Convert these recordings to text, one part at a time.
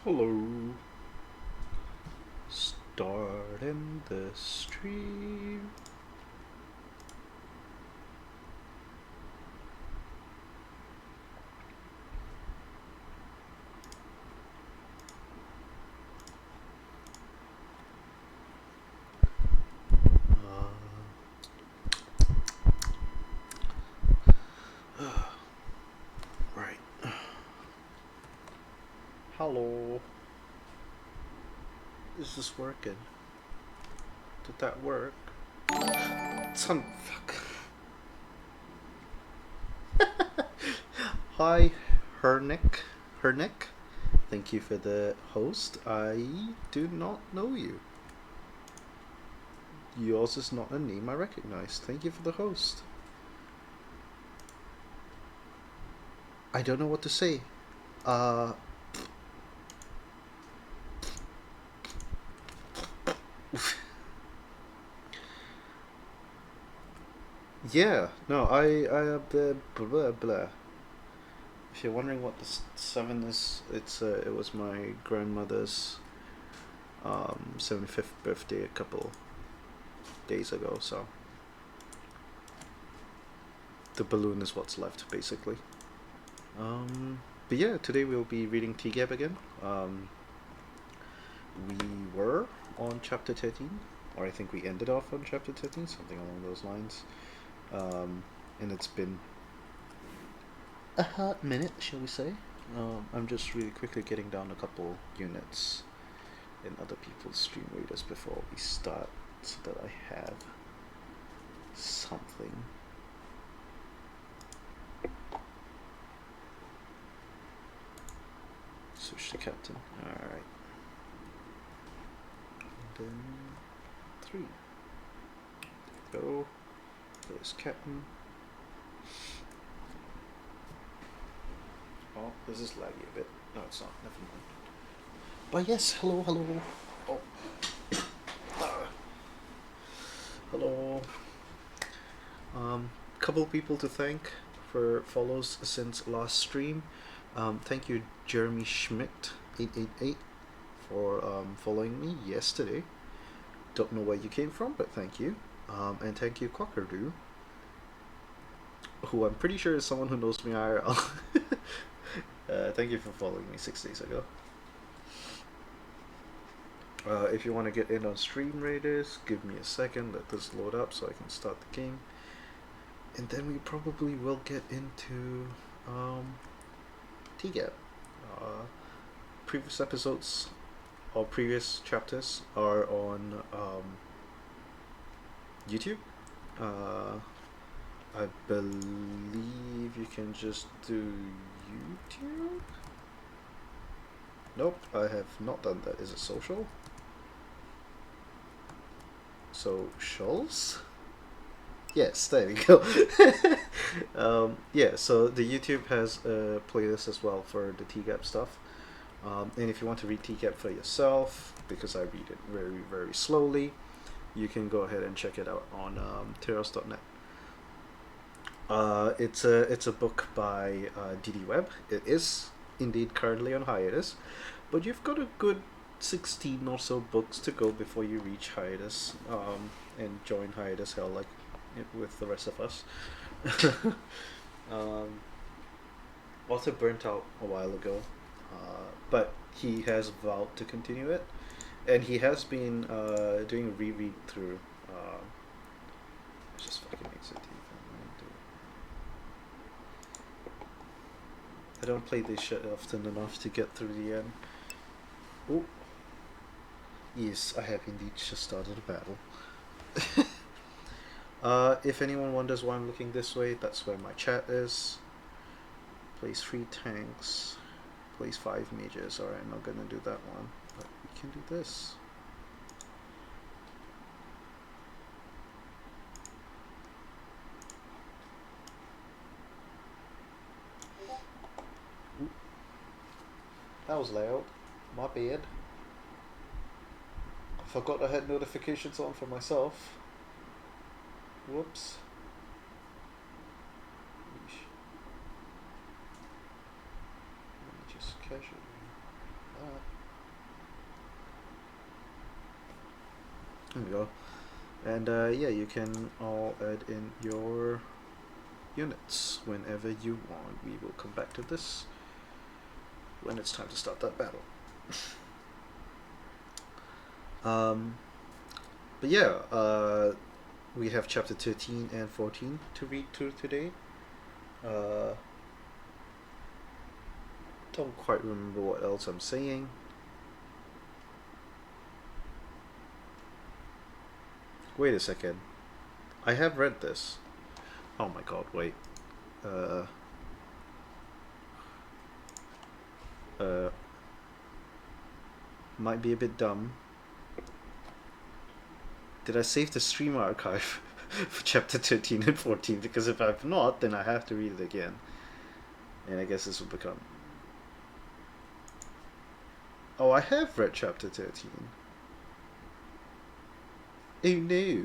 Hello. Starting the stream. Right. Hello. Is this working? Did that work? Son, fuck. Hi, Hernick. Hernick. Thank you for the host. I do not know you. Yours is not a name I recognize. Thank you for the host. I don't know what to say. Uh. Yeah. No. Blah, blah, blah. If you're wondering what the seven is, it was my grandmother's 75th birthday a couple days ago. So the balloon is what's left, basically. But yeah, today we'll be reading TGAB again. We were on chapter 13, or I think we ended off on chapter 13, something along those lines. And it's been a hot minute, shall we say. I'm just really quickly getting down a couple units in other people's stream readers before we start, so that I have something. Switch to captain. Alright. And then 3. There we go. There's captain. Oh, this is laggy a bit. No, it's not. Never mind. But yes, hello, hello. Oh. Hello. Couple people to thank for follows since last stream. Thank you, Jeremy Schmidt 888 for following me yesterday. Don't know where you came from, but thank you. And thank you, Cockerdoo, who I'm pretty sure is someone who knows me IRL. Thank you for following me 6 days ago. If you want to get in on Stream Raiders, give me a second, let this load up so I can start the game. And then we probably will get into TGAB. Previous episodes or previous chapters are on YouTube. I believe you can just do YouTube? Nope, I have not done that. Is it social? Socials? Yes, there we go. Yeah, so the YouTube has a playlist as well for the TGAB stuff. And if you want to read TGAB for yourself, because I read it very, very slowly, you can go ahead and check it out on teros.net. It's a book by D.D. Webb. It is indeed currently on hiatus, but you've got a good 16 or so books to go before you reach hiatus and join hiatus hell like with the rest of us. Walter burnt out a while ago, but he has vowed to continue it, and he has been doing a reread through. It just fucking makes it even. I don't play this shit often enough to get through the end. Oh, yes, I have indeed just started a battle. If anyone wonders why I'm looking this way, that's where my chat is. Plays 3 tanks, plays 5 mages. Alright, I'm not gonna do that one, but we can do this. Ooh. That was loud. My bad. I forgot I had notifications on for myself. Whoops. Let me just casually that. There we go. And yeah, you can all add in your units whenever you want. We will come back to this when it's time to start that battle. But yeah, we have chapter 13 and 14 to read through today. Don't quite remember what else I'm saying. Wait a second. I have read this. Oh my god, wait. Might be a bit dumb. Did I save the stream archive for chapter 13 and 14? Because if I've not, then I have to read it again. And I guess this will become... Oh, I have read chapter 13. Oh no.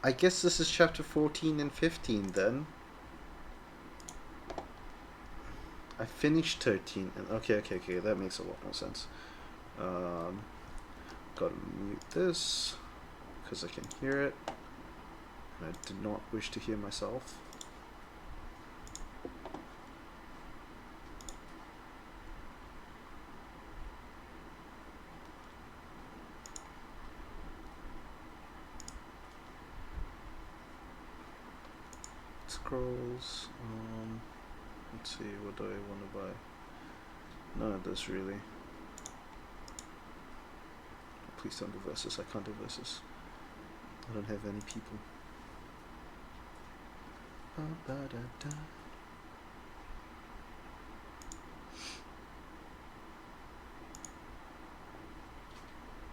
I guess this is chapter 14 and 15 then. I finished 13 and okay, that makes a lot more sense. Gotta mute this because I can hear it. And I did not wish to hear myself. Scrolls. Let's see, what do I want to buy? None of this really. Please don't do versus. I can't do versus. I don't have any people.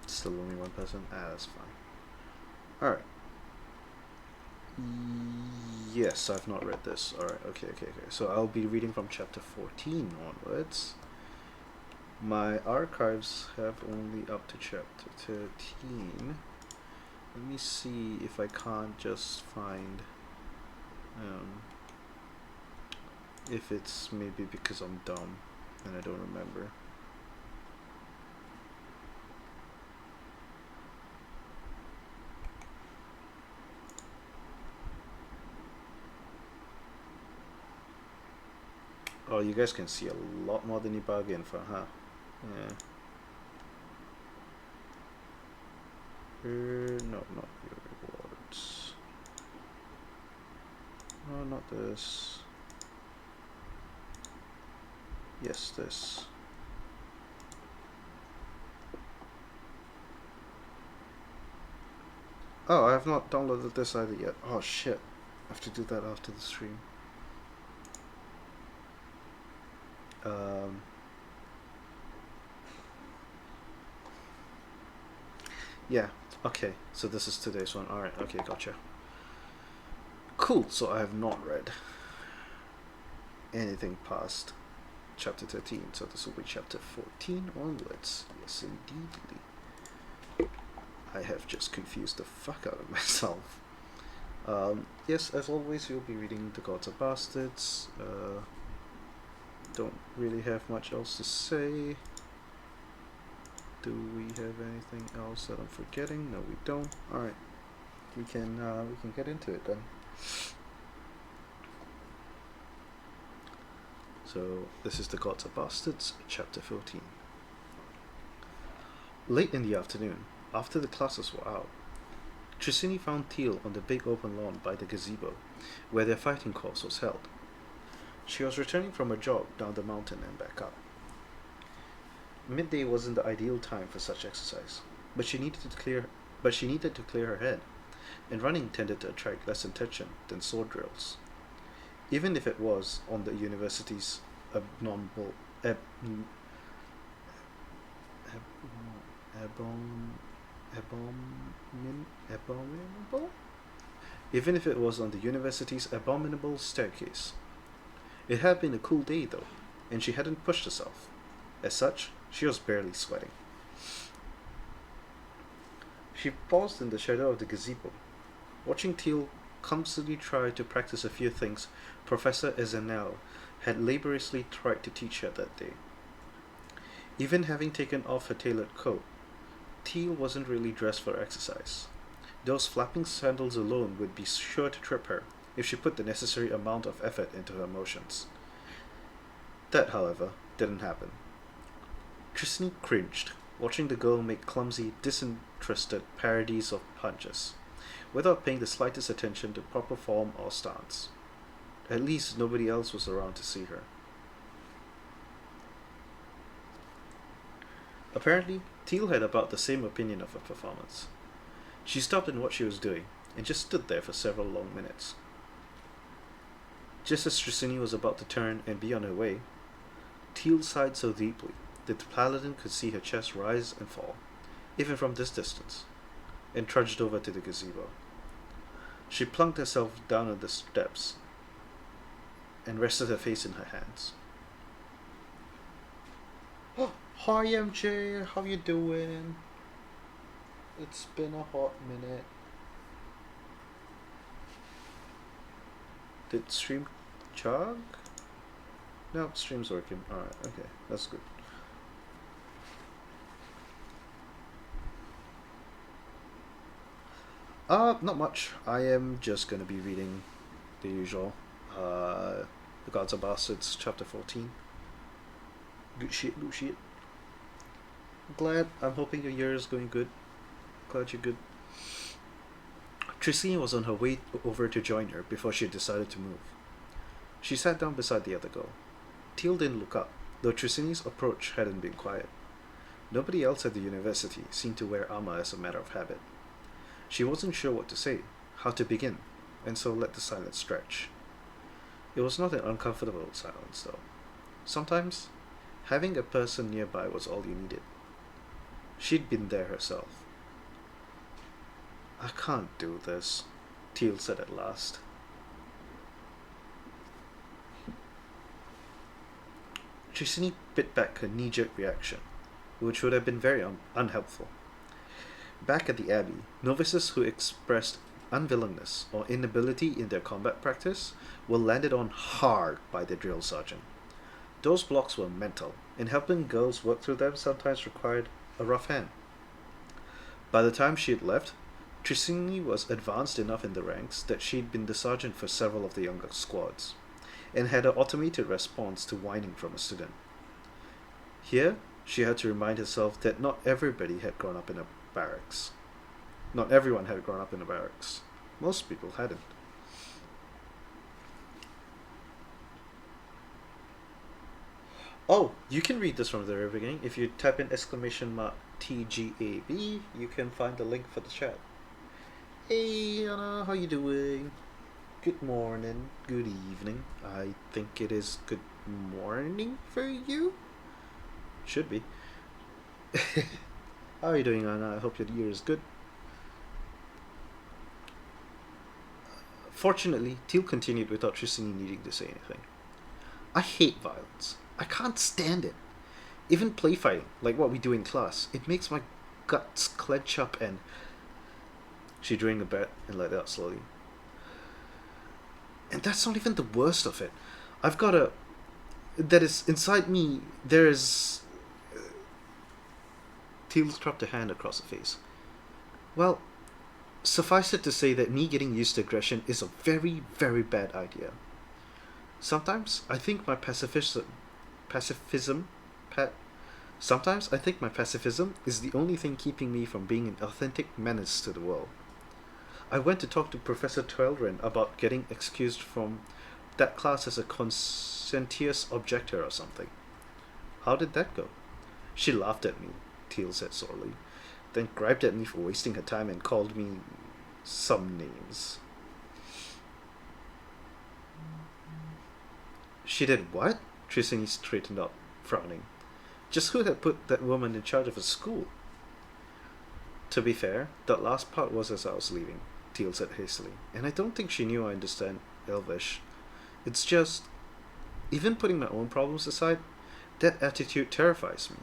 Still only one person? That's fine. Alright. Yes, I've not read this. Alright, okay. So I'll be reading from chapter 14 onwards. My archives have only up to chapter 13. Let me see if I can't just find... if it's maybe because I'm dumb and I don't remember. Oh, you guys can see a lot more than you bargained for, huh? Yeah. No, not your rewards. No, not this. Yes, this. Oh, I have not downloaded this either yet. Oh shit. I have to do that after the stream. Yeah, okay, so this is today's one. Alright, okay, gotcha. Cool, so I have not read anything past chapter 13, so this will be chapter 14 onwards. Yes, indeed. I have just confused the fuck out of myself. Yes, as always, you'll be reading The Gods Are Bastards. Don't really have much else to say. Do we have anything else that I'm forgetting? No, we don't. Alright. We can get into it then. So this is The Gods Are Bastards, chapter 14. Late in the afternoon, after the classes were out, Tricini found Teal on the big open lawn by the gazebo, where their fighting course was held. She was returning from a jog down the mountain and back up. Midday wasn't the ideal time for such exercise, but she needed to clear her head, and running tended to attract less attention than sword drills, even if it was on the university's abominable even if it was on the university's abominable staircase. It had been a cool day though, and she hadn't pushed herself. As such, she was barely sweating. She paused in the shadow of the gazebo, watching Teal clumsily try to practice a few things Professor Ezenel had laboriously tried to teach her that day. Even having taken off her tailored coat, Teal wasn't really dressed for exercise. Those flapping sandals alone would be sure to trip her if she put the necessary amount of effort into her motions. That, however, didn't happen. Tristany cringed, watching the girl make clumsy, disinterested parodies of punches, without paying the slightest attention to proper form or stance. At least nobody else was around to see her. Apparently, Teal had about the same opinion of her performance. She stopped in what she was doing and just stood there for several long minutes. Just as Tristany was about to turn and be on her way, Teal sighed so deeply that the paladin could see her chest rise and fall, even from this distance, and trudged over to the gazebo. She plunked herself down on the steps and rested her face in her hands. Oh, hi MJ, how you doing? It's been a hot minute. Did stream chug? No, stream's working. Alright, okay, that's good. Not much. I am just gonna be reading the usual. The Gods and Bastards, chapter 14. Good shit, good shit. I'm hoping your year is going good. Glad you're good. Tristany was on her way over to join her before she decided to move. She sat down beside the other girl. Teal didn't look up, though Tristany's approach hadn't been quiet. Nobody else at the university seemed to wear armor as a matter of habit. She wasn't sure what to say, how to begin, and so let the silence stretch. It was not an uncomfortable silence, though. Sometimes, having a person nearby was all you needed. She'd been there herself. I can't do this, Teal said at last. Tristany bit back her knee-jerk reaction, which would have been very unhelpful. Back at the Abbey, novices who expressed unwillingness or inability in their combat practice were landed on hard by the drill sergeant. Those blocks were mental, and helping girls work through them sometimes required a rough hand. By the time she had left, Tristany was advanced enough in the ranks that she'd been the sergeant for several of the younger squads, and had an automated response to whining from a student. Here, she had to remind herself that not everybody had grown up in a barracks. Not everyone had grown up in a barracks. Most people hadn't. Oh, you can read this from the very beginning. If you type in !TGAB, you can find the link for the chat. Hey Anna, how you doing? Good morning, good evening. I think it is good morning for you. Should be. How are you doing, Anna? I hope your year is good. Fortunately, Teal continued without Tristany needing to say anything. I hate violence. I can't stand it. Even play fighting, like what we do in class, it makes my guts clench up and... She drank a bit and let it out slowly. And that's not even the worst of it. I've got a... That is, inside me, there is... Teal dropped a hand across her face. Well, suffice it to say that me getting used to aggression is a very, very bad idea. Sometimes I think my pacifism is the only thing keeping me from being an authentic menace to the world. I went to talk to Professor Twelren about getting excused from that class as a conscientious objector or something. How did that go? She laughed at me, Teal said sorely, then griped at me for wasting her time and called me some names. She did what? Tristany straightened up, frowning. Just who had put that woman in charge of a school? To be fair, that last part was as I was leaving, Teal said hastily, and I don't think she knew I understand Elvish. It's just, even putting my own problems aside, that attitude terrifies me.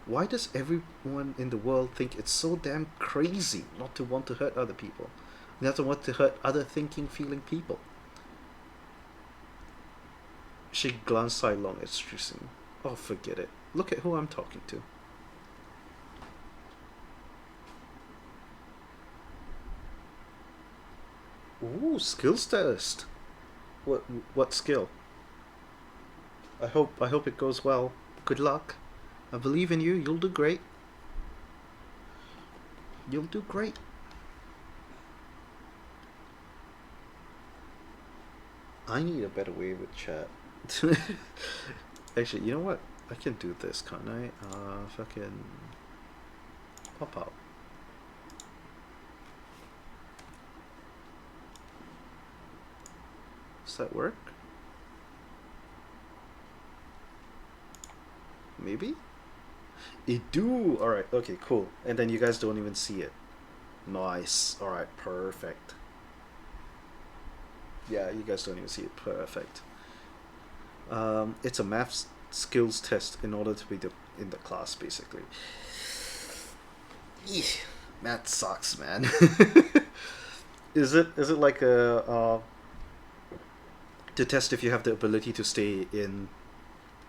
Why does everyone in the world think it's so damn crazy not to want to hurt other people? Not to want to hurt other thinking, feeling people? She glanced sidelong at Strixon. Oh, forget it. Look at who I'm talking to. Ooh, skills test. What skill? I hope it goes well. Good luck. I believe in you. You'll do great. You'll do great. I need a better way with chat. Actually, you know what? I can do this, can't I? Fucking pop out. Does that work? Maybe? It do! Alright, okay, cool. And then you guys don't even see it. Nice. Alright, perfect. Yeah, you guys don't even see it. Perfect. It's a math skills test in order to be in the class, basically. Eesh, math sucks, man. Is it like a to test if you have the ability to stay in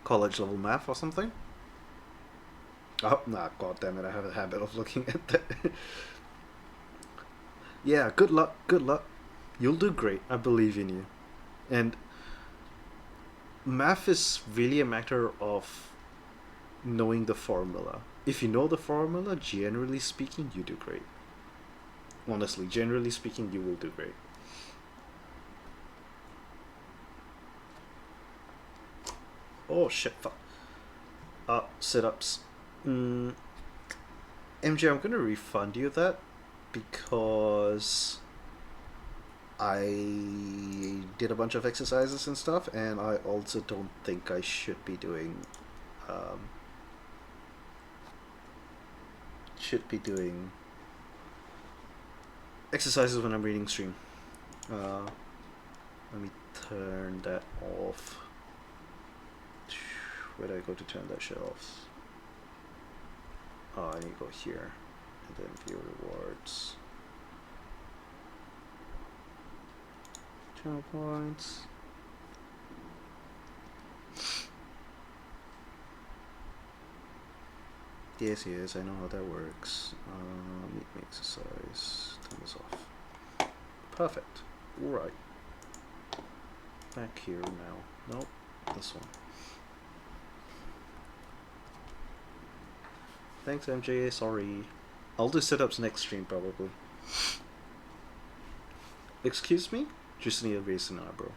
college level math or something? Oh, nah, god damn it, I have a habit of looking at that. Yeah, good luck, good luck. You'll do great, I believe in you. And math is really a matter of knowing the formula. If you know the formula, generally speaking, you do great. Honestly, generally speaking, you will do great. Oh shit, fuck. Sit-ups. MJ, I'm gonna refund you that because I did a bunch of exercises and stuff, and I also don't think I should be doing exercises when I'm reading stream. Let me turn that off. Where do I go to turn that shit off? Oh, I need to go here and then view rewards. Channel points. Yes, I know how that works. Meet me exercise. Turn this off. Perfect. Alright. Back here now. Nope. This one. Thanks, MJ. Sorry. I'll do sit-ups next stream, probably. Excuse me? Justine raised an eyebrow.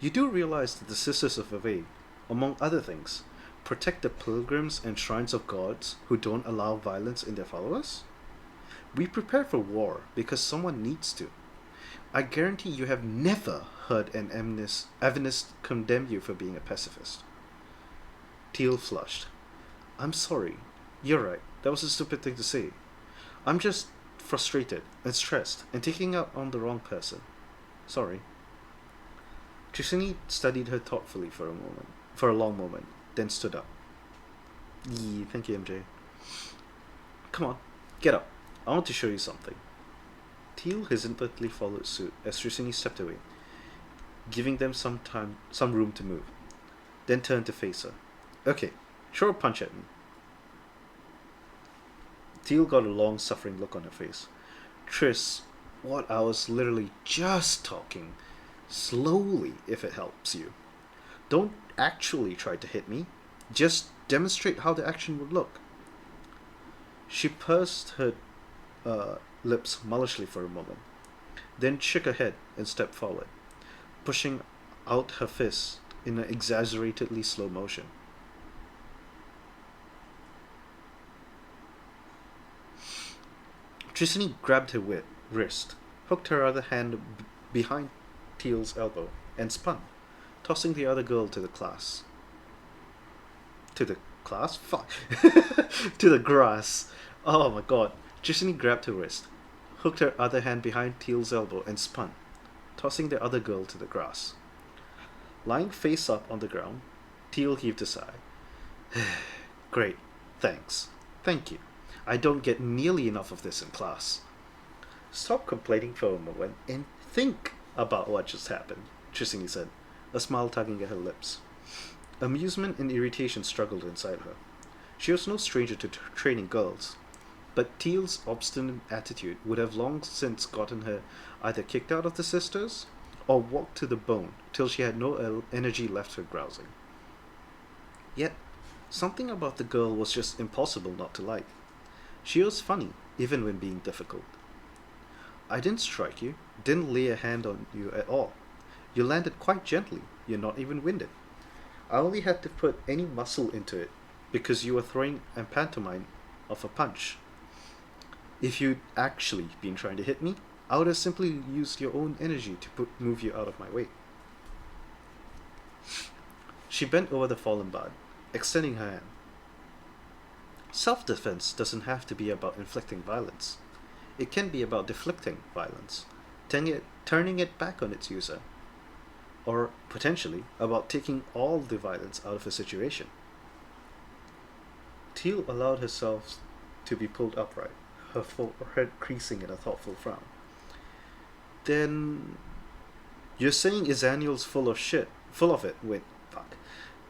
You do realize that the Sisters of Ave, among other things, protect the pilgrims and shrines of gods who don't allow violence in their followers? We prepare for war because someone needs to. I guarantee you have never heard an Avenist condemn you for being a pacifist. Teal flushed. I'm sorry. You're right. That was a stupid thing to say. I'm just frustrated and stressed and taking out on the wrong person. Sorry. Trishini studied her thoughtfully for a long moment, then stood up. Yee, thank you, MJ. Come on, get up. I want to show you something. Teal hesitantly followed suit as Trishini stepped away, giving them some room to move, then turned to face her. Okay, throw a punch at me. Teal got a long, suffering look on her face. Triss, what I was literally just talking. Slowly, if it helps you. Don't actually try to hit me. Just demonstrate how the action would look. She pursed her lips maliciously for a moment, then shook her head and stepped forward, pushing out her fist in an exaggeratedly slow motion. Trissini grabbed her wrist, hooked her other hand behind Teal's elbow, and spun, tossing the other girl to the class. To the class? Fuck. To the grass. Oh my god. Trissini grabbed her wrist, hooked her other hand behind Teal's elbow, and spun, tossing the other girl to the grass. Lying face up on the ground, Teal heaved a sigh. Great. Thanks. Thank you. I don't get nearly enough of this in class. Stop complaining for a moment and think about what just happened, Trissini said, a smile tugging at her lips. Amusement and irritation struggled inside her. She was no stranger to training girls, but Teal's obstinate attitude would have long since gotten her either kicked out of the sisters or walked to the bone till she had no energy left for grousing. Yet, something about the girl was just impossible not to like. She was funny, even when being difficult. I didn't strike you, didn't lay a hand on you at all. You landed quite gently, you're not even winded. I only had to put any muscle into it because you were throwing a pantomime of a punch. If you'd actually been trying to hit me, I would have simply used your own energy to move you out of my way. She bent over the fallen bard, extending her hand. Self defense doesn't have to be about inflicting violence. It can be about deflecting violence, turning it back on its user, or potentially about taking all the violence out of a situation. Teal allowed herself to be pulled upright, her forehead creasing in a thoughtful frown. Then you're saying Izaniel's full of shit, full of it. Wait, fuck.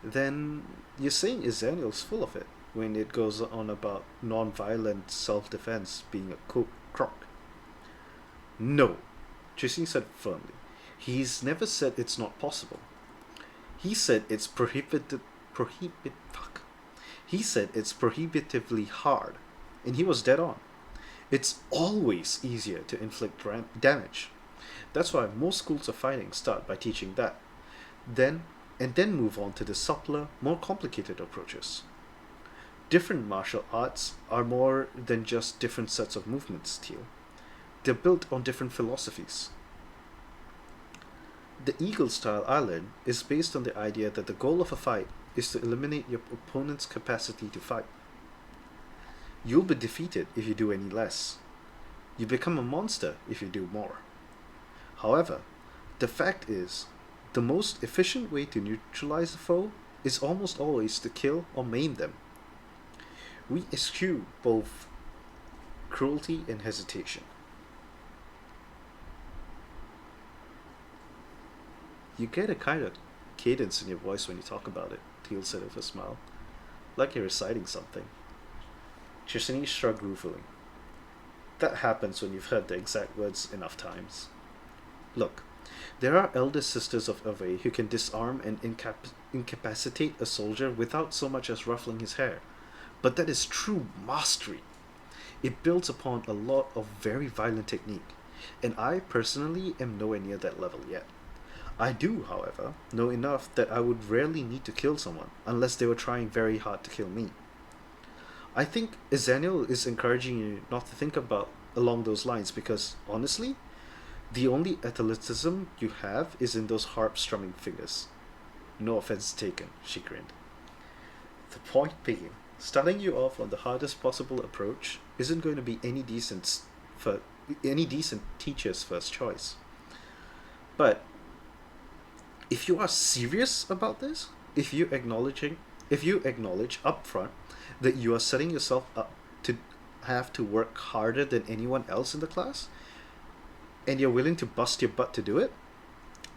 Then you're saying Izaniel's full of it when it goes on about non-violent self-defense being a crock. No, Tracy said firmly. He's never said it's not possible. He said it's fuck. He said it's prohibitively hard, and he was dead on. It's always easier to inflict damage. That's why most schools of fighting start by teaching that, then move on to the subtler, more complicated approaches. Different martial arts are more than just different sets of movements, Teal. They're built on different philosophies. The Eagle style I learned is based on the idea that the goal of a fight is to eliminate your opponent's capacity to fight. You'll be defeated if you do any less. You become a monster if you do more. However, the fact is, the most efficient way to neutralize a foe is almost always to kill or maim them. We eschew both cruelty and hesitation. You get a kind of cadence in your voice when you talk about it, Teal said with a smile, like you're reciting something. Trisini shrugged ruefully. That happens when you've heard the exact words enough times. Look, there are elder sisters of Ave who can disarm and incapacitate a soldier without so much as ruffling his hair, but that is true mastery. It builds upon a lot of very violent technique, and I personally am nowhere near that level yet. I do, however, know enough that I would rarely need to kill someone unless they were trying very hard to kill me. I think Izaniel is encouraging you not to think about along those lines because, honestly, the only athleticism you have is in those harp strumming fingers. No offense taken, she grinned. The point being, starting you off on the hardest possible approach isn't going to be any decent teacher's first choice. But if you are serious about this, if you acknowledge upfront that you are setting yourself up to have to work harder than anyone else in the class, and you're willing to bust your butt to do it,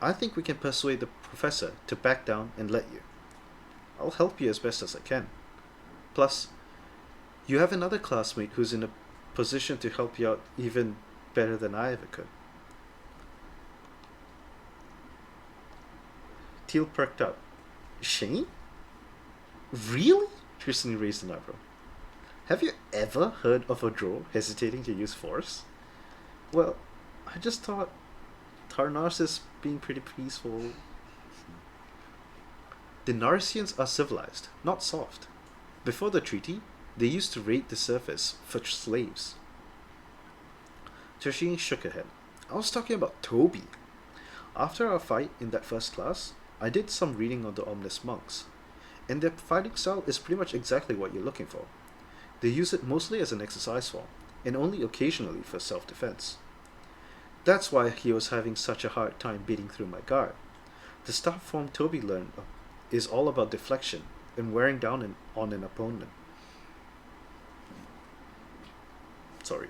I think we can persuade the professor to back down and let you. I'll help you as best as I can. Plus, you have another classmate who's in a position to help you out even better than I ever could. Teal perked up. Shane? Really? Tristan raised an eyebrow. Have you ever heard of a drow hesitating to use force? Well, I just thought Tarnarsis being pretty peaceful. The Narsians are civilized, not soft. Before the treaty, they used to raid the surface for slaves. Tershini shook her head. I was talking about Toby. After our fight in that first class, I did some reading on the Omnis monks, and their fighting style is pretty much exactly what you're looking for. They use it mostly as an exercise form, and only occasionally for self-defense. That's why he was having such a hard time beating through my guard. The staff form Toby learned is all about deflection and wearing down on an opponent. Sorry.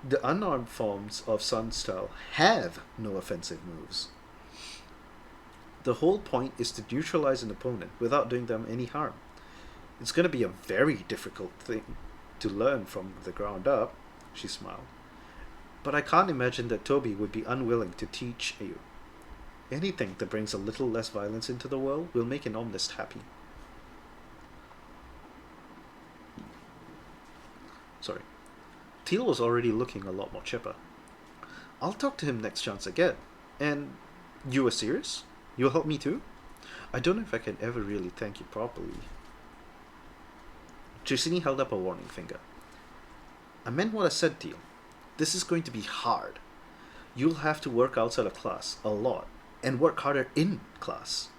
The unarmed forms of Sun style have no offensive moves. The whole point is to neutralize an opponent without doing them any harm. It's going to be a very difficult thing to learn from the ground up, she smiled. But I can't imagine that Toby would be unwilling to teach you. Anything that brings a little less violence into the world will make an omnist happy. Sorry. Teal was already looking a lot more chipper. I'll talk to him next chance I get. And you were serious? You'll help me too? I don't know if I can ever really thank you properly. Tricini held up a warning finger. I meant what I said, Teal. This is going to be hard. You'll have to work outside of class a lot, and work harder in class.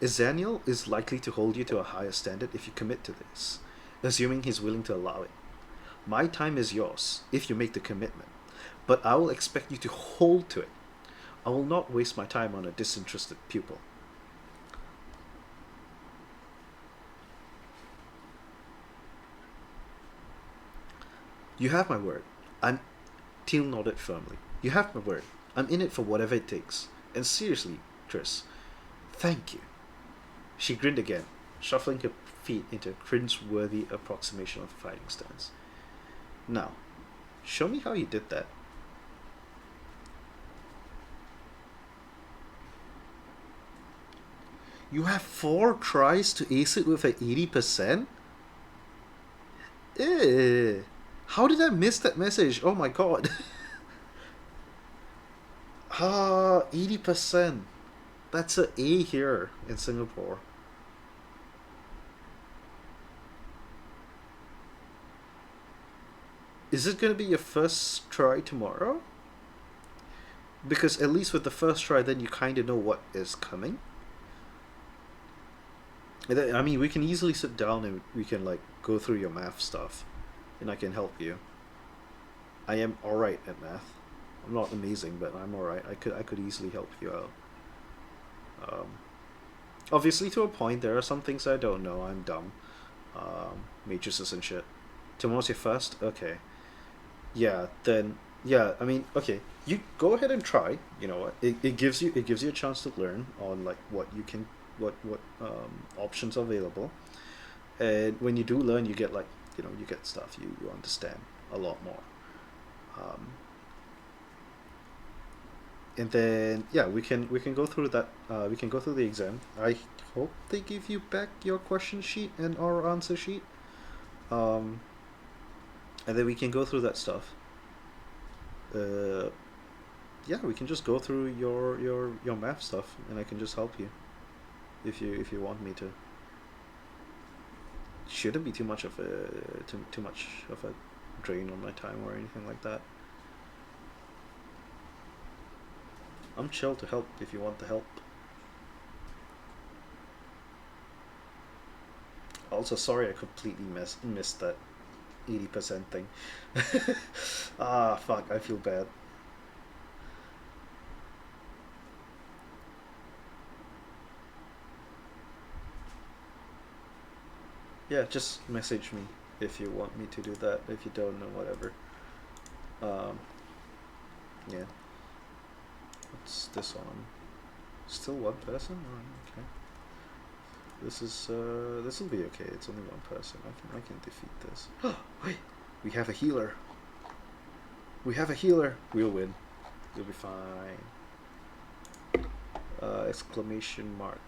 Izaniel is likely to hold you to a higher standard if you commit to this, assuming he's willing to allow it. My time is yours, if you make the commitment, but I will expect you to hold to it. I will not waste my time on a disinterested pupil. You have my word. Teal nodded firmly. You have my word. I'm in it for whatever it takes. And seriously, Tris, thank you. She grinned again, shuffling her feet into a cringe-worthy approximation of a fighting stance. Now, show me how you did that. You have 4 tries to ace it with an 80%? Ew. How did I miss that message? Oh my god. 80%. That's an A here in Singapore. Is it going to be your first try tomorrow? Because at least with the first try, then you kind of know what is coming. I mean, we can easily sit down and we can like go through your math stuff, and I can help you. I am alright at math. I'm not amazing, but I'm alright. I could easily help you out. Obviously, to a point, there are some things I don't know. I'm dumb. Matrices and shit. Tomorrow's your first? Okay. Yeah, then yeah. I mean, okay. You go ahead and try. You know what? It gives you a chance to learn on like what you can what options are available, and when you do learn, you get like you get stuff you understand a lot more. And then yeah, we can go through that. We can go through the exam. I hope they give you back your question sheet and our answer sheet. And then we can go through that stuff. Yeah, we can just go through your math stuff, and I can just help you if you want me to. Shouldn't be too much of a drain on my time or anything like that. I'm chill to help if you want the help. Also, sorry I completely missed that 80% thing. Fuck, I feel bad. Yeah, just message me if you want me to do that. If you don't know, whatever. Yeah. What's this on? Still one person? Oh, okay. This will be okay. It's only one person. I can defeat this. Wait, we have a healer. We have a healer. We'll win. You'll be fine. Exclamation mark.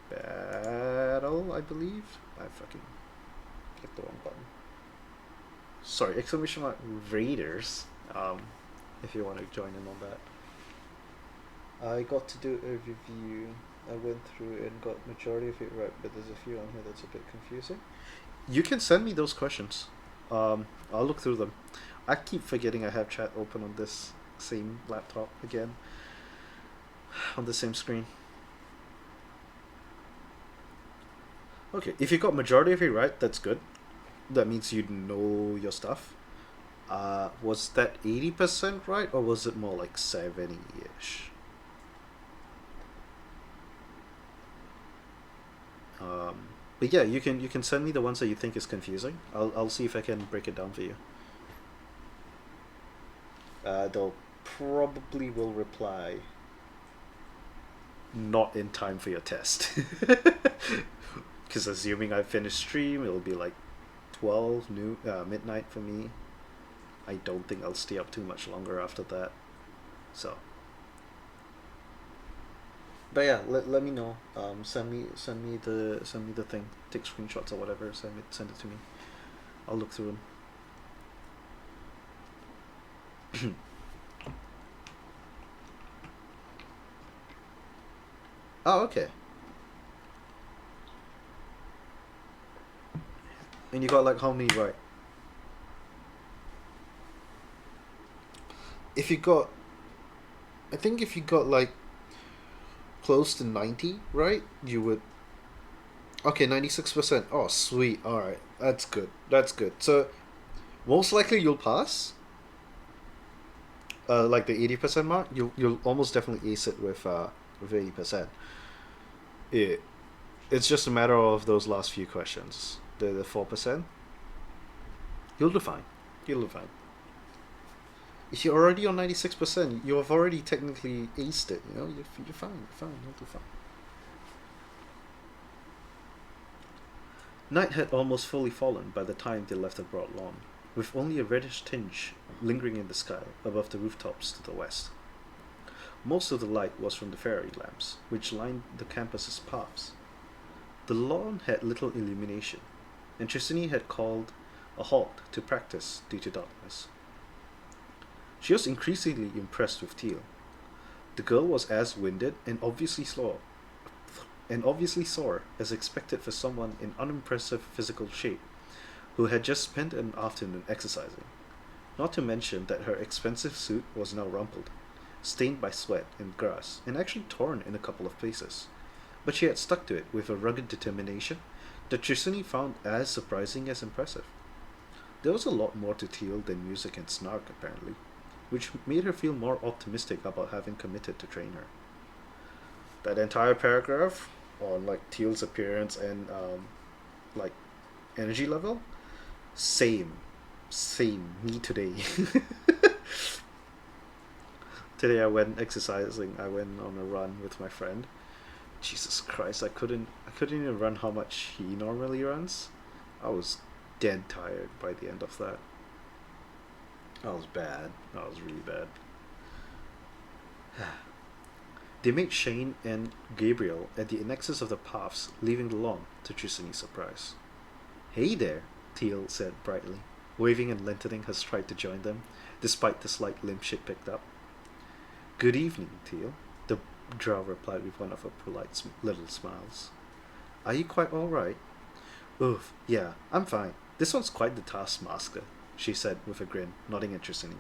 Battle, I believe. I fucking clicked the wrong button. Sorry, exclamation mark Raiders. If you want to join in on that. I got to do a review. I went through and got majority of it right, but there's a few on here that's a bit confusing. You can send me those questions. I'll look through them. I keep forgetting I have chat open on this same laptop again. On the same screen. Okay, if you got majority of it right, that's good. That means you know your stuff. Was that 80% right, or was it more like 70-ish? But yeah, you can send me the ones that you think is confusing. I'll see if I can break it down for you. They'll probably will reply. not in time for your test. Because assuming I finish stream, it'll be like 12 midnight for me. I don't think I'll stay up too much longer after that. So, but yeah, let me know. Send me the thing. Take screenshots or whatever. Send it to me. I'll look through them. Oh, okay. And you got like how many right? If you got, I think if you got like close to 90, right? You would. Okay, 96%. Oh, sweet. All right, that's good. That's good. So most likely you'll pass. Like the 80% mark, you'll almost definitely ace it with 80%. It it's just a matter of those last few questions. The 4%. You'll do fine. You'll do fine. If you're already on 96%, you have already technically aced it. You know, you're fine. You're fine. You'll do fine. Night had almost fully fallen by the time they left the broad lawn, with only a reddish tinge lingering in the sky above the rooftops to the west. Most of the light was from the fairy lamps, which lined the campus's paths. The lawn had little illumination, and Trissany had called a halt to practice due to darkness. She was increasingly impressed with Teal. The girl was as winded and obviously sore as expected for someone in unimpressive physical shape who had just spent an afternoon exercising. Not to mention that her expensive suit was now rumpled, stained by sweat and grass, and actually torn in a couple of places. But she had stuck to it with a rugged determination that Trissany found as surprising as impressive. There was a lot more to Teal than music and snark, apparently, which made her feel more optimistic about having committed to train her. That entire paragraph on like Teal's appearance and like energy level, same, same. Me today. Today I went exercising. I went on a run with my friend. Jesus Christ, I couldn't even run how much he normally runs. I was dead tired by the end of that. That was bad. That was really bad. They made Shane and Gabriel at the nexus of the paths, leaving the lawn, to Trissany's surprise. Hey there, Teal said brightly, waving and lengthening her stride to join them, despite the slight limp she'd picked up. Good evening, Teal, the drow replied with one of her polite little smiles. Are you quite all right? Oof, yeah, I'm fine. This one's quite the taskmaster, she said with a grin, nodding at Trissany.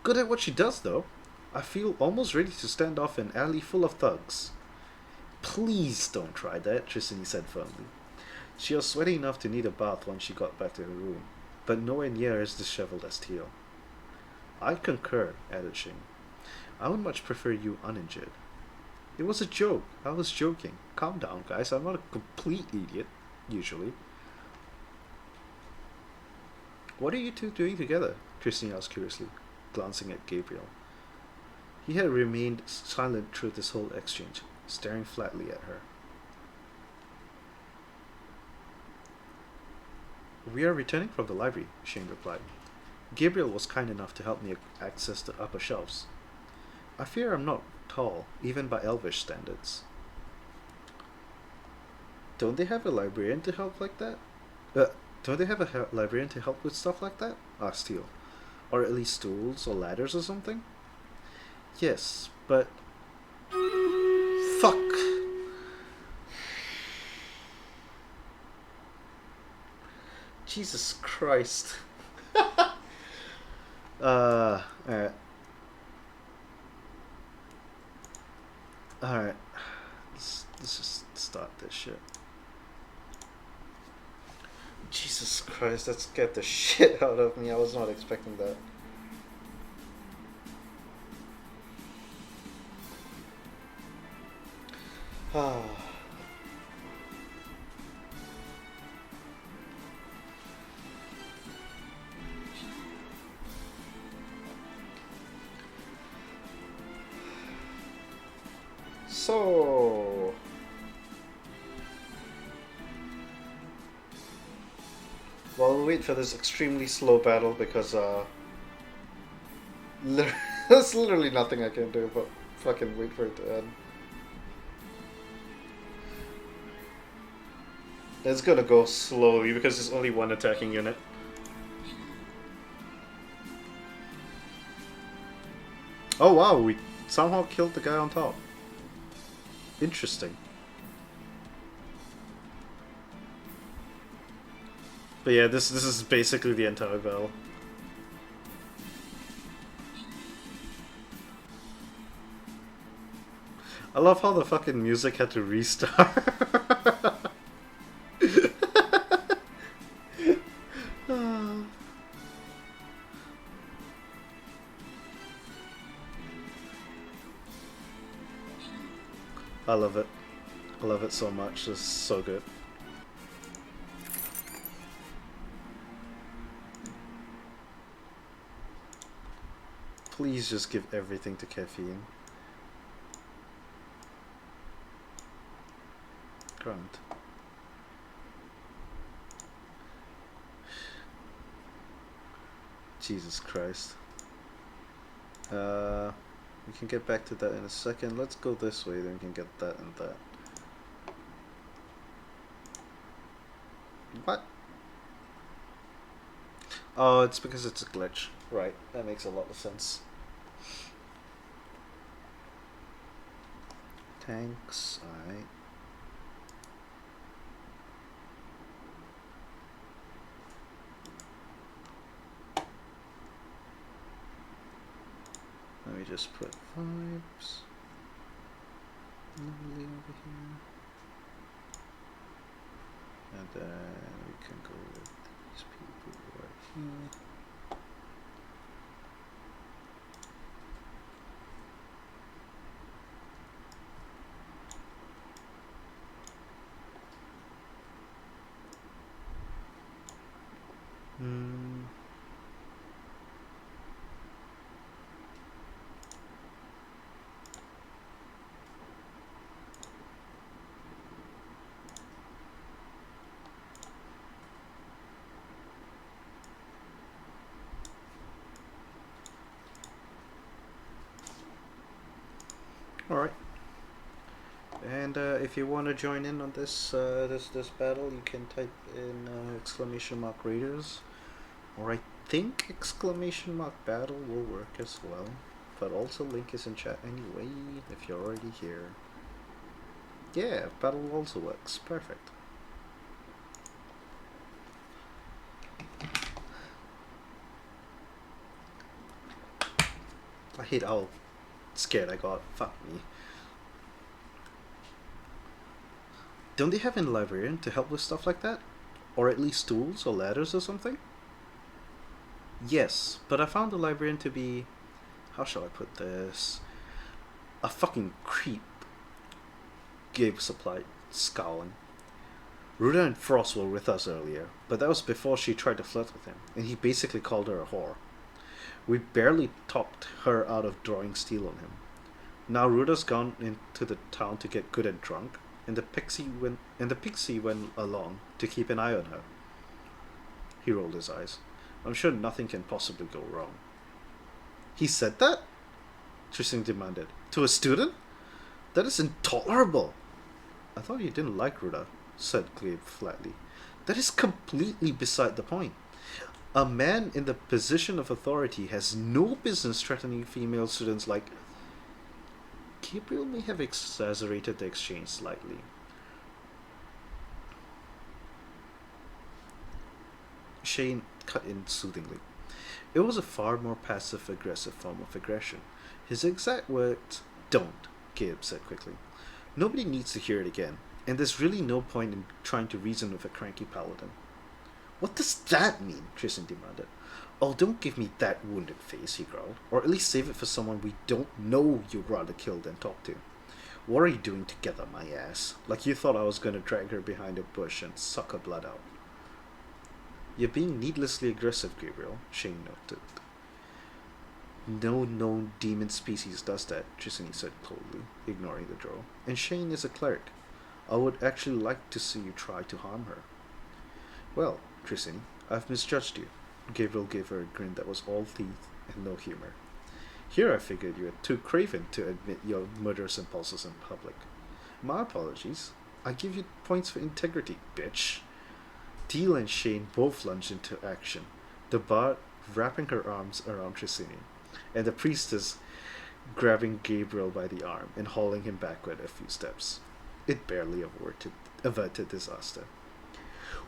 Good at what she does, though. I feel almost ready to stand off an alley full of thugs. Please don't try that, Trissany said firmly. She was sweaty enough to need a bath once she got back to her room, but nowhere near as disheveled as Teal. I concur, added Shane. I would much prefer you uninjured. It was a joke. I was joking. Calm down, guys. I'm not a complete idiot, usually. What are you two doing together? Trissany asked curiously, glancing at Gabriel. He had remained silent through this whole exchange, staring flatly at her. We are returning from the library, Shane replied. Gabriel was kind enough to help me access the upper shelves. I fear I'm not tall, even by elvish standards. Don't they have a librarian to help like that? Uh, don't they have a librarian to help with stuff like that? Asked Teal. Or at least stools or ladders or something? Yes, but... Fuck! Jesus Christ. Alright. Alright. Let's just start this shit. Jesus Christ, that scared the shit out of me. I was not expecting that. Ah. So... Well, we'll wait for this extremely slow battle because, there's literally nothing I can do but fucking wait for it to end. It's gonna go slowly because there's only one attacking unit. Oh wow, we somehow killed the guy on top. Interesting. But yeah, this is basically the entire battle. I love how the fucking music had to restart. I love it. I love it so much. It's so good. Please just give everything to caffeine. Grant. Jesus Christ. We can get back to that in a second. Let's go this way, then we can get that and that. What? Oh, it's because it's a glitch. Right, that makes a lot of sense. Tanks, alright. Let me just put vibes lovely over here. And then we can go with these people right here. Alright. And if you want to join in on this this battle, you can type in exclamation mark raiders, or I think exclamation mark battle will work as well. But also link is in chat anyway if you're already here. Yeah, battle also works. Perfect. I hate how scared I got. Fuck me. Don't they have a librarian to help with stuff like that? Or at least tools or ladders or something? Yes, but I found the librarian to be... how shall I put this? A fucking creep. Gabe supplied, scowling. Ruda and Frost were with us earlier, but that was before she tried to flirt with him, and he basically called her a whore. We barely talked her out of drawing steel on him. Now Ruda's gone into the town to get good and drunk, and the pixie went along to keep an eye on her. He rolled his eyes. I'm sure nothing can possibly go wrong. He said that? Tristan demanded. To a student? That is intolerable. I thought you didn't like Ruda, said Gabe flatly. That is completely beside the point. A man in the position of authority has no business threatening female students like... Gabriel may have exaggerated the exchange slightly. Shane cut in soothingly. It was a far more passive-aggressive form of aggression. His exact words, don't, Gabe said quickly. Nobody needs to hear it again, and there's really no point in trying to reason with a cranky paladin. What does that mean? Tristan demanded. Oh, don't give me that wounded face, he growled. Or at least save it for someone we don't know you'd rather kill than talk to. What are you doing together, my ass? Like you thought I was going to drag her behind a bush and suck her blood out. You're being needlessly aggressive, Gabriel, Shane noted. No known demon species does that, Trissini said coldly, ignoring the drow. And Shane is a cleric. I would actually like to see you try to harm her. Well, Trissini, I've misjudged you. Gabriel gave her a grin that was all teeth and no humor. Here I figured you were too craven to admit your murderous impulses in public. My apologies. I give you points for integrity, bitch. Teal and Shane both lunged into action, the bard wrapping her arms around Trissini, and the priestess grabbing Gabriel by the arm and hauling him backward a few steps. It barely averted disaster.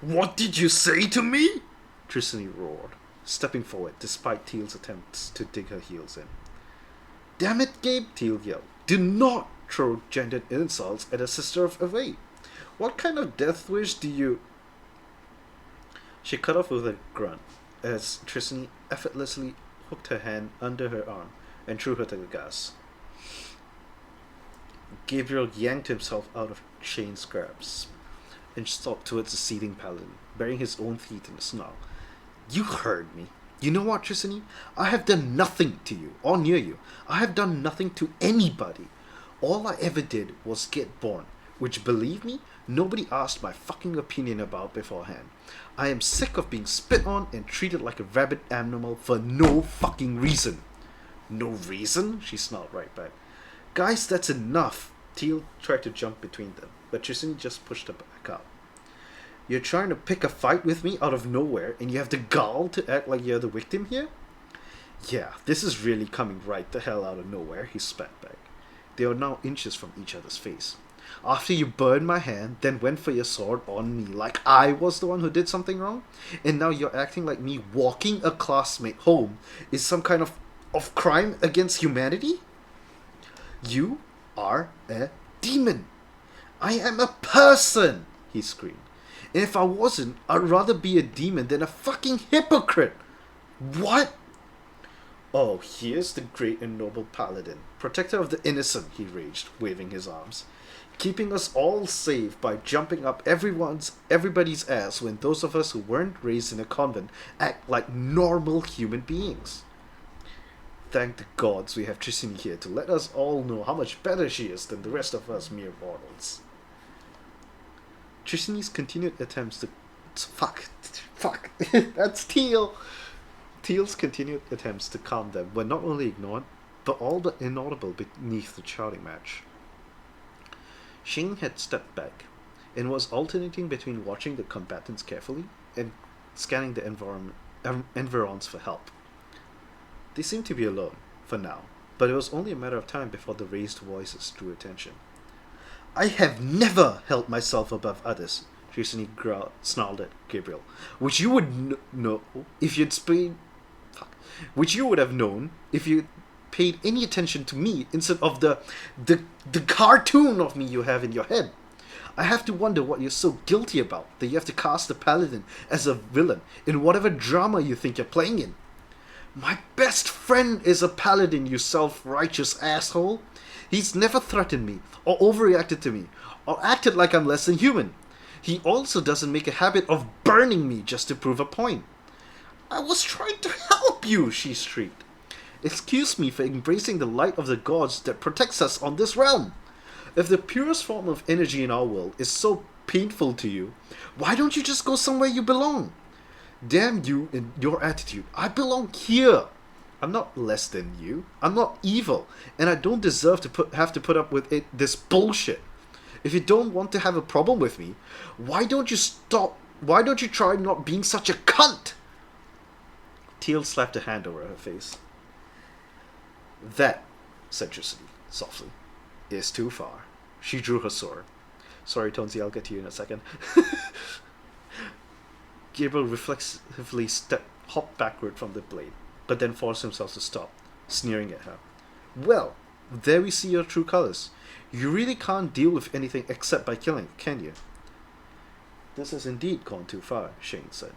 What did you say to me? Trissini roared, stepping forward despite Teal's attempts to dig her heels in. Damn it, Gabe, Teal yelled. Do not throw gendered insults at a sister of Away. What kind of death wish do you... She cut off with a grunt as Trissini effortlessly hooked her hand under her arm and threw her to the gas. Gabriel yanked himself out of Shane's grasp and stalked towards the seething paladin, burying his own feet in the snow. You heard me. You know what, Trissini? I have done nothing to you, or near you. I have done nothing to anybody. All I ever did was get born, which, believe me, nobody asked my fucking opinion about beforehand. I am sick of being spit on and treated like a rabid animal for no fucking reason. No reason? She snarled right back. Guys, that's enough. Teal tried to jump between them, but Trissini just pushed her back up. You're trying to pick a fight with me out of nowhere, and you have the gall to act like you're the victim here? Yeah, this is really coming right the hell out of nowhere, he spat back. They were now inches from each other's face. After you burned my hand, then went for your sword on me like I was the one who did something wrong? And now you're acting like me walking a classmate home is some kind of crime against humanity? You are a demon. I am a person, he screamed. And if I wasn't, I'd rather be a demon than a fucking hypocrite. What? Oh, here's the great and noble paladin, protector of the innocent, he raged, waving his arms. Keeping us all safe by jumping up everybody's ass when those of us who weren't raised in a convent act like normal human beings. Thank the gods we have Trissini here to let us all know how much better she is than the rest of us mere mortals. Trissini's continued attempts to... Fuck. That's Teal. Teal's continued attempts to calm them were not only ignored, but all but inaudible beneath the shouting match. Shing had stepped back, and was alternating between watching the combatants carefully and scanning the environs for help. They seemed to be alone, for now, but it was only a matter of time before the raised voices drew attention. I have never held myself above others, Trissini snarled at Gabriel, which you would know if you'd which you would have known if you paid any attention to me instead of the cartoon of me you have in your head. I have to wonder what you're so guilty about that you have to cast the paladin as a villain in whatever drama you think you're playing in. My best friend is a paladin, you self-righteous asshole. He's never threatened me, or overreacted to me, or acted like I'm less than human. He also doesn't make a habit of burning me just to prove a point. I was trying to help you, she shrieked. Excuse me for embracing the light of the gods that protects us on this realm. If the purest form of energy in our world is so painful to you, why don't you just go somewhere you belong? Damn you and your attitude. I belong here. I'm not less than you. I'm not evil, and I don't deserve to have to put up with this bullshit. If you don't want to have a problem with me, why don't you stop? Why don't you try not being such a cunt? Teal slapped a hand over her face. That, said Trissini softly, is too far. She drew her sword. Sorry, Tonesy, I'll get to you in a second. Gabriel reflexively hopped backward from the blade, but then forced himself to stop, sneering at her. Well, there we see your true colors. You really can't deal with anything except by killing, can you? This has indeed gone too far, Shane said.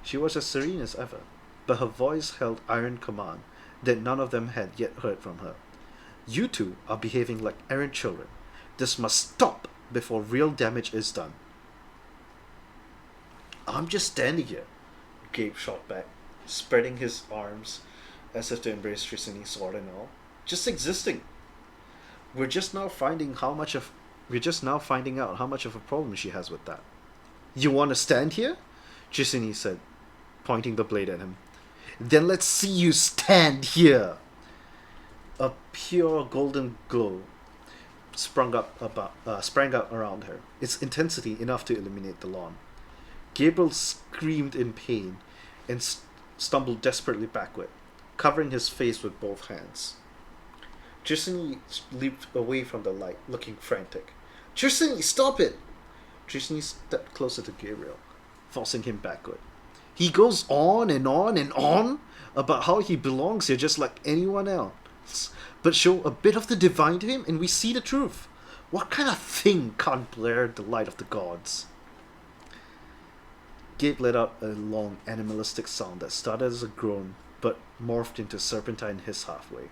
She was as serene as ever, but her voice held iron command that none of them had yet heard from her. You two are behaving like errant children. This must stop before real damage is done. I'm just standing here, Gabe shot back, spreading his arms as if to embrace Trissini's sword and all. Just existing. We're just now finding how much of we're just now finding out how much of a problem she has with that. You want to stand here? Trissini said, pointing the blade at him. Then let's see you stand here. A pure golden glow sprang up around her, its intensity enough to illuminate the lawn. Gabriel screamed in pain and stumbled desperately backward, covering his face with both hands. Trissini leaped away from the light, looking frantic. Trissini, stop it! Trissini stepped closer to Gabriel, forcing him backward. He goes on and on and on about how he belongs here just like anyone else. But show a bit of the divine to him and we see the truth. What kind of thing can't blare the light of the gods? Gabe let out a long animalistic sound that started as a groan but morphed into a serpentine hiss halfway.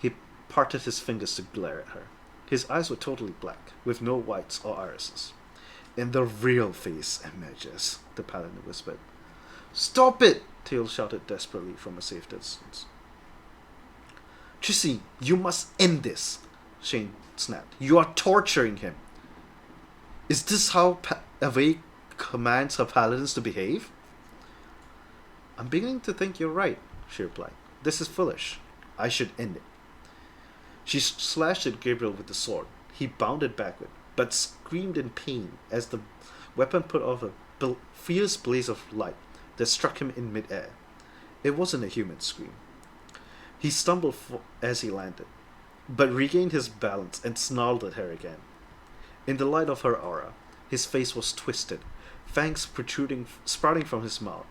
He parted his fingers to glare at her. His eyes were totally black, with no whites or irises. And the real face emerges, the paladin whispered. Stop it! Teal shouted desperately from a safe distance. Trissy, you must end this, Shane snapped. You are torturing him. Is this how Ave commands her paladins to behave? I'm beginning to think you're right, she replied. This is foolish. I should end it. She slashed at Gabriel with the sword. He bounded backward, but screamed in pain as the weapon put off a fierce blaze of light that struck him in mid-air. It wasn't a human scream. He stumbled as he landed, but regained his balance and snarled at her again. In the light of her aura, his face was twisted, fangs sprouting from his mouth,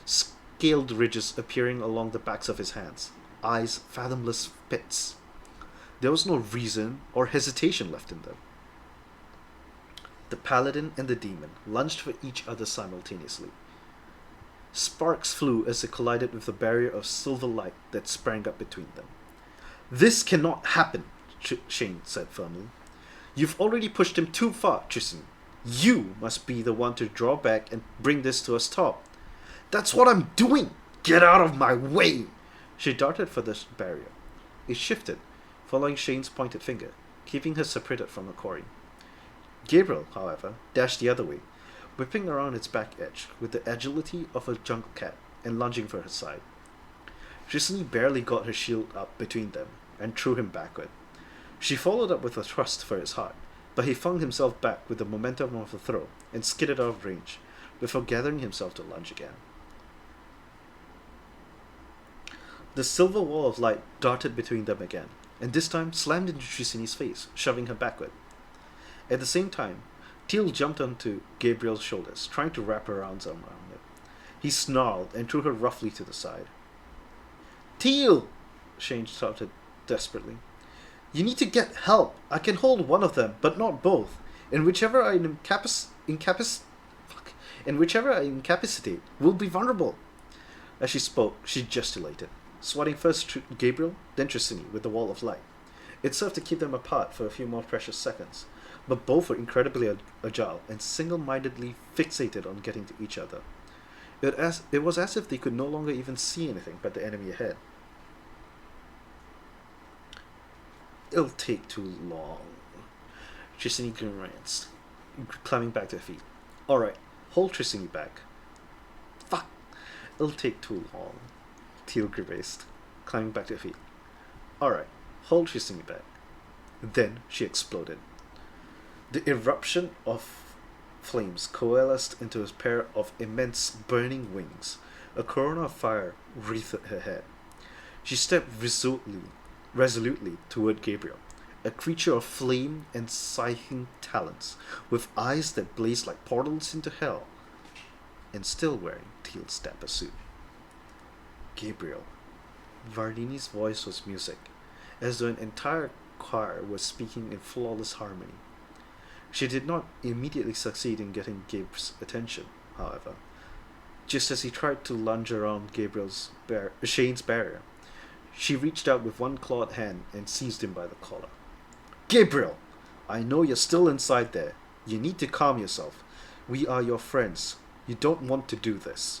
scaled ridges appearing along the backs of his hands, eyes fathomless pits. There was no reason or hesitation left in them. The paladin and the demon lunged for each other simultaneously. Sparks flew as they collided with the barrier of silver light that sprang up between them. This cannot happen, Shane said firmly. You've already pushed him too far, Tristan. You must be the one to draw back and bring this to a stop. That's what I'm doing! Get out of my way! She darted for the barrier. It shifted, following Shane's pointed finger, keeping her separated from the quarry. Gabriel, however, dashed the other way, whipping around its back edge with the agility of a jungle cat and lunging for her side. Trissini barely got her shield up between them and threw him backward. She followed up with a thrust for his heart, but he flung himself back with the momentum of a throw and skidded out of range, before gathering himself to lunge again. The silver wall of light darted between them again, and this time slammed into Trissini's face, shoving her backward. At the same time, Teal jumped onto Gabriel's shoulders, trying to wrap her arms around him. He snarled and threw her roughly to the side. Teal! Shane shouted desperately. You need to get help. I can hold one of them, but not both. And whichever I incapacitate, we'll be vulnerable. As she spoke, she gesticulated, swatting first Gabriel, then Trissini with the wall of light. It served to keep them apart for a few more precious seconds, but both were incredibly agile and single-mindedly fixated on getting to each other. It was as if they could no longer even see anything but the enemy ahead. It'll take too long. Trissini grimaced, climbing back to her feet. Alright, hold Trissini back. Fuck! It'll take too long. Teal grimaced, climbing back to her feet. Alright, hold Trissini back. Then she exploded. The eruption of flames coalesced into a pair of immense burning wings. A corona of fire wreathed her head. She stepped resolutely toward Gabriel, a creature of flame and scything talons, with eyes that blazed like portals into hell, and still wearing Teal's dapper suit. Gabriel. Vardini's voice was music, as though an entire choir was speaking in flawless harmony. She did not immediately succeed in getting Gabe's attention, however. Just as he tried to lunge around Shane's barrier, she reached out with one clawed hand and seized him by the collar. Gabriel! I know you're still inside there. You need to calm yourself. We are your friends. You don't want to do this.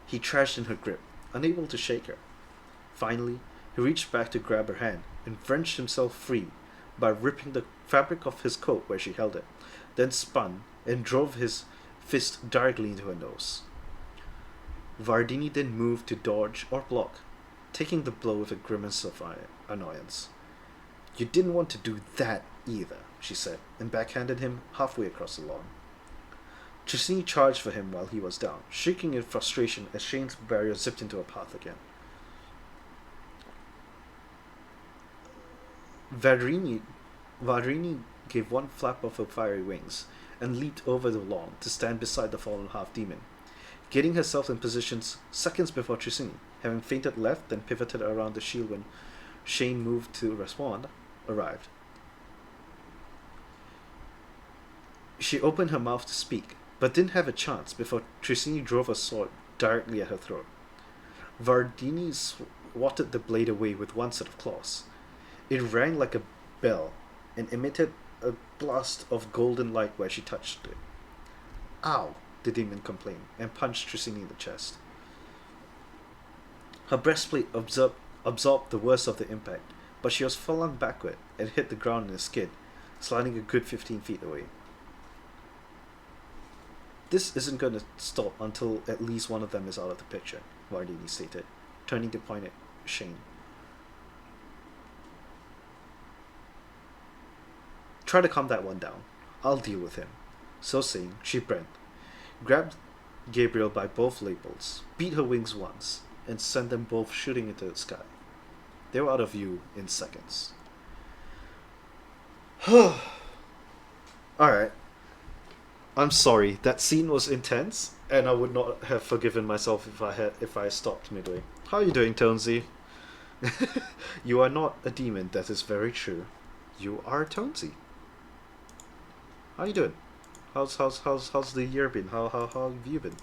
He trashed in her grip, unable to shake her. Finally, he reached back to grab her hand and wrenched himself free by ripping the fabric of his coat where she held it, then spun and drove his fist directly into her nose. Vardini didn't move to dodge or block, taking the blow with a grimace of annoyance. You didn't want to do that either, she said, and backhanded him halfway across the lawn. Trissini charged for him while he was down, shrieking in frustration as Shane's barrier zipped into her path again. Vadrini gave one flap of her fiery wings and leaped over the lawn to stand beside the fallen half-demon, getting herself in positions seconds before Trissini, having feinted left and pivoted around the shield when Shane moved to respond, arrived. She opened her mouth to speak, but didn't have a chance before Trissini drove a sword directly at her throat. Vardini swatted the blade away with one set of claws. It rang like a bell and emitted a blast of golden light where she touched it. Ow, the demon complained, and punched Trissini in the chest. Her breastplate absorbed the worst of the impact, but she was flung backward and hit the ground in a skid, sliding a good 15 feet away. This isn't going to stop until at least one of them is out of the picture, Vardini stated, turning to point at Shane. Try to calm that one down. I'll deal with him. So saying, she bent, grabbed Gabriel by both lapels, beat her wings once, and sent them both shooting into the sky. They were out of view in seconds. Alright. I'm sorry, that scene was intense, and I would not have forgiven myself if I stopped midway. How are you doing, Tonesy? You are not a demon, that is very true. You are Tonesy. How you doing? How's the year been? How have you been?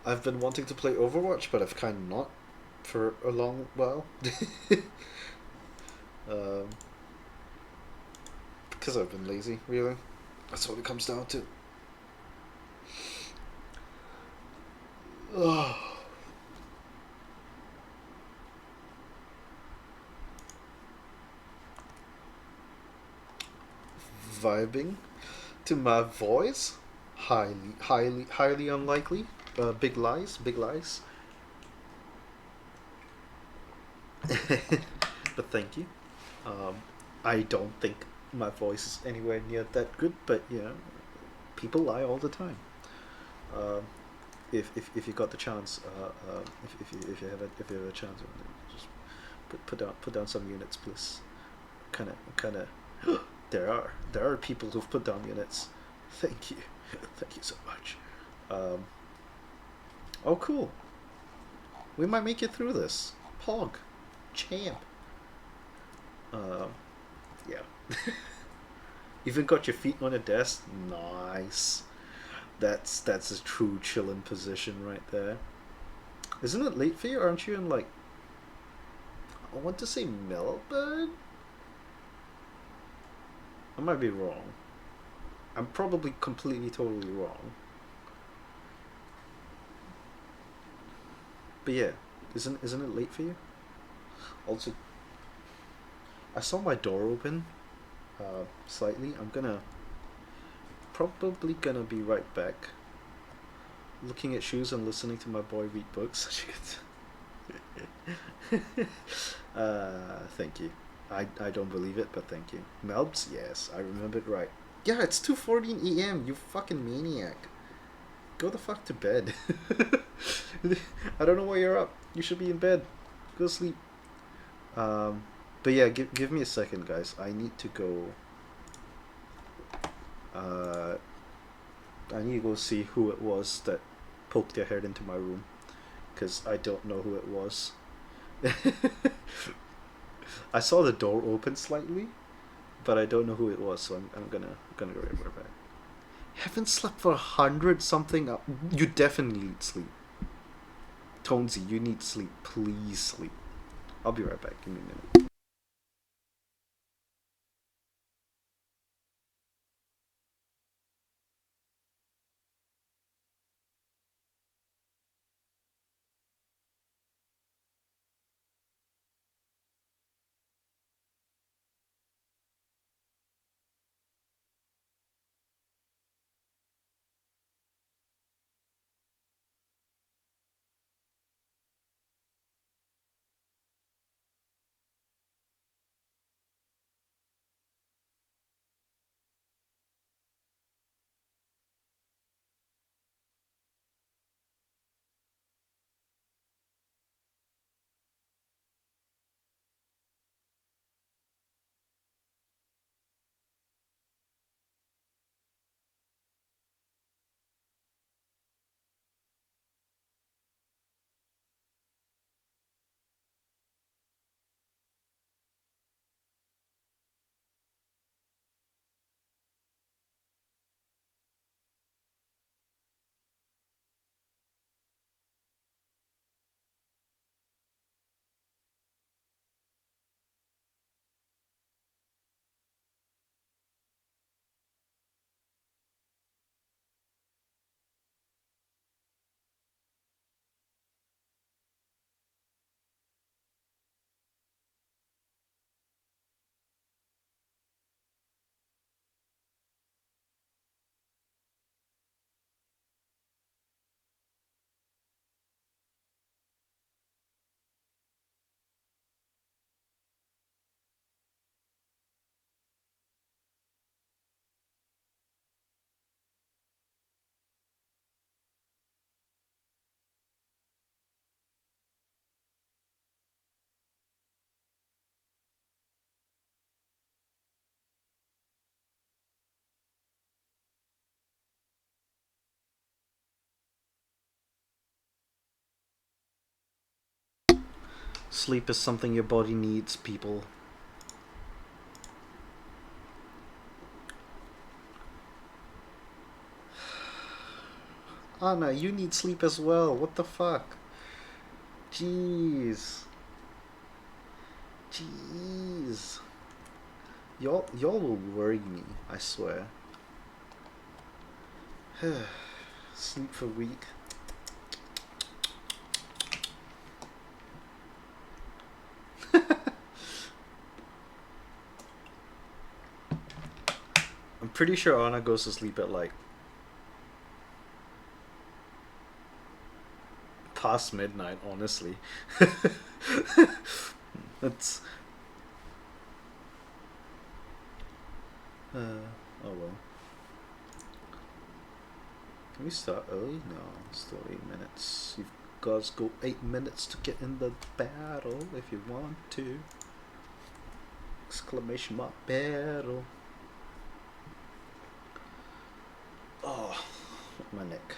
I've been wanting to play Overwatch, but I've kind of not for a long while. Because I've been lazy, really. That's what it comes down to. Vibing to my voice? Highly unlikely. Big lies. But thank you. I don't think my voice is anywhere near that good, but people lie all the time. If you got the chance, if you have a chance, just put down some units, please. Kind of. There are people who've put down units. Thank you so much. Oh, cool. We might make it through this. Pog. Champ. Yeah. Even got your feet on a desk. Nice. That's a true chillin' position right there. Isn't it late for you? Aren't you in, like, I want to say Melbourne? I might be wrong. I'm probably completely, totally wrong. But yeah, isn't it late for you? Also, I saw my door open slightly. I'm probably gonna be right back. Looking at shoes and listening to my boy read books. Thank you. I don't believe it, but thank you. Melbs? Yes, I remembered right. Yeah, it's 2:14 a.m. You fucking maniac. Go the fuck to bed. I don't know why you're up. You should be in bed. Go sleep. But yeah, give me a second, guys. I need to go. I need to go see who it was that poked their head into my room, because I don't know who it was. I saw the door open slightly, but I don't know who it was, so I'm gonna go right back. Haven't slept for 100 something. You definitely need sleep. Tonesy, you need sleep. Please sleep. I'll be right back. Give me a minute. Sleep is something your body needs, people. Anna, you need sleep as well. What the fuck? Jeez. Jeez. Y'all will worry me, I swear. Sleep for a week. I'm pretty sure Anna goes to sleep at like past midnight, honestly. That's oh well. Can we start early? No, still 8 minutes. You've got to go 8 minutes to get in the battle if you want to. Exclamation mark battle. Oh, my neck.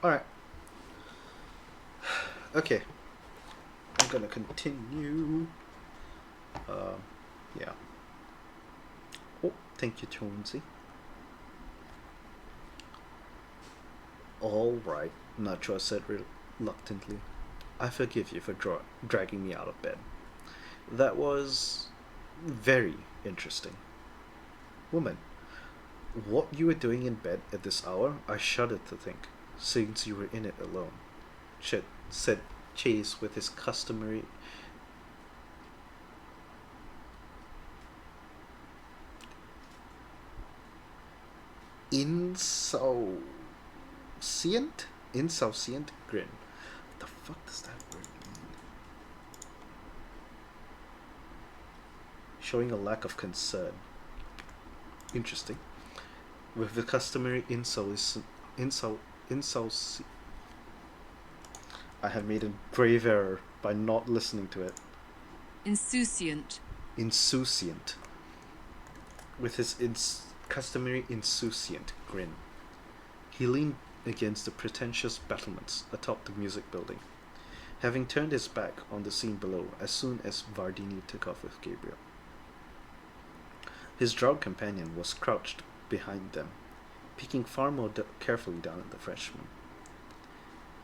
Alright. Okay. I'm gonna continue. Yeah. Oh, thank you, Jonesy. Alright, Nacho said reluctantly. I forgive you for dragging me out of bed. That was very interesting. Woman, what you were doing in bed at this hour, I shudder to think, since you were in it alone, said Chase with his customary insouciant grin. What the fuck does that word mean? Showing a lack of concern. Interesting. With the customary I have made a grave error by not listening to it. Insouciant. Insouciant. With his customary insouciant grin. He leaned against the pretentious battlements atop the music building, having turned his back on the scene below as soon as Vardini took off with Gabriel. His drug companion was crouched behind them, peeking far more carefully down at the freshman.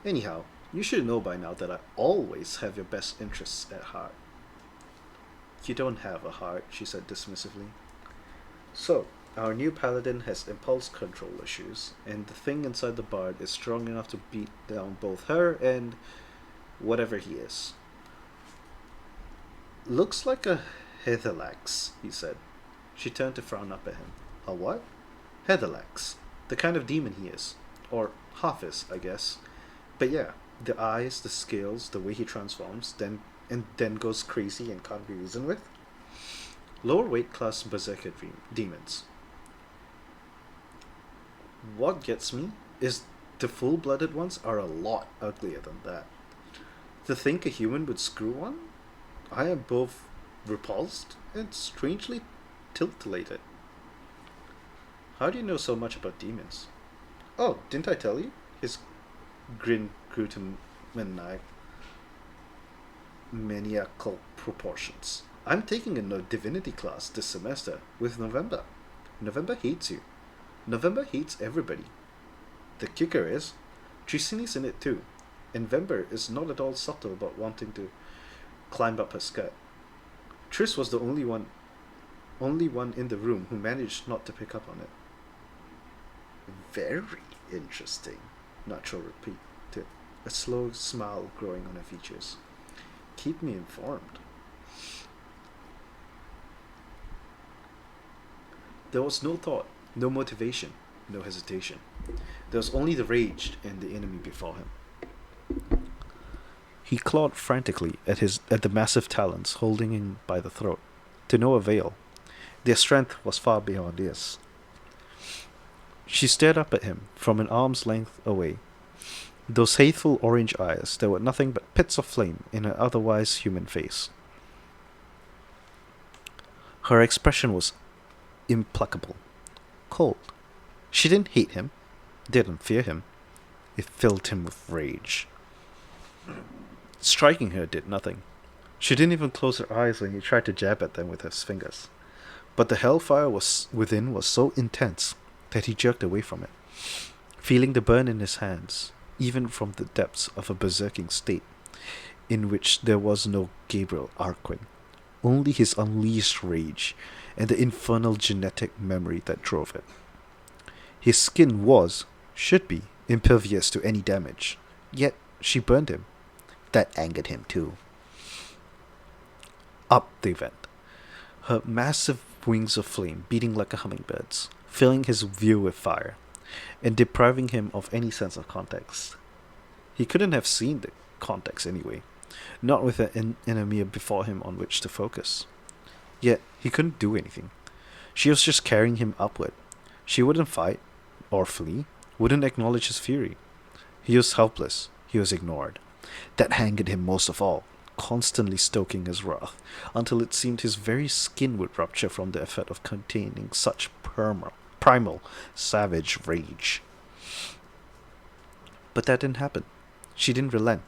Anyhow, you should know by now that I always have your best interests at heart. You don't have a heart, she said dismissively. So, our new paladin has impulse control issues, and the thing inside the bard is strong enough to beat down both her and whatever he is. Looks like a Heathalax, he said. She turned to frown up at him. A what? Heathalax. The kind of demon he is. Or half is, I guess. But yeah, the eyes, the scales, the way he transforms, then goes crazy and can't be reasoned with. Lower weight class berserker demons. What gets me is the full-blooded ones are a lot uglier than that. To think a human would screw one, I am both repulsed and strangely titillated. How do you know so much about demons? Oh, didn't I tell you? His grin grew to maniacal proportions. I'm taking a divinity class this semester with November. November hates you. November hates everybody. The kicker is, Tricini's in it too, and Vember is not at all subtle about wanting to climb up her skirt. Triss was the only one in the room who managed not to pick up on it. Very interesting, Nacho repeated, a slow smile growing on her features. Keep me informed. There was no thought, no motivation, no hesitation. There was only the rage and the enemy before him. He clawed frantically at the massive talons holding him by the throat, to no avail. Their strength was far beyond his. She stared up at him from an arm's length away. Those hateful orange eyes, there were nothing but pits of flame in her otherwise human face. Her expression was implacable, cold. She didn't hate him, didn't fear him. It filled him with rage. Striking her did nothing. She didn't even close her eyes when he tried to jab at them with his fingers. But the hellfire within was so intense that he jerked away from it, feeling the burn in his hands, even from the depths of a berserking state, in which there was no Gabriel Arquin, only his unleashed rage and the infernal genetic memory that drove it. His skin should be, impervious to any damage, yet she burned him. That angered him too. Up they went, her massive wings of flame beating like a hummingbird's, filling his view with fire, and depriving him of any sense of context. He couldn't have seen the context anyway, not with an enemy before him on which to focus. Yet he couldn't do anything. She was just carrying him upward. She wouldn't fight, or flee, wouldn't acknowledge his fury. He was helpless, he was ignored. That angered him most of all, constantly stoking his wrath, until it seemed his very skin would rupture from the effect of containing such primal, savage rage. But that didn't happen. She didn't relent,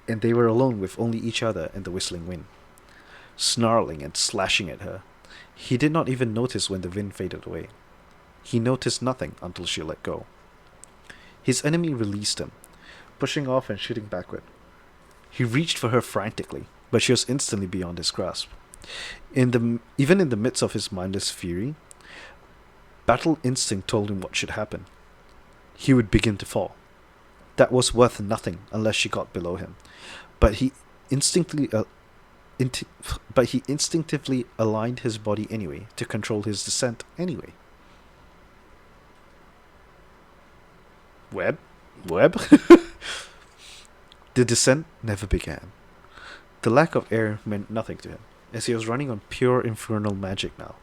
and they were alone with only each other and the whistling wind, snarling and slashing at her. He did not even notice when the wind faded away. He noticed nothing until she let go. His enemy released him, pushing off and shooting backward. He reached for her frantically, but she was instantly beyond his grasp. Even in the midst of his mindless fury, battle instinct told him what should happen. He would begin to fall. That was worth nothing unless she got below him. But he instinctively aligned his body anyway to control his descent anyway. Web? The descent never began. The lack of air meant nothing to him, as he was running on pure infernal magic now.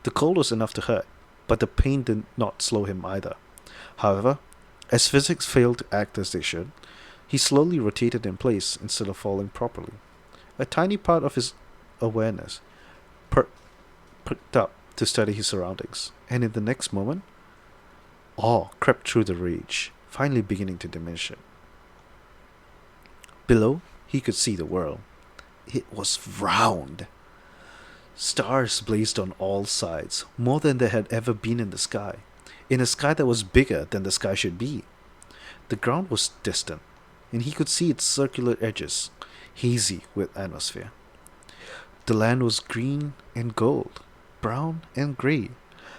The cold was enough to hurt, but the pain did not slow him either. However, as physics failed to act as they should, he slowly rotated in place instead of falling properly. A tiny part of his awareness perked up to study his surroundings, and in the next moment, awe crept through the rage, finally beginning to diminish it. Below, he could see the world. It was round. Stars blazed on all sides, more than there had ever been in the sky, in a sky that was bigger than the sky should be. The ground was distant, and he could see its circular edges, hazy with atmosphere. The land was green and gold, brown and grey,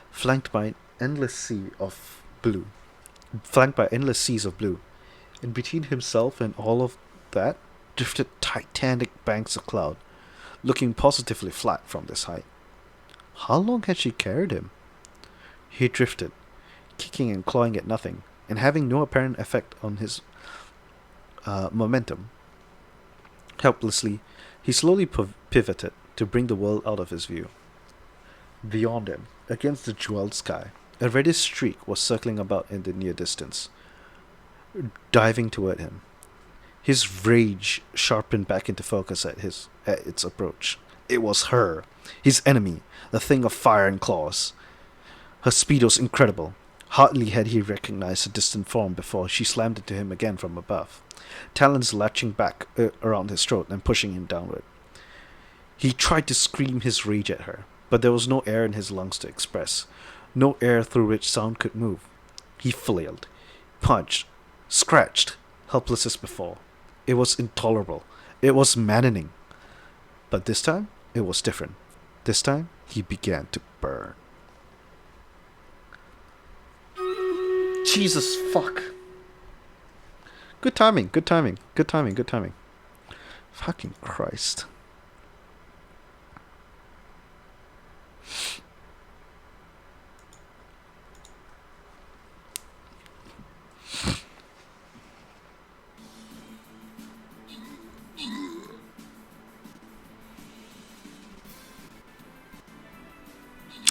flanked by an endless sea of blue, and between himself and all of that drifted titanic banks of cloud, looking positively flat from this height. How long had she carried him? He drifted, kicking and clawing at nothing, and having no apparent effect on his momentum. Helplessly, he slowly pivoted to bring the world out of his view. Beyond him, against the jeweled sky, a reddish streak was circling about in the near distance, diving toward him. His rage sharpened back into focus at its approach. It was her, his enemy, the thing of fire and claws. Her speed was incredible. Hardly had he recognized her distant form before she slammed into him again from above, talons latching back around his throat and pushing him downward. He tried to scream his rage at her, but there was no air in his lungs to express, no air through which sound could move. He flailed, punched, scratched, helpless as before. It was intolerable. It was maddening. But this time, it was different. This time, he began to burn. Jesus fuck. Good timing. Fucking Christ.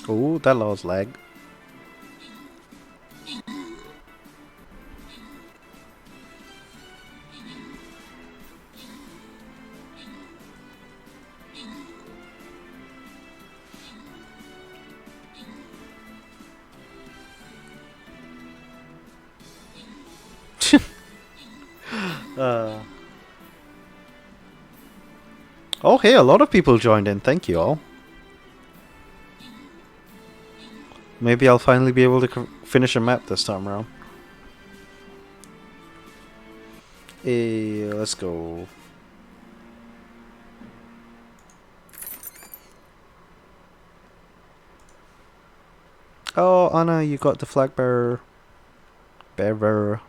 Oh, that lost lag. Oh, hey, a lot of people joined in. Thank you all. Maybe I'll finally be able to finish a map this time around. Hey, let's go. Oh, Anna, you got the flag bearer. Bearer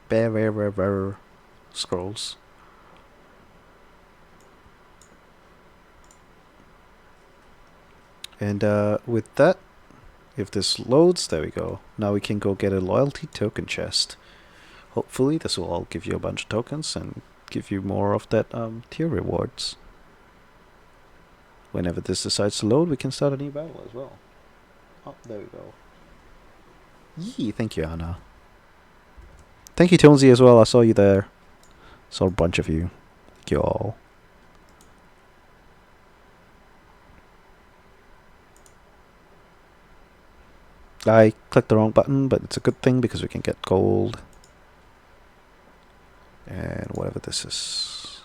scrolls. And with that, if this loads, there we go. Now we can go get a loyalty token chest. Hopefully this will all give you a bunch of tokens and give you more of that tier rewards. Whenever this decides to load, we can start a new battle as well. Oh, there we go. Yee, thank you, Anna. Thank you, Tonesy, as well. I saw you there. Saw a bunch of you. Thank you all. I clicked the wrong button, but it's a good thing because we can get gold. And whatever this is.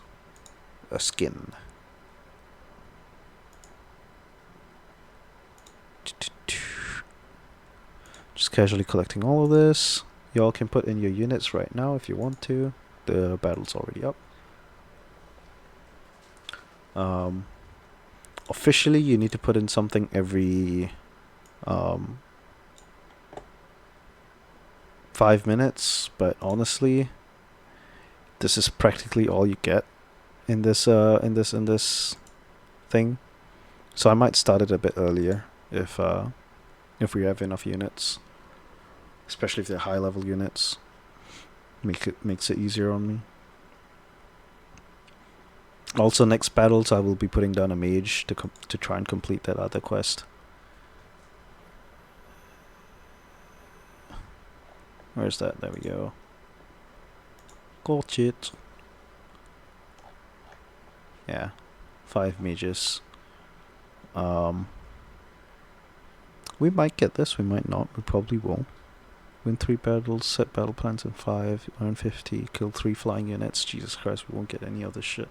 A skin. Just casually collecting all of this. Y'all can put in your units right now if you want to. The battle's already up. Officially, you need to put in something every 5 minutes, but honestly, this is practically all you get in this thing. So I might start it a bit earlier if we have enough units, especially if they're high level units. Makes it easier on me. Also, next battles I will be putting down a mage to try and complete that other quest. Where's that? There we go. Got it. Yeah, 5 mages. We might get this. We might not. We probably won't. Win 3 battles, set battle plans in 5, earn 50, kill 3 flying units. Jesus Christ, we won't get any of this shit.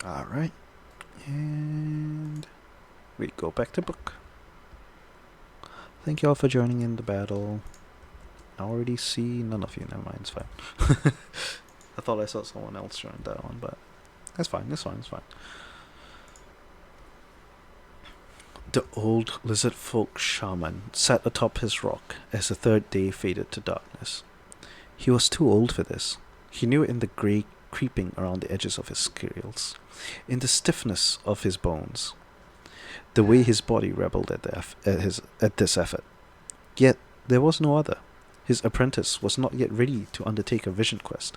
Alright. And we go back to book. Thank you all for joining in the battle. I already see none of you. Never mind, it's fine. I thought I saw someone else join that one, but that's fine, it's fine. The old lizard folk shaman sat atop his rock as the third day faded to darkness. He was too old for this. He knew it in the grey creeping around the edges of his scales, in the stiffness of his bones, the way his body rebelled at this effort. Yet there was no other. His apprentice was not yet ready to undertake a vision quest.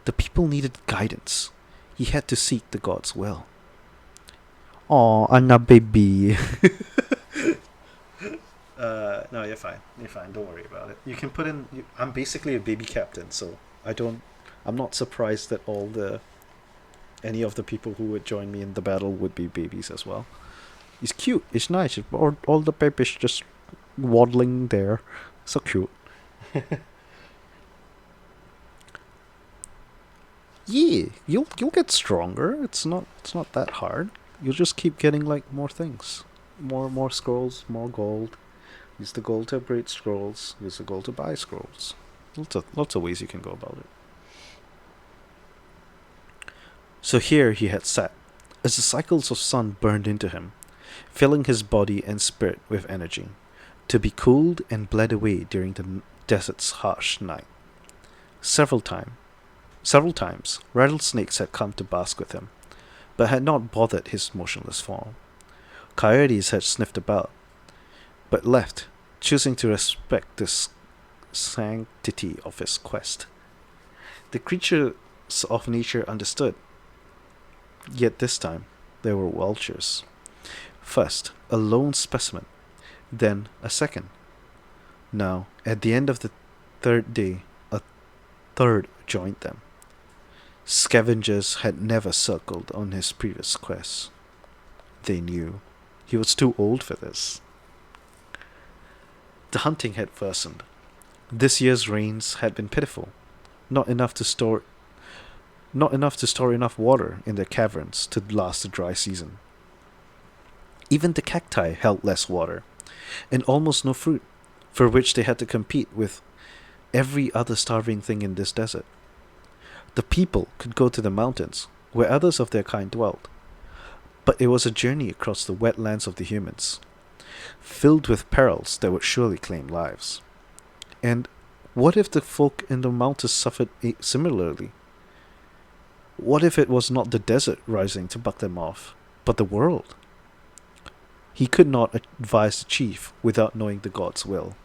The people needed guidance. He had to seek the gods' will. Aw, Anna baby. No, you're fine. Don't worry about it. You can put in. I'm basically a baby captain, so I'm not surprised that any of the people who would join me in the battle would be babies as well. It's cute. It's nice. All the babies just waddling there. So cute. Yeah, you'll get stronger. It's not that hard. You'll just keep getting like more things, more scrolls, more gold. Use the gold to upgrade scrolls. Use the gold to buy scrolls. Lots of ways you can go about it. So here he had sat, as the cycles of sun burned into him, filling his body and spirit with energy, to be cooled and bled away during the desert's harsh night. Several times, rattlesnakes had come to bask with him, but had not bothered his motionless form. Coyotes had sniffed about, but left, choosing to respect the sanctity of his quest. The creatures of nature understood. Yet this time, there were vultures. First, a lone specimen, then a second. Now, at the end of the third day, a third joined them. Scavengers had never circled on his previous quests. They knew he was too old for this. The hunting had worsened. This year's rains had been pitiful, not enough to store not enough to store enough water in their caverns to last the dry season. Even the cacti held less water, and almost no fruit, for which they had to compete with every other starving thing in this desert. The people could go to the mountains, where others of their kind dwelt, but it was a journey across the wetlands of the humans, filled with perils that would surely claim lives. And what if the folk in the mountains suffered similarly? What if it was not the desert rising to buck them off, but the world? He could not advise the chief without knowing the god's will.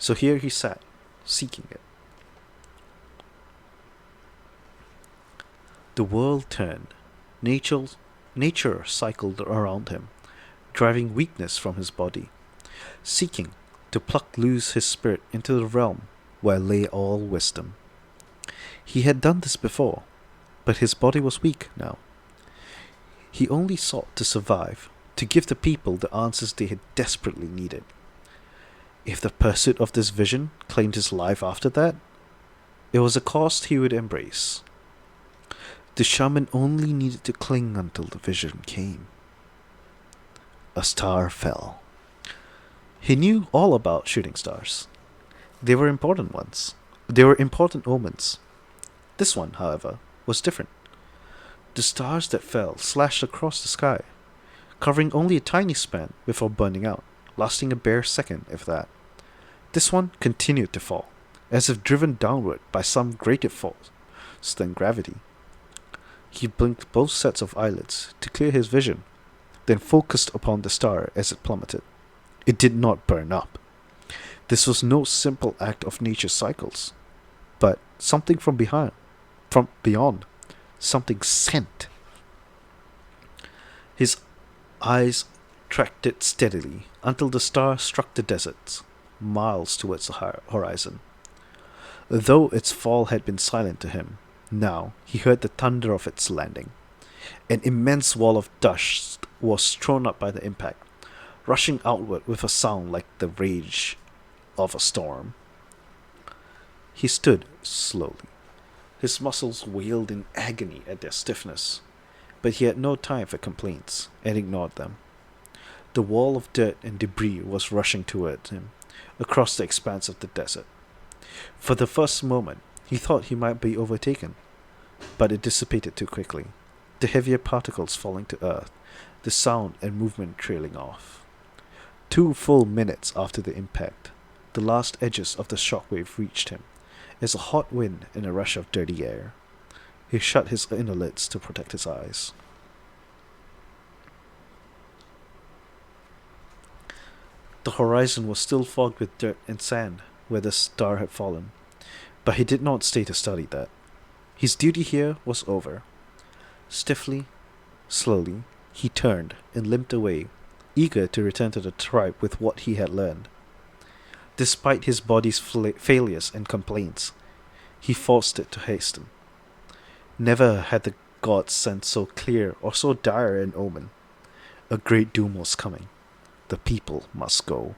So here he sat, seeking it. The world turned. Nature, nature cycled around him, driving weakness from his body, seeking to pluck loose his spirit into the realm where lay all wisdom. He had done this before, but his body was weak now. He only sought to survive, to give the people the answers they had desperately needed. If the pursuit of this vision claimed his life after that, it was a cost he would embrace. The shaman only needed to cling until the vision came. A star fell. He knew all about shooting stars. They were important ones. They were important omens. This one, however, was different. The stars that fell slashed across the sky, covering only a tiny span before burning out, lasting a bare second, if that. This one continued to fall, as if driven downward by some greater force than gravity. He blinked both sets of eyelids to clear his vision, then focused upon the star as it plummeted. It did not burn up. This was no simple act of nature's cycles, but something from beyond, something sent. His eyes tracked it steadily until the star struck the deserts, miles towards the horizon. Though its fall had been silent to him, now he heard the thunder of its landing. An immense wall of dust was thrown up by the impact, rushing outward with a sound like the rage of a storm. He stood slowly. His muscles wailed in agony at their stiffness, but he had no time for complaints and ignored them. The wall of dirt and debris was rushing toward him across the expanse of the desert. For the first moment, he thought he might be overtaken, but it dissipated too quickly, the heavier particles falling to earth, the sound and movement trailing off. 2 full minutes after the impact, the last edges of the shockwave reached him, as a hot wind and a rush of dirty air. He shut his inner lids to protect his eyes. The horizon was still fogged with dirt and sand where the star had fallen, but he did not stay to study that. His duty here was over. Stiffly, slowly, he turned and limped away, eager to return to the tribe with what he had learned. Despite his body's failures and complaints, he forced it to hasten. Never had the gods sent so clear or so dire an omen. A great doom was coming. The people must go.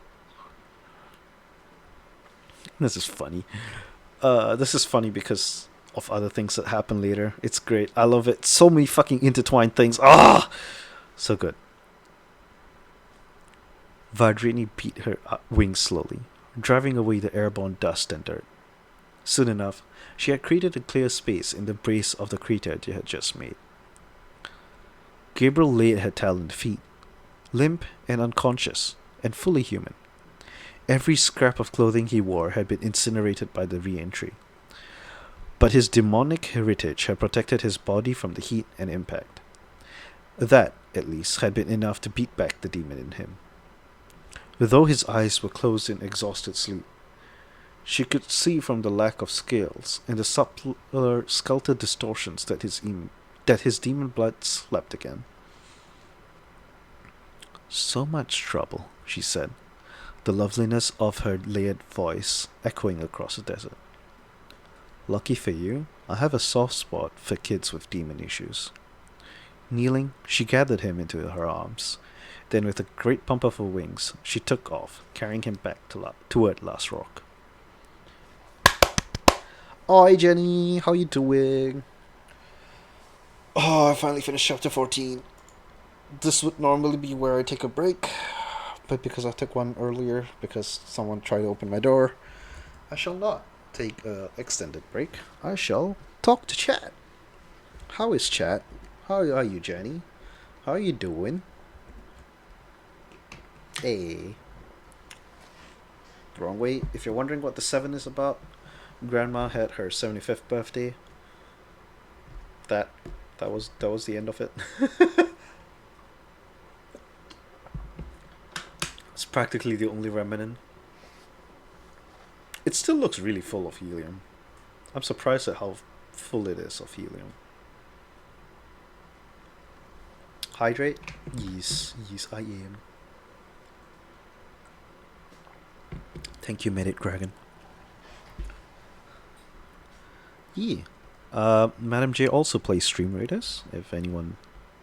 This is funny. This is funny because of other things that happen later. It's great. I love it. So many fucking intertwined things. Ah! So good. Vardrini beat her wings slowly, driving away the airborne dust and dirt. Soon enough, she had created a clear space in the brace of the crater they had just made. Gabriel lay at her taloned feet, limp and unconscious, and fully human. Every scrap of clothing he wore had been incinerated by the re-entry. But his demonic heritage had protected his body from the heat and impact. That, at least, had been enough to beat back the demon in him. Though his eyes were closed in exhausted sleep, she could see from the lack of scales and the subtler skeletal distortions that his demon blood slept again. So much trouble, she said, the loveliness of her layered voice echoing across the desert. Lucky for you, I have a soft spot for kids with demon issues. Kneeling, she gathered him into her arms Then, with a great pump of her wings, she took off, carrying him back toward Last Rock. Hi, Jenny. How you doing? Oh, I finally finished chapter 14. This would normally be where I take a break, but because I took one earlier, because someone tried to open my door, I shall not take an extended break. I shall talk to chat. How is chat? How are you, Jenny? How are you doing? Hey. Wrong way. If you're wondering what the 7 is about, Grandma had her 75th birthday. That was the end of it. It's practically the only remnant. It still looks really full of helium. I'm surprised at how full it is of helium. Hydrate? Yes, I am. Thank you, Medic Dragon. Yeah. Madam J also plays Stream Raiders, if anyone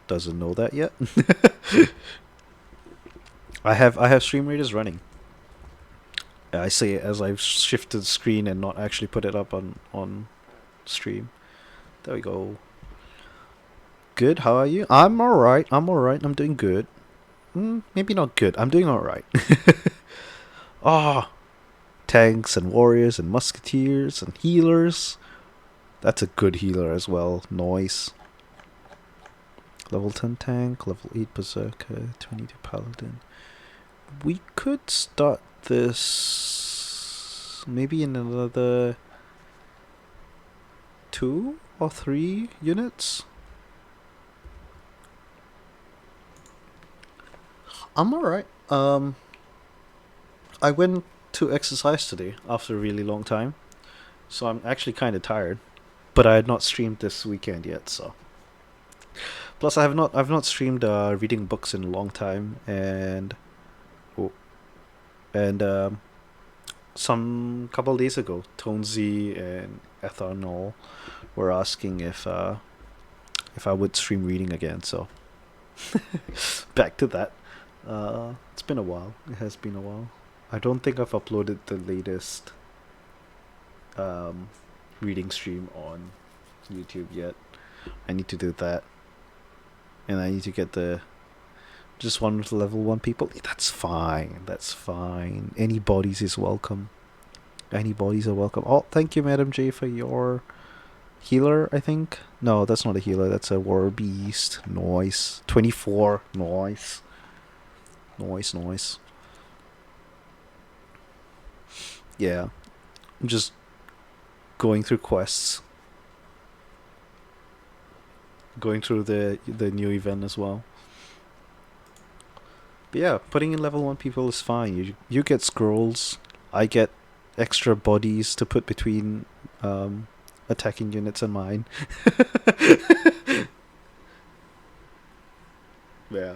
doesn't know that yet. I have Stream Raiders running. I say it as I've shifted the screen and not actually put it up on stream. There we go. Good, how are you? I'm alright, I'm doing good. Maybe not good, I'm doing alright. Ah, tanks and warriors and musketeers and healers. That's a good healer as well. Noise. Level 10 tank, level 8 berserker, 22 paladin. We could start this maybe in another 2 or 3 units. I'm alright. I went to exercise today after a really long time, so I'm actually kind of tired. But I had not streamed this weekend yet, so. Plus, I've not streamed reading books in a long time, and some couple days ago, Tonesy and Ethanol were asking if I would stream reading again. So back to that. It's been a while. It has been a while. I don't think I've uploaded the latest reading stream on YouTube yet. I need to do that, and I need to get the just one with level 1 people. That's fine. That's fine. Any bodies is welcome. Any bodies are welcome. Oh, thank you, Madam J, for your healer, I think. No, that's not a healer. That's a war beast. Noise. 24. Noise. Noise. Yeah. I'm just going through quests. Going through the new event as well. But yeah, putting in level 1 people is fine. You get scrolls. I get extra bodies to put between attacking units and mine. Yeah.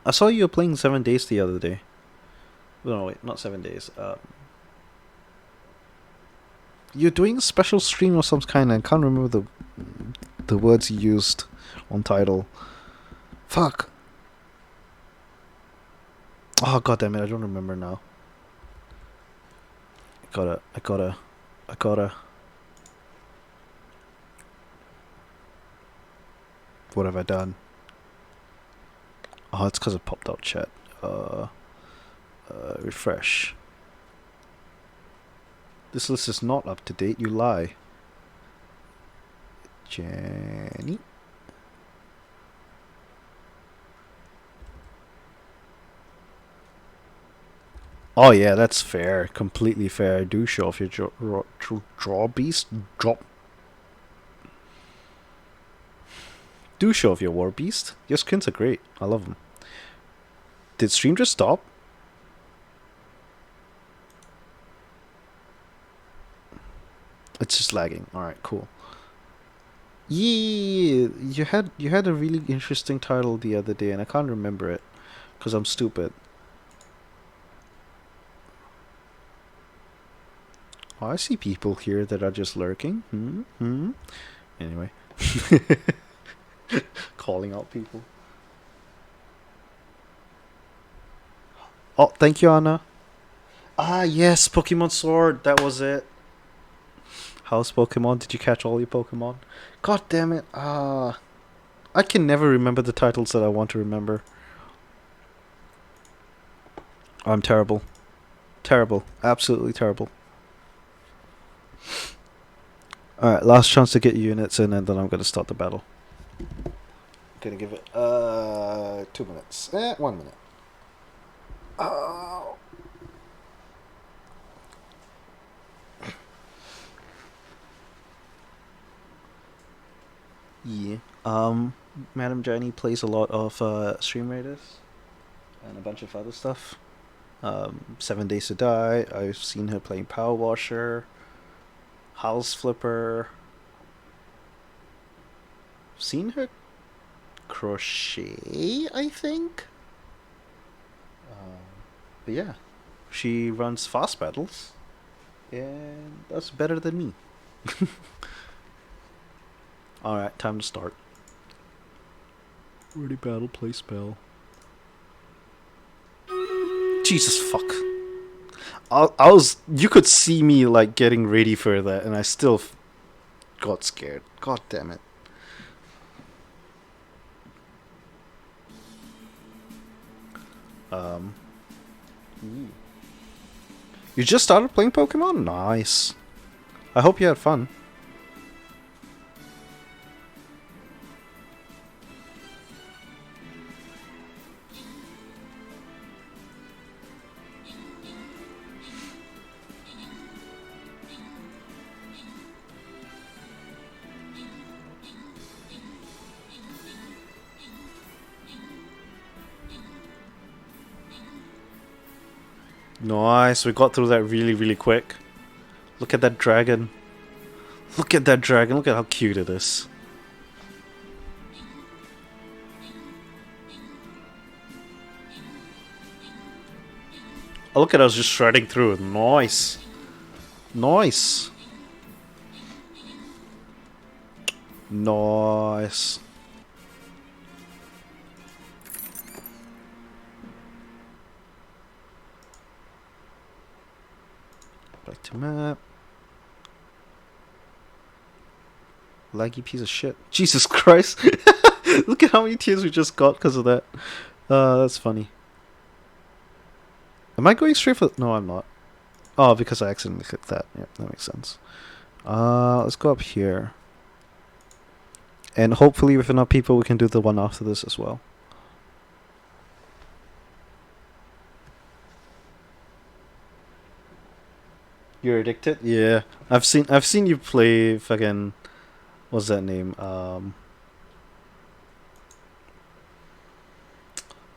I saw you playing 7 Days the other day. No, wait, not 7 Days. You're doing a special stream of some kind. I can't remember the words you used on title. Fuck. Oh, god damn it, I don't remember now. I gotta. What have I done? Oh, it's because it popped out chat. Refresh. This list is not up to date, you lie. Jenny? Oh yeah, that's fair. Completely fair. Do show off your draw beast. Drop. Do show off your war beast. Your skins are great. I love them. Did stream just stop? It's just lagging. Alright, cool. Yeah, you had a really interesting title the other day, and I can't remember it because I'm stupid. Oh, I see people here that are just lurking. Anyway. Calling out people. Oh, thank you, Anna. Ah, yes, Pokemon Sword. That was it. How's Pokemon? Did you catch all your Pokemon? God damn it. I can never remember the titles that I want to remember. I'm terrible. Terrible. Absolutely terrible. Alright, last chance to get units in, and then I'm gonna start the battle. Gonna give it 2 minutes. 1 minute. Oh. Yeah. Madam Jenny plays a lot of Stream Raiders and a bunch of other stuff. 7 Days to Die. I've seen her playing Power Washer, House Flipper. Seen her crochet, I think. But yeah, she runs fast battles, and that's better than me. Alright, time to start. Ready battle, play spell. Jesus fuck. I was. You could see me like getting ready for that, and I still got scared. God damn it. Um. You just started playing Pokemon? Nice. I hope you had fun. Nice, we got through that really, really quick. Look at that dragon. Look at that dragon, look at how cute it is. Oh, look at us just shredding through it. Nice. Nice. Nice. Back to map. Laggy piece of shit. Jesus Christ. Look at how many tears we just got because of that. That's funny. Am I going straight for... No, I'm not. Oh, because I accidentally clicked that. Yeah, that makes sense. Let's go up here. And hopefully with enough people we can do the one after this as well. You're addicted? Yeah. I've seen you play fucking... What's that name?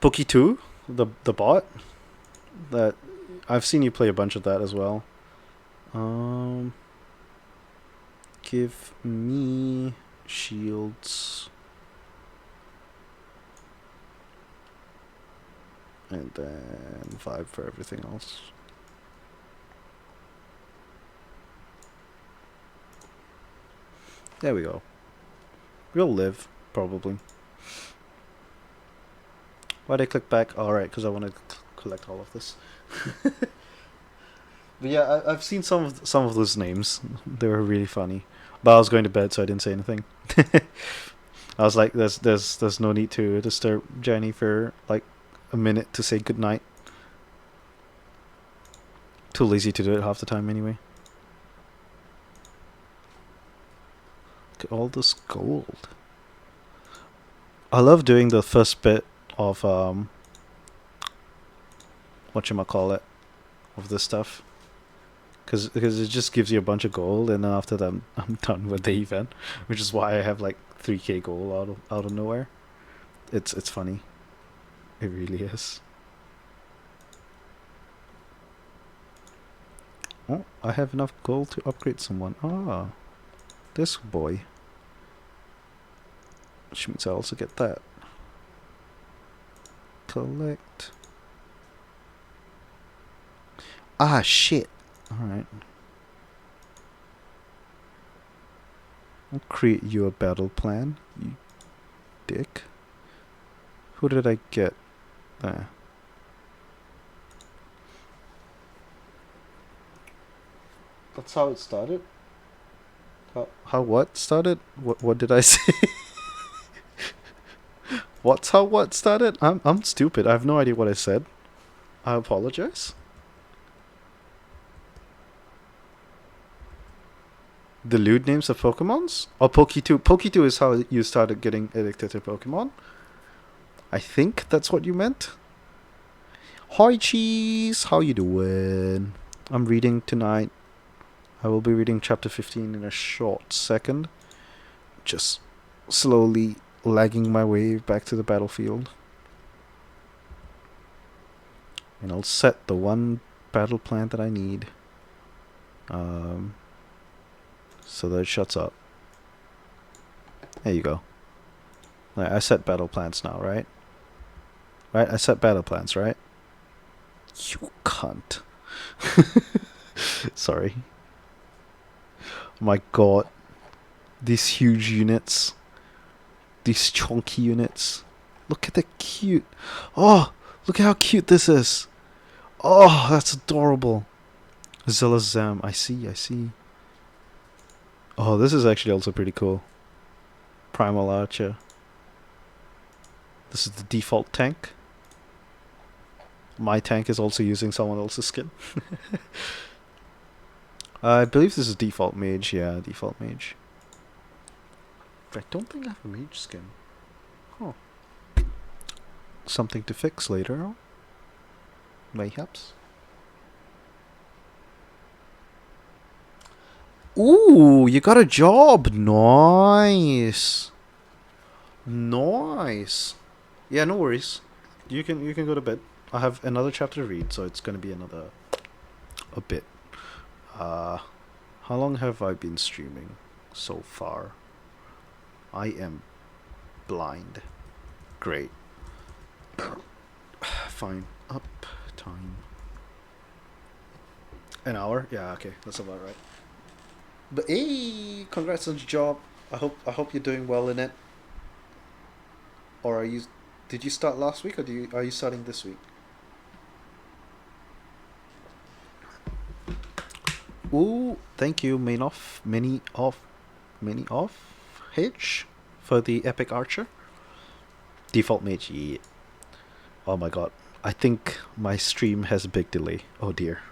Pokey 2? The bot? That... I've seen you play a bunch of that as well. Give me shields. And then 5 for everything else. There we go. We'll live, probably. Why'd I click back? Alright, because I want to collect all of this. But yeah, I've seen some of those names. They were really funny. But I was going to bed, so I didn't say anything. I was like, there's no need to disturb Jenny for like a minute to say goodnight. Too lazy to do it half the time anyway. Look at all this gold. I love doing the first bit of whatchamacallit, of this stuff. Because it just gives you a bunch of gold, and then after that I'm done with the event, which is why I have like 3k gold out of nowhere. It's funny. It really is. Oh, I have enough gold to upgrade someone. Ah, this boy. Which means I also get that. Collect. Ah, shit. Alright. I'll create you a battle plan, you dick. Who did I get? There. That's how it started? How what started? What did I say? What's how what started? I'm stupid. I have no idea what I said. I apologize. The lewd names of Pokemons? Or Poke2. Poke2 is how you started getting addicted to Pokemon. I think that's what you meant. Hi Cheese, how you doing? I'm reading tonight. I will be reading chapter 15 in a short second. Just slowly lagging my way back to the battlefield. And I'll set the one battle plan that I need. So that it shuts up. There you go. Right, I set battle plans now, right? Right, I set battle plans, right? You cunt. Sorry. My god. These huge units. These chunky units. Look at the cute. Oh, look at how cute this is. Oh, that's adorable. Zilazam. I see. Oh, this is actually also pretty cool. Primal Archer. This is the default tank. My tank is also using someone else's skin. I believe this is default mage. Yeah, default mage. I don't think I have a mage skin. Huh. Something to fix later on. Mayhaps. Ooh, you got a job. Nice. Nice. Yeah, no worries. You can go to bed. I have another chapter to read, so it's gonna be a bit. How long have I been streaming so far? I am blind. Great. Fine. Up time. An hour? Yeah, okay. That's about right. But hey, congrats on your job. I hope you're doing well in it. Or are you did you start last week or are you starting this week? Ooh, thank you, many off Hitch for the epic archer. Default mage, yeah. Oh my god. I think my stream has a big delay. Oh dear.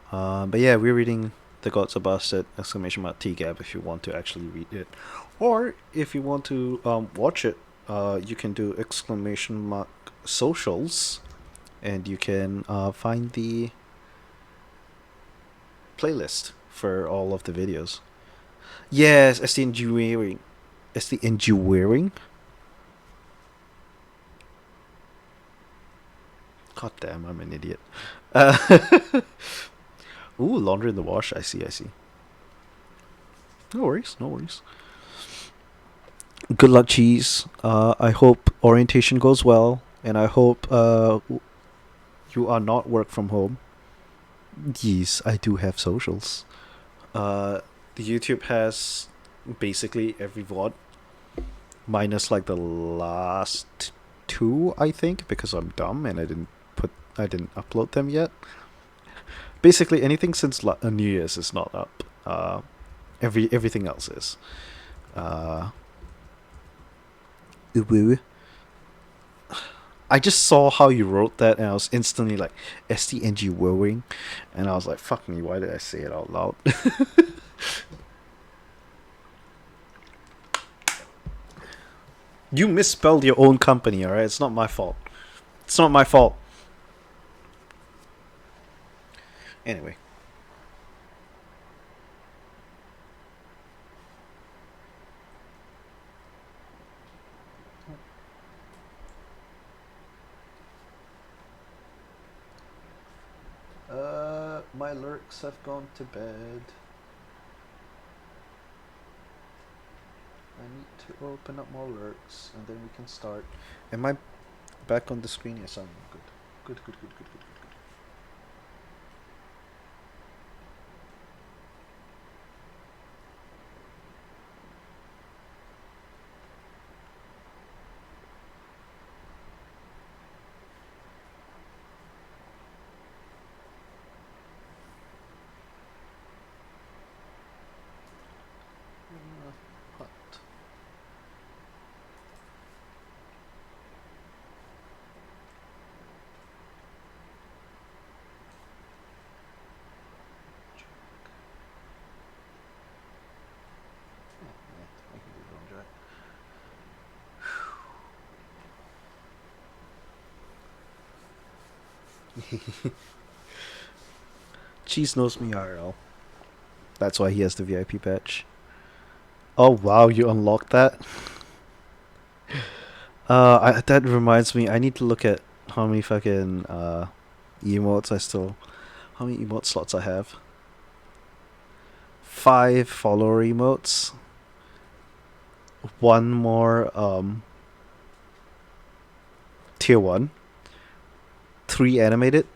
But yeah, we're reading The Gods Are Bastard! TGAB if you want to actually read it. Or if you want to watch it, you can do !socials and you can find the playlist for all of the videos. Yes, it's the engineering. It's the engineering. God damn, I'm an idiot. Ooh, laundry in the wash. I see. No worries. Good luck, Cheese. I hope orientation goes well, and I hope you are not work from home. Yes, I do have socials. The YouTube has basically every VOD, minus like the last two, I think, because I'm dumb and I didn't upload them yet. Basically, anything since New Year's is not up. Everything else is. I just saw how you wrote that, and I was instantly like, STNG wowing, and I was like, fuck me, why did I say it out loud? You misspelled your own company, alright? It's not my fault. It's not my fault. Anyway. My lurks have gone to bed. I need to open up more lurks, and then we can start. Am I back on the screen? Yes, I'm good. Good. Cheese knows me IRL. That's why he has the VIP badge. Oh wow, you unlocked that? That reminds me, I need to look at how many fucking emotes I still, how many emote slots I have. 5 follower emotes. One more tier 1. 3 animated.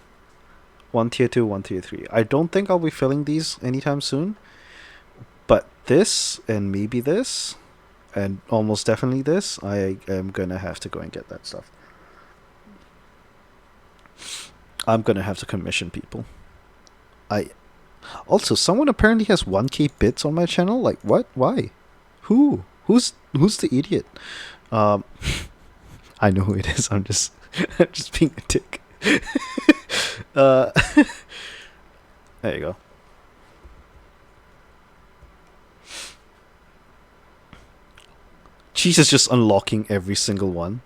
1 tier 2, 1 tier 3. I don't think I'll be filling these anytime soon. But this, and maybe this, and almost definitely this, I am gonna have to go and get that stuff. I'm gonna have to commission people. I Also, someone apparently has 1k bits on my channel. Like, what? Why? Who? Who's the idiot? Um, I know who it is. I'm just I'm just being a dick. uh, there you go. Cheese is just unlocking every single one.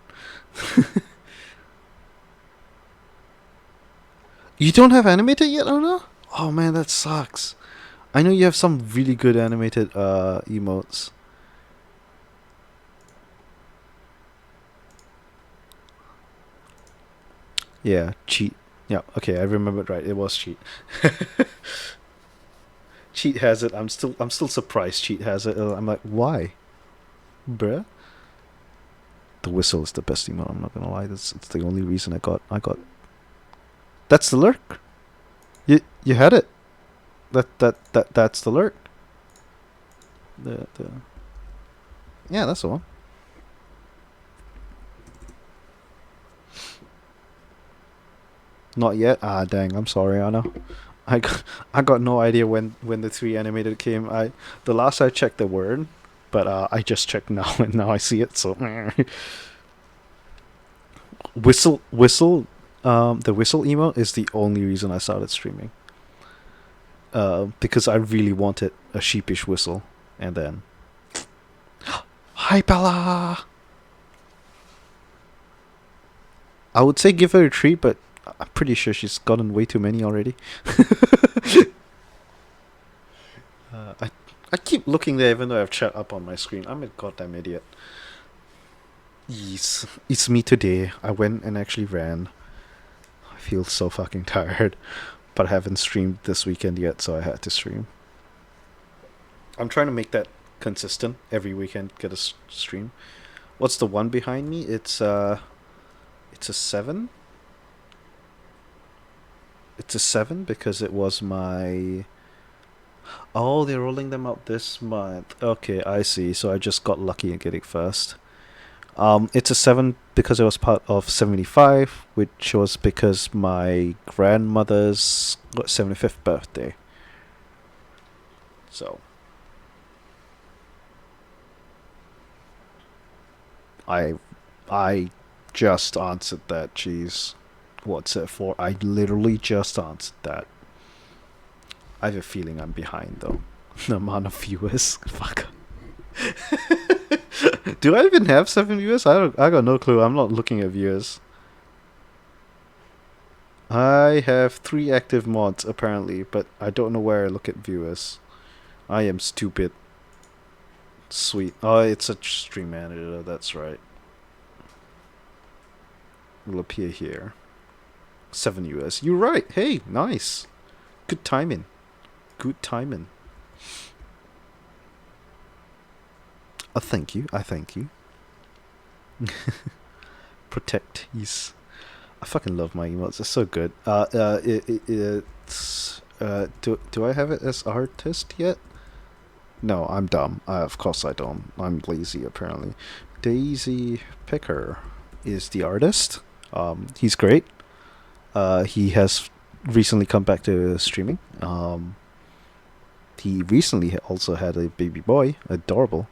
You don't have animated yet, Ona? Oh man, that sucks. I know you have some really good animated emotes. Yeah, cheat. Yeah, okay, I remembered right. It was cheat. Cheat has it. I'm still surprised Cheat has it. I'm like, why? Bruh. The whistle is the best emote, I'm not gonna lie. It's the only reason I got. That's the lurk. You had it. That's the lurk. The Yeah, that's the one. Not yet. Ah, dang. I'm sorry, Anna. I got, I got no idea when the 3 animated came. The last I checked they weren't, but I just checked now and now I see it. So whistle, the whistle emote is the only reason I started streaming. Because I really wanted a sheepish whistle, and then hi Bella. I would say give her a treat, but I'm pretty sure she's gotten way too many already. I keep looking there even though I have chat up on my screen. I'm a goddamn idiot. Yes, it's me today. I went and actually ran. I feel so fucking tired, but I haven't streamed this weekend yet, so I had to stream. I'm trying to make that consistent every weekend. Get a stream. What's the one behind me? It's a 7. It's a 7 because it was my. Oh, they're rolling them out this month. Okay, I see. So I just got lucky in getting first. It's a 7 because it was part of 75, which was because my grandmother's 75th birthday. So I I just answered that. Jeez, what's it for? I literally just answered that. I have a feeling I'm behind though. The amount of viewers. Fuck. Do I even have 7 viewers? I got no clue. I'm not looking at viewers. I have 3 active mods apparently, but I don't know where I look at viewers. I am stupid. Sweet. Oh, it's a stream manager. That's right. Will appear here. 7 US. You're right. Hey, nice. Good timing. Good timing. Thank you. I thank you. Protect. Yes. I fucking love my emotes. It's so good. It's do I have it as artist yet? No, I'm dumb. Of course I don't. I'm lazy apparently. Daisy Picker is the artist. He's great. He has recently come back to streaming. He recently also had a baby boy, adorable.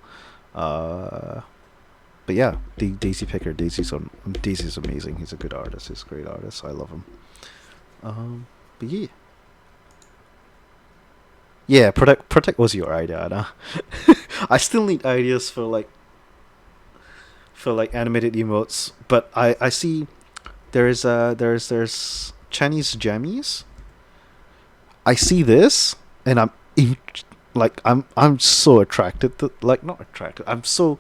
But yeah, Daisy Picker. Daisy's amazing. He's a good artist. He's a great artist. I love him. But yeah. Yeah, protect was your idea, Anna. I still need ideas for animated emotes, but I see there's Chinese jammies, I see this and I'm so attracted to, like, not attracted. I'm so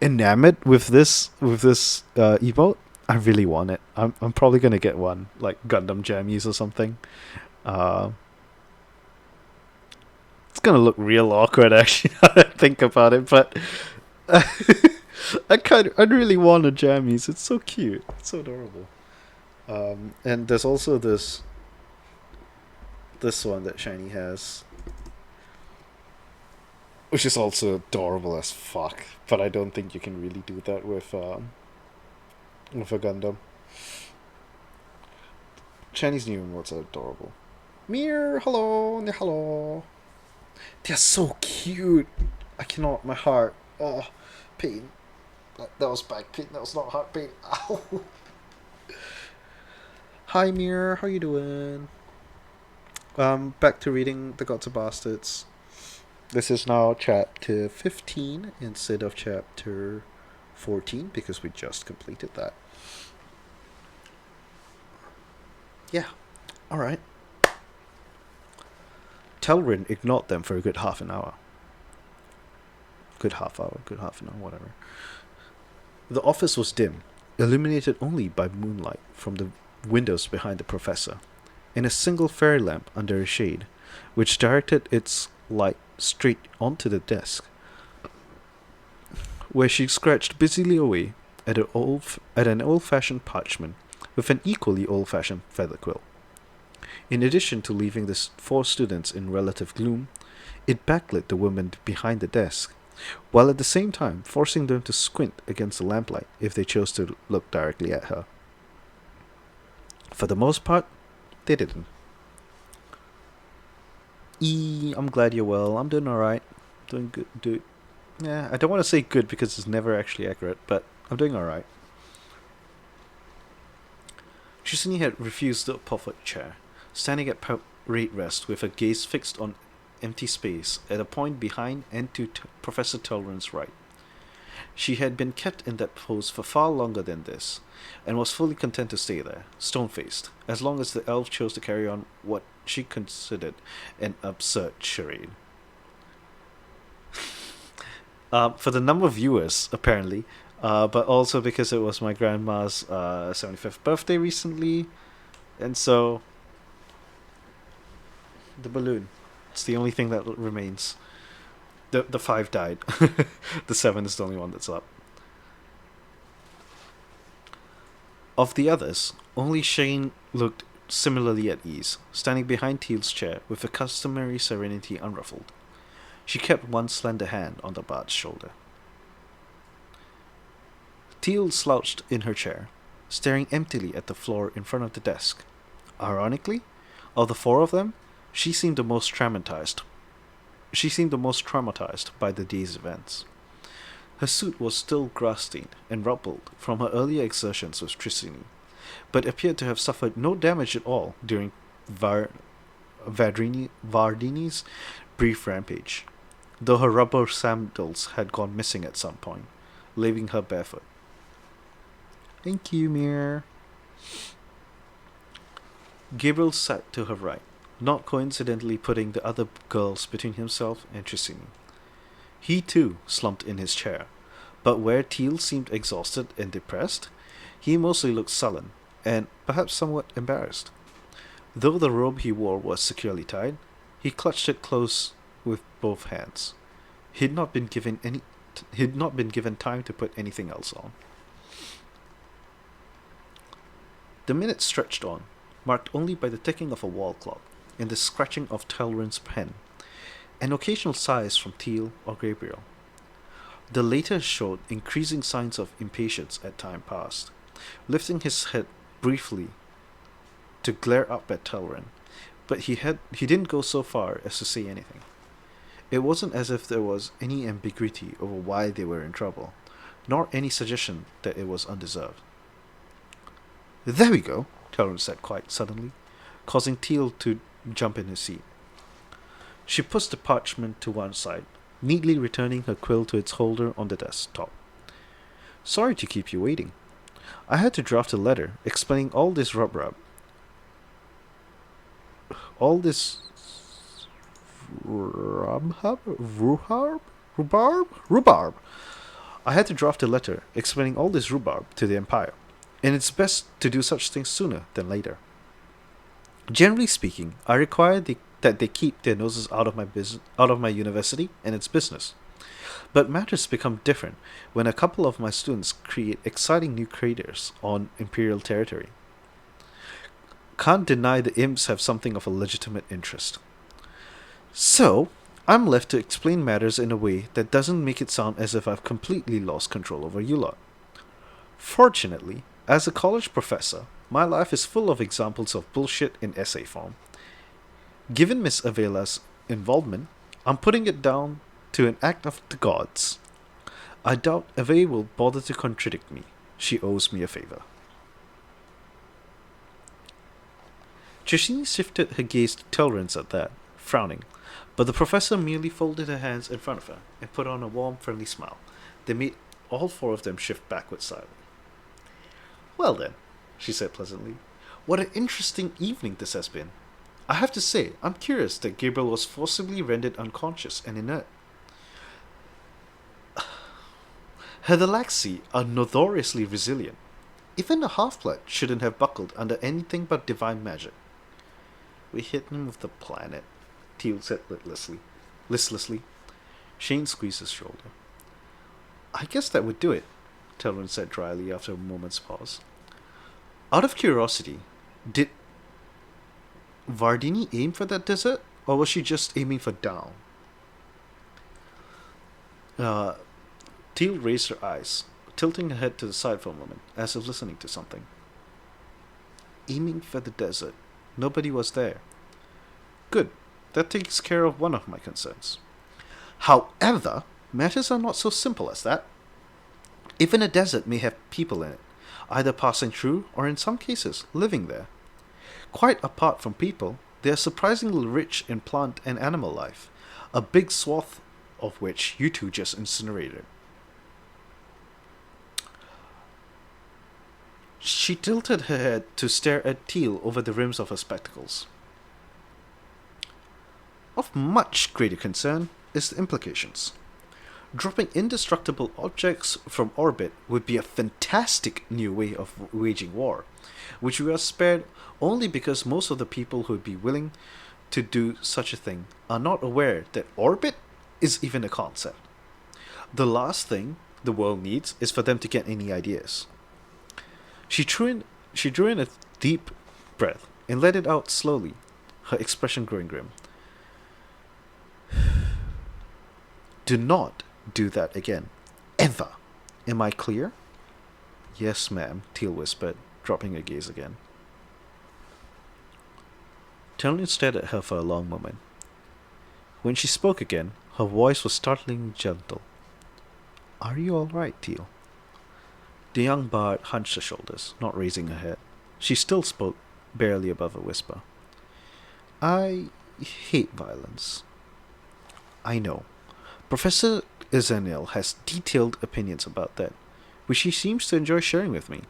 enamored with this emote. I really want it. I'm probably gonna get one, like Gundam jammies or something. Uh, it's gonna look real awkward actually now that I think about it, but I really want a jammies. It's so cute. It's so adorable. And there's also this one that Shiny has, which is also adorable as fuck. But I don't think you can really do that with a Gundam. Chinese new emotes are adorable. Mir, hello, hello. They're so cute. I cannot. My heart. Oh, pain. That was back pain. That was not heart pain. Ow. Hi, Mir. How you doing? Back to reading The Gods of Bastards. This is now chapter 15 instead of chapter 14 because we just completed that. Yeah. Alright. Telrin ignored them for a good half an hour. Good half an hour, whatever. The office was dim, illuminated only by moonlight from the windows behind the professor, and a single fairy lamp under a shade, which directed its light straight onto the desk, where she scratched busily away at an old-fashioned parchment with an equally old-fashioned feather quill. In addition to leaving the four students in relative gloom, it backlit the woman behind the desk, while at the same time forcing them to squint against the lamplight if they chose to look directly at her. For the most part, they didn't. I'm glad you're well. I'm doing alright. Doing good. Yeah, I don't want to say good because it's never actually accurate, but I'm doing alright. Chisini had refused the poffered chair, standing at parade rest with her gaze fixed on empty space at a point behind and to Professor Telrin's right. She had been kept in that pose for far longer than this, and was fully content to stay there, stone-faced, as long as the elf chose to carry on what she considered an absurd charade. For the number of viewers, apparently, but also because it was my grandma's 75th birthday recently, and so the balloon. It's the only thing that remains. The 5 died. The 7 is the only one that's up. Of the others, only Shane looked similarly at ease, standing behind Teal's chair with the customary serenity unruffled. She kept one slender hand on the bard's shoulder. Teal slouched in her chair, staring emptily at the floor in front of the desk. Ironically, of the 4 of them, she seemed the most traumatized by the day's events. Her suit was still grass-stained and rumpled from her earlier exertions with Tricini, but appeared to have suffered no damage at all during Vardini's brief rampage, though her rubber sandals had gone missing at some point, leaving her barefoot. Thank you, Mir. Gabriel sat to her right, not coincidentally putting the other girls between himself and Tricini. He too slumped in his chair, but where Teal seemed exhausted and depressed, he mostly looked sullen, and perhaps somewhat embarrassed. Though the robe he wore was securely tied, he clutched it close with both hands. He'd not been given time to put anything else on. The minutes stretched on, marked only by the ticking of a wall clock and the scratching of Telrin's pen, and occasional sighs from Teal or Gabriel. The latter showed increasing signs of impatience as time passed, lifting his head briefly to glare up at Telrin, but he didn't go so far as to say anything. It wasn't as if there was any ambiguity over why they were in trouble, nor any suggestion that it was undeserved. There we go, Telrin said quite suddenly, causing Teal to jump in his seat. She pushed the parchment to one side, neatly returning her quill to its holder on the desktop. Sorry to keep you waiting. I had to draft a letter explaining all this rub-rub. all this rhubarb. I had to draft a letter explaining all this rhubarb to the Empire, and it's best to do such things sooner than later. Generally speaking, I require that they keep their noses out of my university and its business. But matters become different when a couple of my students create exciting new craters on Imperial territory. Can't deny the imps have something of a legitimate interest. So, I'm left to explain matters in a way that doesn't make it sound as if I've completely lost control over you lot. Fortunately, as a college professor, my life is full of examples of bullshit in essay form. Given Miss Avela's involvement, I'm putting it down to an act of the gods. I doubt Ave will bother to contradict me. She owes me a favor. Trishini shifted her gaze to Telrance at that, frowning, but the professor merely folded her hands in front of her and put on a warm, friendly smile that made all four of them shift backward silently. Well then, she said pleasantly, what an interesting evening this has been. I have to say, I'm curious that Gabriel was forcibly rendered unconscious and inert. Her Thalaxi are notoriously resilient. Even a half-blood shouldn't have buckled under anything but divine magic. We hit him with the planet, Teal said listlessly. Shane squeezed his shoulder. I guess that would do it, Telrin said dryly after a moment's pause. Out of curiosity, did Vardini aim for that desert, or was she just aiming for down? Teal raised her eyes, tilting her head to the side for a moment, as if listening to something. Aiming for the desert. Nobody was there. Good. That takes care of one of my concerns. However, matters are not so simple as that. Even a desert may have people in it, either passing through or in some cases living there. Quite apart from people, they are surprisingly rich in plant and animal life, a big swath of which you two just incinerated. She tilted her head to stare at Teal over the rims of her spectacles. Of much greater concern is the implications. Dropping indestructible objects from orbit would be a fantastic new way of waging war, which we are spared only because most of the people who would be willing to do such a thing are not aware that orbit is even a concept. The last thing the world needs is for them to get any ideas. She drew in a deep breath and let it out slowly, her expression growing grim. Do not do that again. Ever. Am I clear? Yes, ma'am, Teal whispered, dropping her gaze again. Telly stared at her for a long moment. When she spoke again, her voice was startlingly gentle. Are you all right, Teal? The young bard hunched her shoulders, not raising her head. She still spoke, barely above a whisper. I hate violence. I know. Professor Izanil has detailed opinions about that, which she seems to enjoy sharing with me.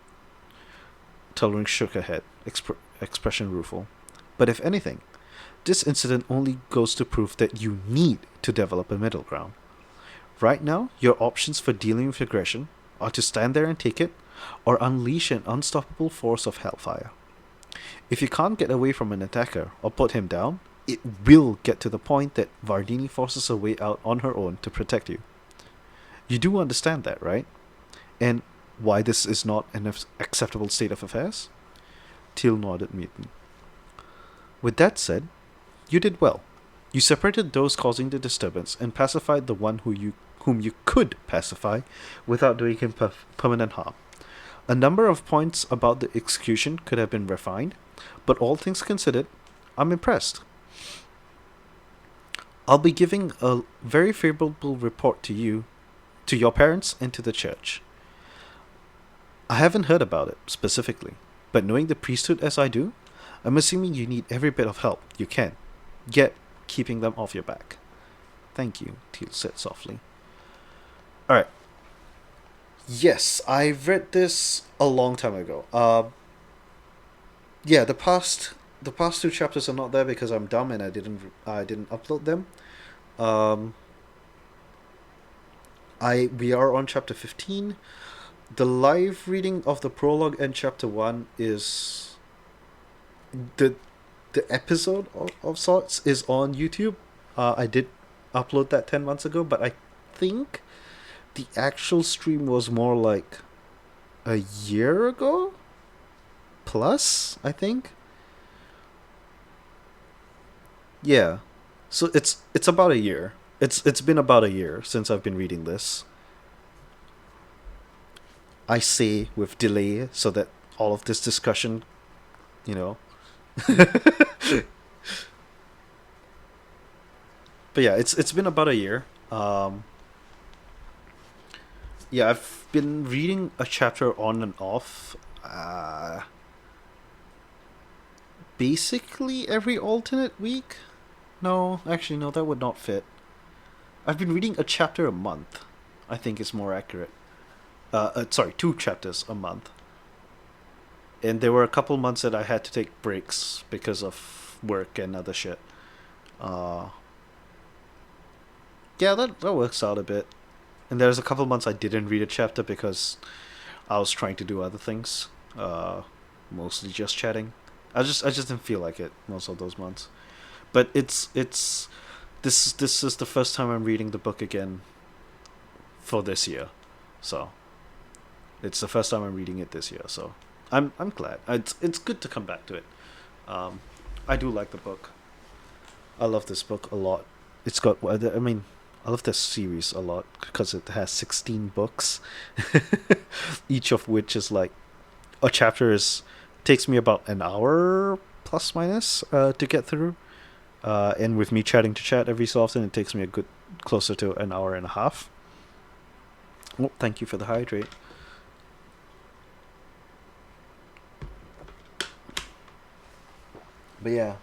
Telring shook her head, expression rueful. But if anything, this incident only goes to prove that you need to develop a middle ground. Right now, your options for dealing with aggression are to stand there and take it, or unleash an unstoppable force of hellfire. If you can't get away from an attacker or put him down, it will get to the point that Vardini forces her way out on her own to protect you. You do understand that, right? And why this is not an acceptable state of affairs? Teal nodded mutely. With that said, you did well. You separated those causing the disturbance and pacified the one whom you could pacify without doing him permanent harm. A number of points about the execution could have been refined, but all things considered, I'm impressed. I'll be giving a very favorable report to you, to your parents, and to the church. I haven't heard about it, specifically, but knowing the priesthood as I do, I'm assuming you need every bit of help you can get keeping them off your back. Thank you, Teal said softly. Alright. Yes, I read this a long time ago. The past the past two chapters are not there because I'm dumb and I didn't upload them. Um, I we are on chapter 15. The live reading of the prologue and chapter 1 is the the episode of sorts is on YouTube. I did upload that 10 months ago, but I think the actual stream was more like a year ago plus, I think. Yeah. So it's about a year. It's been about a year since I've been reading this. I say with delay so that all of this discussion, you know. But yeah, it's been about a year. Yeah, I've been reading a chapter on and off. Basically every alternate week. No, actually, no, that would not fit. I've been reading a chapter a month. I think is more accurate. Sorry, two chapters a month. And there were a couple months that I had to take breaks because of work and other shit. Uh, yeah, that works out a bit. And there's a couple months I didn't read a chapter because I was trying to do other things. Mostly just chatting. I just didn't feel like it most of those months. But it's this is the first time I'm reading the book again for this year. So it's the first time I'm reading it this year. So I'm glad. It's good to come back to it. Um, I do like the book. I love this book a lot. It's got I mean I love this series a lot because it has 16 books, each of which is like a chapter is takes me about an hour plus minus to get through. And with me chatting to chat every so often, it takes me a good closer to an hour and a half. Oh, thank you for the hydrate. But yeah,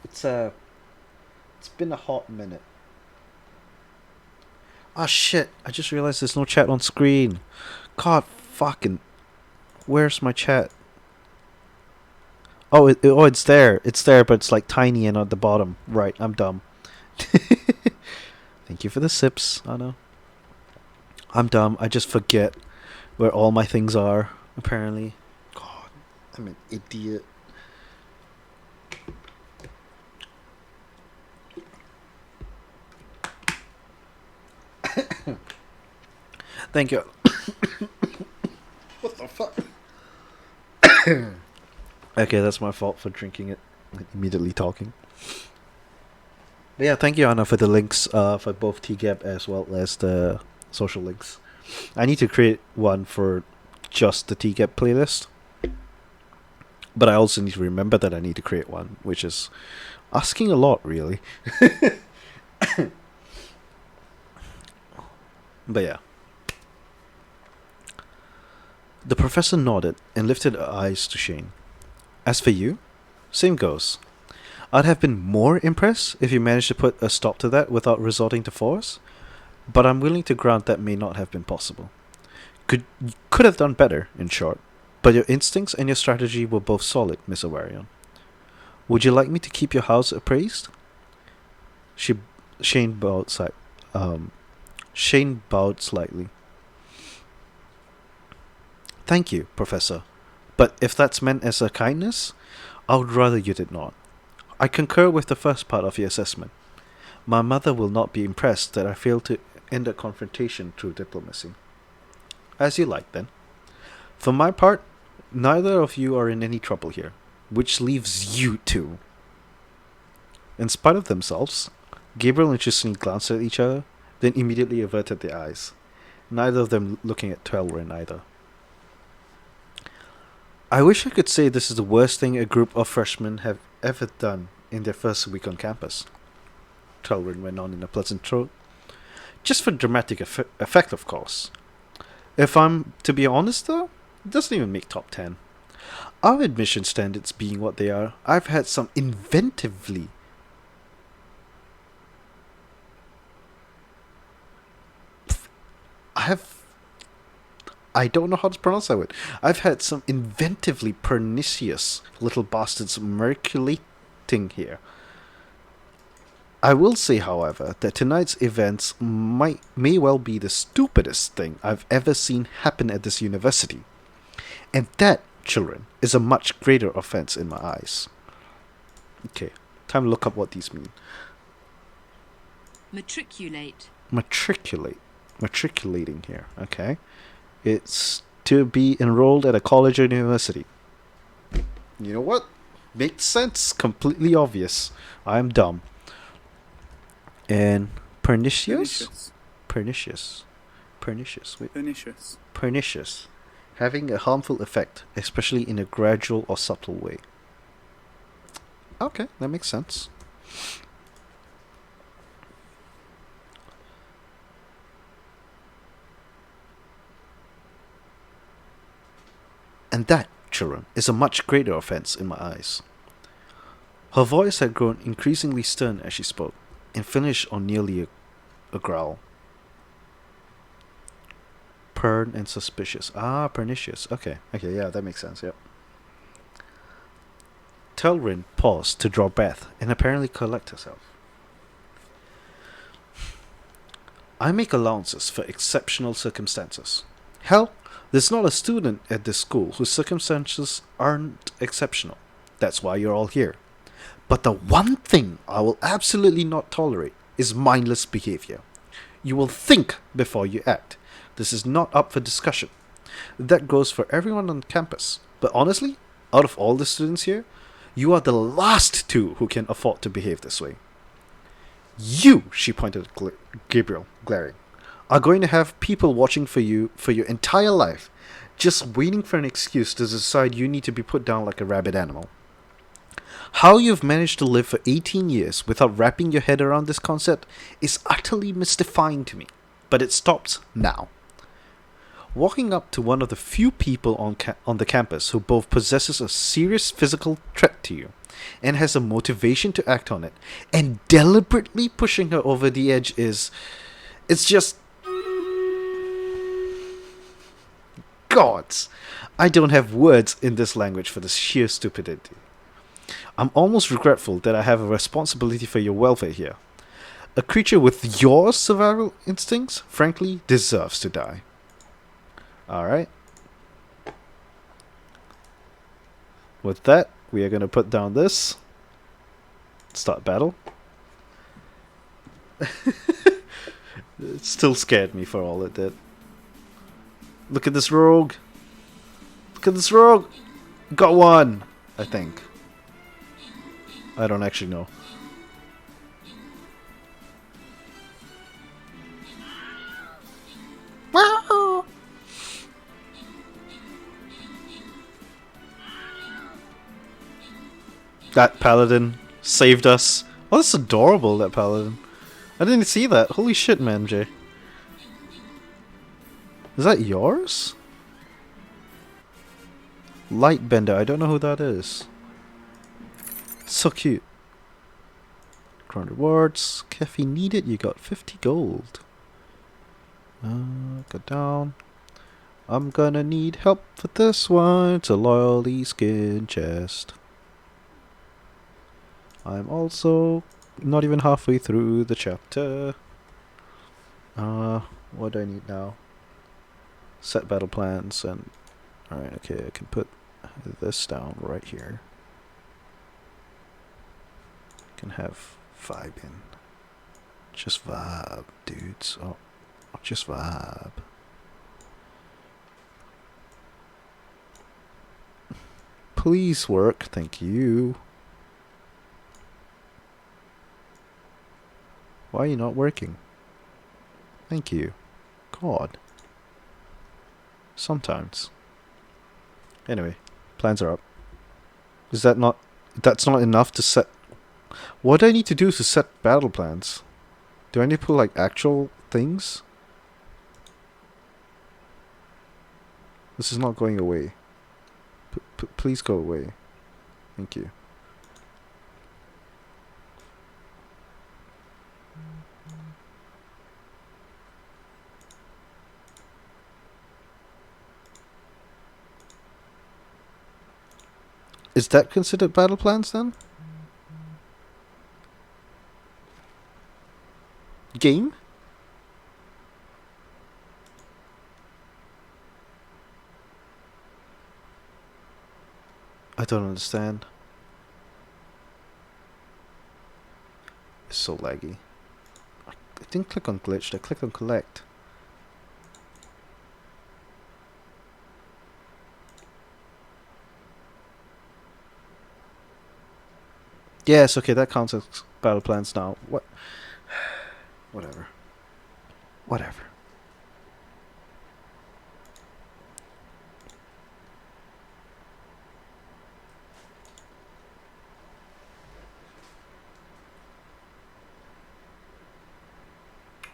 it's it's been a hot minute. Ah shit! I just realized there's no chat on screen. God fucking, where's my chat? Oh, it's there. It's there, but it's like tiny and at the bottom. Right, I'm dumb. Thank you for the sips, Anna. I'm dumb. I just forget where all my things are. Apparently, God, I'm an idiot. Thank you. What the fuck? Okay, that's my fault for drinking it and immediately talking. But yeah, thank you, Anna, for the links for both TGAB as well as the social links. I need to create one for just the TGAB playlist, but I also need to remember that I need to create one, which is asking a lot, really. But yeah. The professor nodded and lifted her eyes to Shane. As for you, same goes. I'd have been more impressed if you managed to put a stop to that without resorting to force, but I'm willing to grant that may not have been possible. Could have done better, in short, but your instincts and your strategy were both solid, Miss Awarion. Would you like me to keep your house appraised? She, Shane bowed, um, Shane bowed slightly. Thank you, Professor. But if that's meant as a kindness, I would rather you did not. I concur with the first part of your assessment. My mother will not be impressed that I failed to end a confrontation through diplomacy. As you like, then. For my part, neither of you are in any trouble here, which leaves you two. In spite of themselves, Gabriel and Justine glanced at each other, then immediately averted their eyes, neither of them looking at Twelwyn either. I wish I could say this is the worst thing a group of freshmen have ever done in their first week on campus, Twelwyn went on in a pleasant tone. Just for dramatic effect, of course. If I'm to be honest, though, it doesn't even make top 10. Our admission standards being what they are, I've had some inventively. I have. I don't know how to pronounce that word. I've had some inventively pernicious little bastards merculating here. I will say, however, that tonight's events may well be the stupidest thing I've ever seen happen at this university. And that, children, is a much greater offense in my eyes. Okay, time to look up what these mean. Matriculate. Matriculating here, okay. It's to be enrolled at a college or university. You know what? Makes sense. Completely obvious. I'm dumb. And pernicious? Pernicious. Pernicious. Wait. Pernicious. Pernicious. Having a harmful effect, especially in a gradual or subtle way. Okay, that makes sense. And that, children, is a much greater offense in my eyes. Her voice had grown increasingly stern as she spoke, and finished on nearly a growl. Pern and suspicious. Ah, pernicious. Okay, yeah, that makes sense, yep. Telrin paused to draw breath and apparently collect herself. I make allowances for exceptional circumstances. Hell, there's not a student at this school whose circumstances aren't exceptional. That's why you're all here. But the one thing I will absolutely not tolerate is mindless behavior. You will think before you act. This is not up for discussion. That goes for everyone on campus. But honestly, out of all the students here, you are the last two who can afford to behave this way. You, she pointed at Gabriel, glaring, are going to have people watching for you for your entire life, just waiting for an excuse to decide you need to be put down like a rabid animal. How you've managed to live for 18 years without wrapping your head around this concept is utterly mystifying to me, but it stops now. Walking up to one of the few people on the campus who both possesses a serious physical threat to you and has a motivation to act on it, and deliberately pushing her over the edge it's just... Gods! I don't have words in this language for this sheer stupidity. I'm almost regretful that I have a responsibility for your welfare here. A creature with your survival instincts, frankly, deserves to die. Alright. With that, we are going to put down this. Start battle. It still scared me for all it did. Look at this rogue. Look at this rogue. Got one, I think. I don't actually know. Wow. That paladin saved us. Oh, that's adorable, that paladin. I didn't see that. Holy shit, man, Jay. Is that yours? Lightbender. I don't know who that is. So cute. Crown rewards. Caffeine needed. You got 50 gold. Go down. I'm gonna need help for this one. It's a loyalty skin chest. I'm also not even halfway through the chapter. What do I need now? Set battle plans and... Alright, okay, I can put this down right here. Can have vibe in. Just vibe, dudes. Oh, just vibe. Please work, thank you. Why are you not working? Thank you. God. Sometimes. Anyway, plans are up. Is that not... That's not enough to set... What do I need to do to set battle plans? Do I need to put, like, actual things? This is not going away. Please go away. Thank you. Is that considered battle plans then? Game? I don't understand. It's so laggy. I didn't click on glitched, I clicked on collect. Yes, okay, that counts as battle plans now. What? Whatever. Whatever.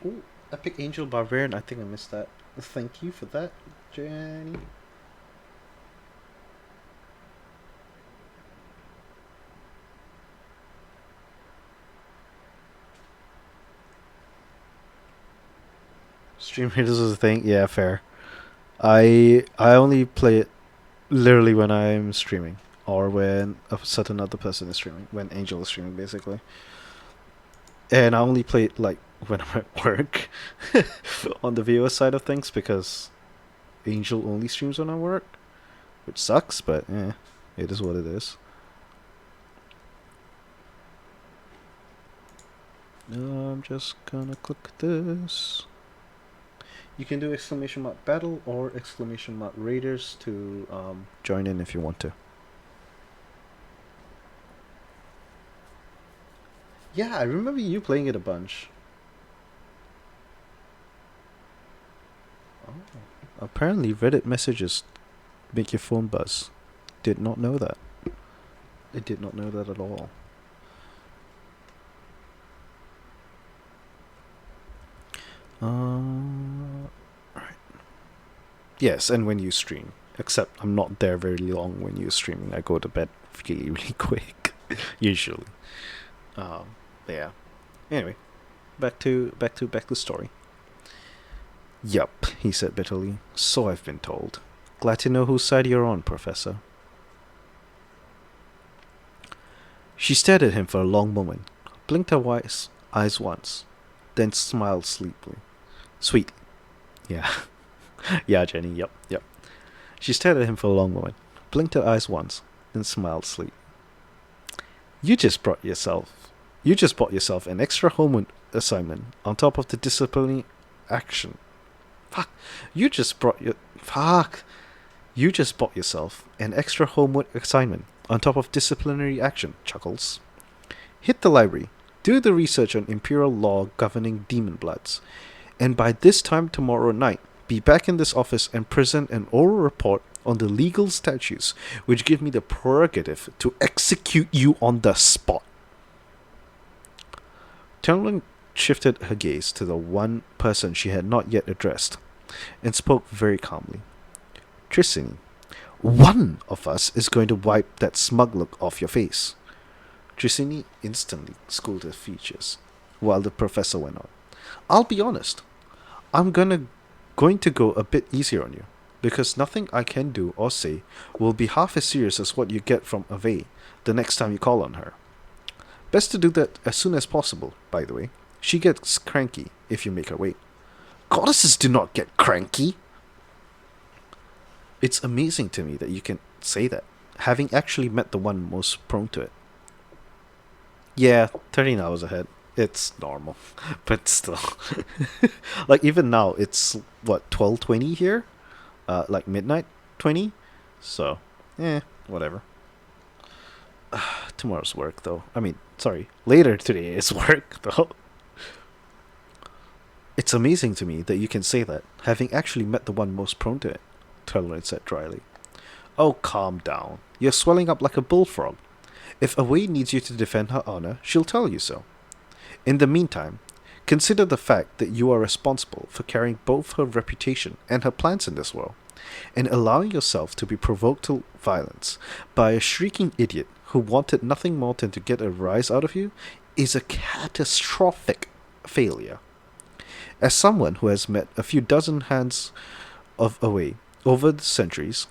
Oh, Epic Angel Barbarian. I think I missed that. Thank you for that, Jenny. Stream Raiders is a thing. Yeah, fair. I only play it literally when I'm streaming or when a certain other person is streaming. When Angel is streaming, basically. And I only play it like when I'm at work on the viewer side of things because Angel only streams when I work, which sucks, but yeah, it is what it is. I'm just gonna click this. You can do exclamation mark battle or exclamation mark raiders to join in if you want to. Yeah, I remember you playing it a bunch. Oh. Apparently, Reddit messages make your phone buzz. Did not know that. I did not know that at all. Right. Yes, and when you stream. Except I'm not there very long when you're streaming. I go to bed really, really quick, usually. Yeah. Anyway, back to story. Yup, he said bitterly. So I've been told. Glad to know whose side you're on, Professor. She stared at him for a long moment, blinked her eyes once, then smiled sleepily. Sweet. Yeah. Yeah, Jenny, yep. She stared at him for a long moment, blinked her eyes once, then smiled sleep. You just bought yourself an extra homework assignment on top of the disciplinary action. Fuck. You just bought yourself an extra homework assignment on top of disciplinary action, Chuckles. Hit the library, do the research on imperial law governing demon bloods, and by this time tomorrow night, be back in this office and present an oral report on the legal statutes which give me the prerogative to execute you on the spot. Terlin shifted her gaze to the one person she had not yet addressed, and spoke very calmly. Trissini, one of us is going to wipe that smug look off your face. Trissini instantly schooled her features, while the professor went on. I'll be honest. I'm going to go a bit easier on you, because nothing I can do or say will be half as serious as what you get from Ave the next time you call on her. Best to do that as soon as possible, by the way. She gets cranky if you make her wait. Goddesses do not get cranky! It's amazing to me that you can say that, having actually met the one most prone to it. Yeah, 13 hours ahead. It's normal. But still. Like, even now, it's, what, 12:20 here? Like, midnight 20? So, whatever. Tomorrow's work, though. I mean, sorry, later today is work, though. It's amazing to me that you can say that, having actually met the one most prone to it, Tolerant said dryly. Oh, calm down. You're swelling up like a bullfrog. If Away needs you to defend her honor, she'll tell you so. In the meantime, consider the fact that you are responsible for carrying both her reputation and her plans in this world, and allowing yourself to be provoked to violence by a shrieking idiot who wanted nothing more than to get a rise out of you is a catastrophic failure. As someone who has met a few dozen hands of Away over the centuries,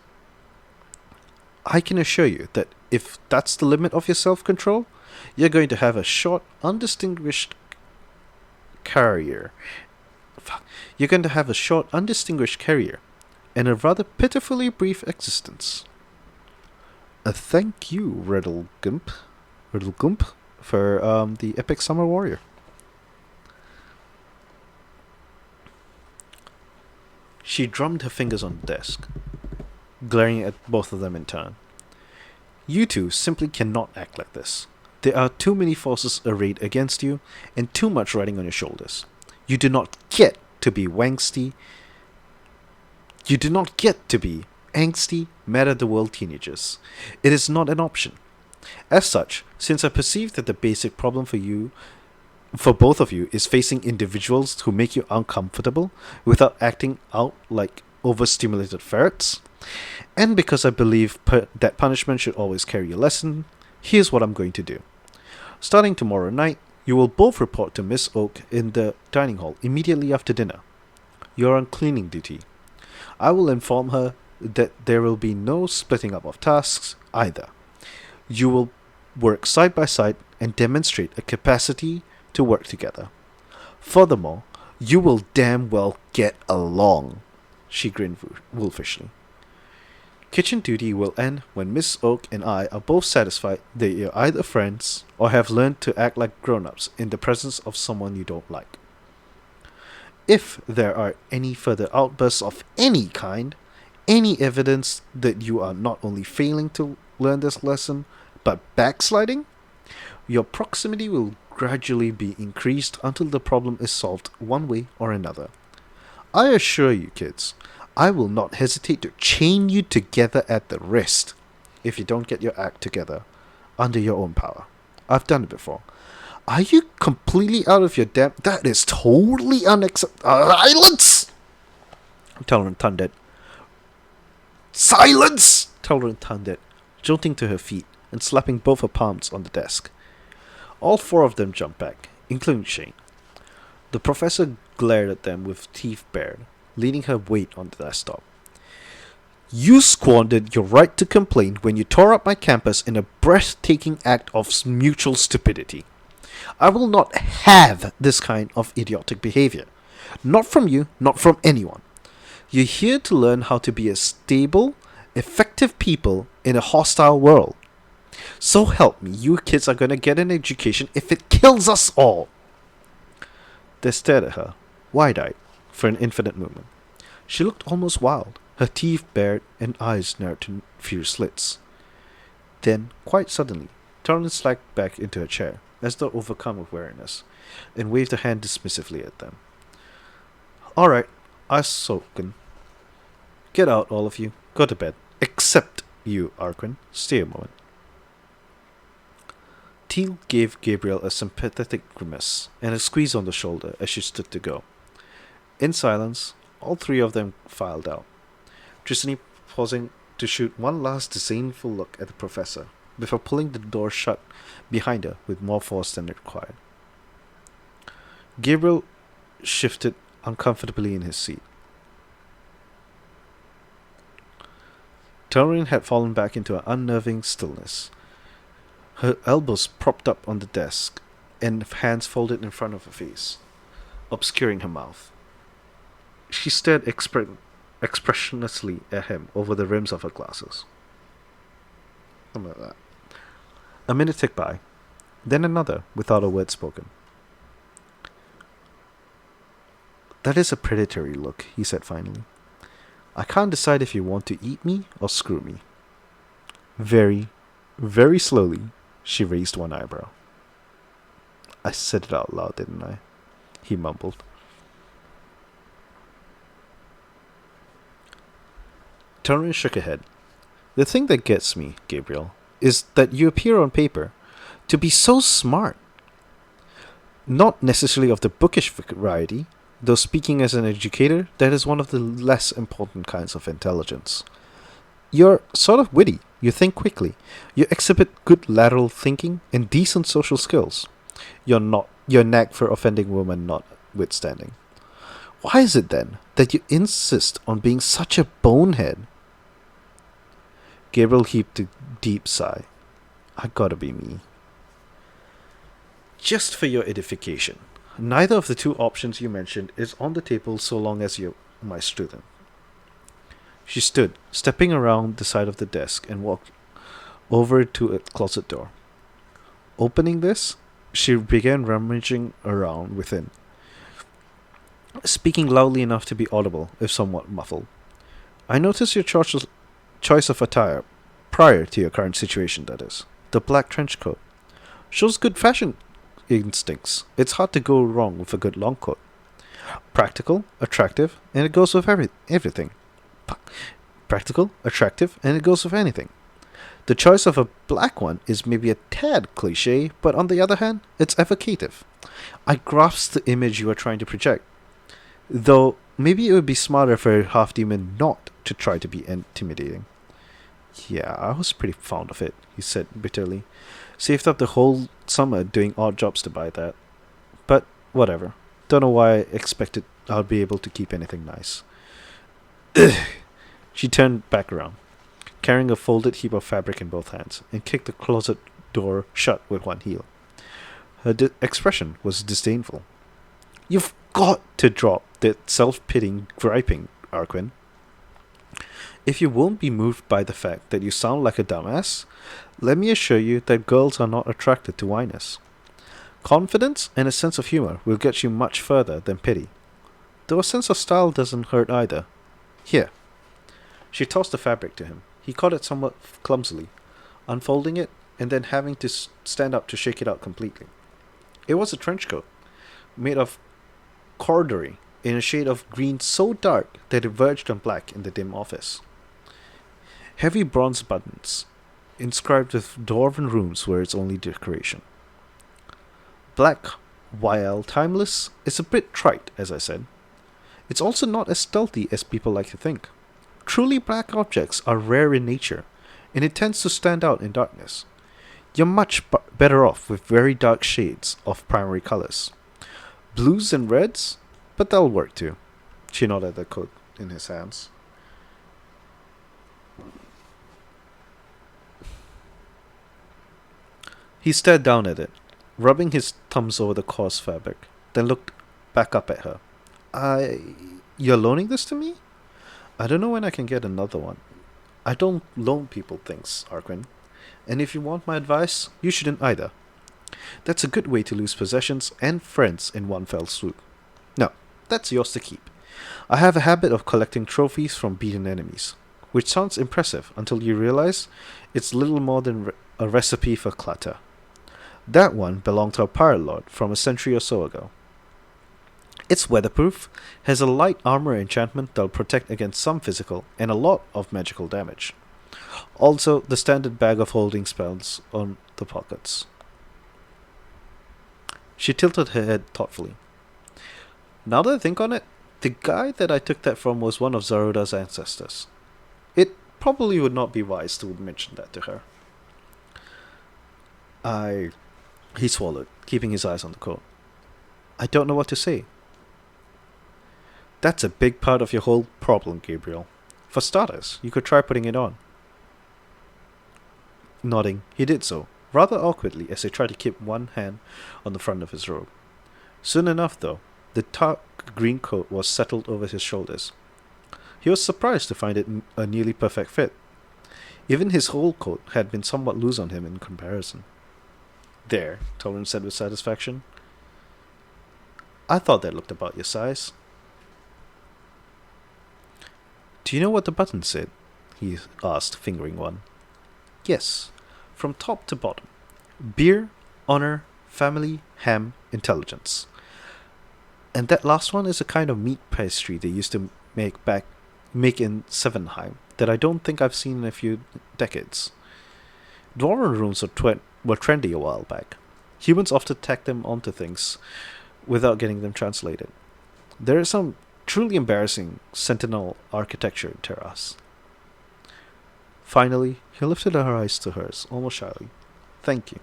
I can assure you that if that's the limit of your self-control, you're going to have a short, undistinguished career. Fuck. You're going to have a short, undistinguished career and a rather pitifully brief existence. Thank you, Riddlegump, for the epic summer warrior. She drummed her fingers on the desk, glaring at both of them in turn. You two simply cannot act like this. There are too many forces arrayed against you, and too much riding on your shoulders. You do not get to be wangsty. You do not get to be angsty, mad-at-the-world teenagers. It is not an option. As such, since I perceive that the basic problem for both of you, is facing individuals who make you uncomfortable without acting out like overstimulated ferrets, and because I believe that punishment should always carry a lesson, here's what I'm going to do. Starting tomorrow night, you will both report to Miss Oak in the dining hall immediately after dinner. You're on cleaning duty. I will inform her that there will be no splitting up of tasks either. You will work side by side and demonstrate a capacity to work together. Furthermore, you will damn well get along. She grinned wolfishly. Kitchen duty will end when Miss Oak and I are both satisfied that you're either friends or have learned to act like grown-ups in the presence of someone you don't like. If there are any further outbursts of any kind, any evidence that you are not only failing to learn this lesson, but backsliding, your proximity will gradually be increased until the problem is solved one way or another. I assure you, kids, I will not hesitate to chain you together at the wrist if you don't get your act together under your own power. I've done it before. Are you completely out of your depth? That is totally unacceptable. Silence! Tolerant thundered. Silence! Tolerant thundered, jolting to her feet and slapping both her palms on the desk. All four of them jumped back, including Shane. The professor glared at them with teeth bared, leaning her weight on the desktop. You squandered your right to complain when you tore up my campus in a breathtaking act of mutual stupidity. I will not have this kind of idiotic behavior. Not from you, not from anyone. You're here to learn how to be a stable, effective people in a hostile world. So help me, you kids are going to get an education if it kills us all. They stared at her, wide-eyed, for an infinite moment. She looked almost wild, her teeth bared and eyes narrowed to fierce slits. Then, quite suddenly, Torrance slacked back into her chair, as though overcome with weariness, and waved a hand dismissively at them. All right, I've spoken. Get out, all of you. Go to bed. Except you, Arquin. Stay a moment. Teal gave Gabriel a sympathetic grimace and a squeeze on the shoulder as she stood to go. In silence, all three of them filed out, Tristany pausing to shoot one last disdainful look at the professor before pulling the door shut behind her with more force than required. Gabriel shifted uncomfortably in his seat. Taurine had fallen back into an unnerving stillness, her elbows propped up on the desk and hands folded in front of her face, obscuring her mouth. She stared expressionlessly at him over the rims of her glasses. Something like that. A minute ticked by, then another, without a word spoken. That is a predatory look, he said finally. I can't decide if you want to eat me or screw me. Very, very slowly, she raised one eyebrow. I said it out loud, didn't I? He mumbled. Torrance shook her head. The thing that gets me, Gabriel, is that you appear on paper to be so smart. Not necessarily of the bookish variety, though speaking as an educator, that is one of the less important kinds of intelligence. You're sort of witty, you think quickly, you exhibit good lateral thinking and decent social skills. Your knack for offending women notwithstanding. Why is it then that you insist on being such a bonehead? Gabriel heaved a deep sigh, I gotta be me. Just for your edification, neither of the two options you mentioned is on the table so long as you're my student. She stood, stepping around the side of the desk, and walked over to a closet door. Opening this, she began rummaging around within, speaking loudly enough to be audible, if somewhat muffled. I noticed your choice of attire, prior to your current situation, that is. The black trench coat. Shows good fashion instincts. It's hard to go wrong with a good long coat. Practical, attractive, and it goes with everything. Practical, attractive, and it goes with anything. The choice of a black one is maybe a tad cliche, but on the other hand, it's evocative. I grasp the image you are trying to project. Though, maybe it would be smarter for a half demon not to try to be intimidating. Yeah, I was pretty fond of it, he said bitterly. Saved up the whole summer doing odd jobs to buy that. But, whatever. Don't know why I expected I'd be able to keep anything nice. She turned back around, carrying a folded heap of fabric in both hands, and kicked the closet door shut with one heel. Her expression was disdainful. You've got to drop that self-pitying griping, Arquin. If you won't be moved by the fact that you sound like a dumbass, let me assure you that girls are not attracted to whiners. Confidence and a sense of humor will get you much further than pity. Though a sense of style doesn't hurt either. Here. She tossed the fabric to him. He caught it somewhat clumsily, unfolding it and then having to stand up to shake it out completely. It was a trench coat, made of corduroy in a shade of green so dark that it verged on black in the dim office. Heavy bronze buttons, inscribed with dwarven runes, were its only decoration. Black, while timeless, is a bit trite, as I said. It's also not as stealthy as people like to think. Truly black objects are rare in nature, and it tends to stand out in darkness. You're much better off with very dark shades of primary colors. Blues and reds, but they'll work too. She nodded at the coat in his hands. He stared down at it, rubbing his thumbs over the coarse fabric, then looked back up at her. You're loaning this to me? I don't know when I can get another one. I don't loan people things, Arquin. And if you want my advice, you shouldn't either. That's a good way to lose possessions and friends in one fell swoop. No, that's yours to keep. I have a habit of collecting trophies from beaten enemies, which sounds impressive until you realize it's little more than a recipe for clutter. That one belonged to a pirate lord from a century or so ago. It's weatherproof, has a light armor enchantment that'll protect against some physical and a lot of magical damage. Also, the standard bag of holding spells on the pockets. She tilted her head thoughtfully. Now that I think on it, the guy that I took that from was one of Zaruda's ancestors. It probably would not be wise to mention that to her. He swallowed, keeping his eyes on the coat. I don't know what to say. That's a big part of your whole problem, Gabriel. For starters, you could try putting it on. Nodding, he did so, rather awkwardly as he tried to keep one hand on the front of his robe. Soon enough, though, the dark green coat was settled over his shoulders. He was surprised to find it a nearly perfect fit. Even his whole coat had been somewhat loose on him in comparison. There, Tolan said with satisfaction. I thought that looked about your size. Do you know what the button said? He asked, fingering one. Yes, from top to bottom. Beer, honor, family, ham, intelligence. And that last one is a kind of meat pastry they used to make in Sevenheim that I don't think I've seen in a few decades. Dwarven runes were trendy a while back. Humans often tack them onto things without getting them translated. There is some truly embarrassing sentinel architecture in Terras. Finally, he lifted her eyes to hers, almost shyly. Thank you.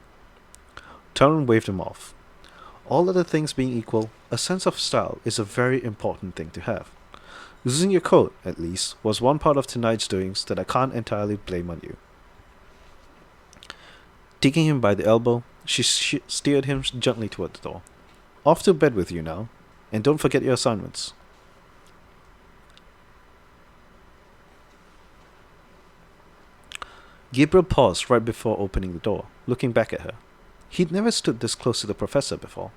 Taryn waved him off. All other things being equal, a sense of style is a very important thing to have. Losing your coat, at least, was one part of tonight's doings that I can't entirely blame on you. Taking him by the elbow, she steered him gently toward the door. Off to bed with you now, and don't forget your assignments. Gabriel paused right before opening the door, looking back at her. He'd never stood this close to the professor before.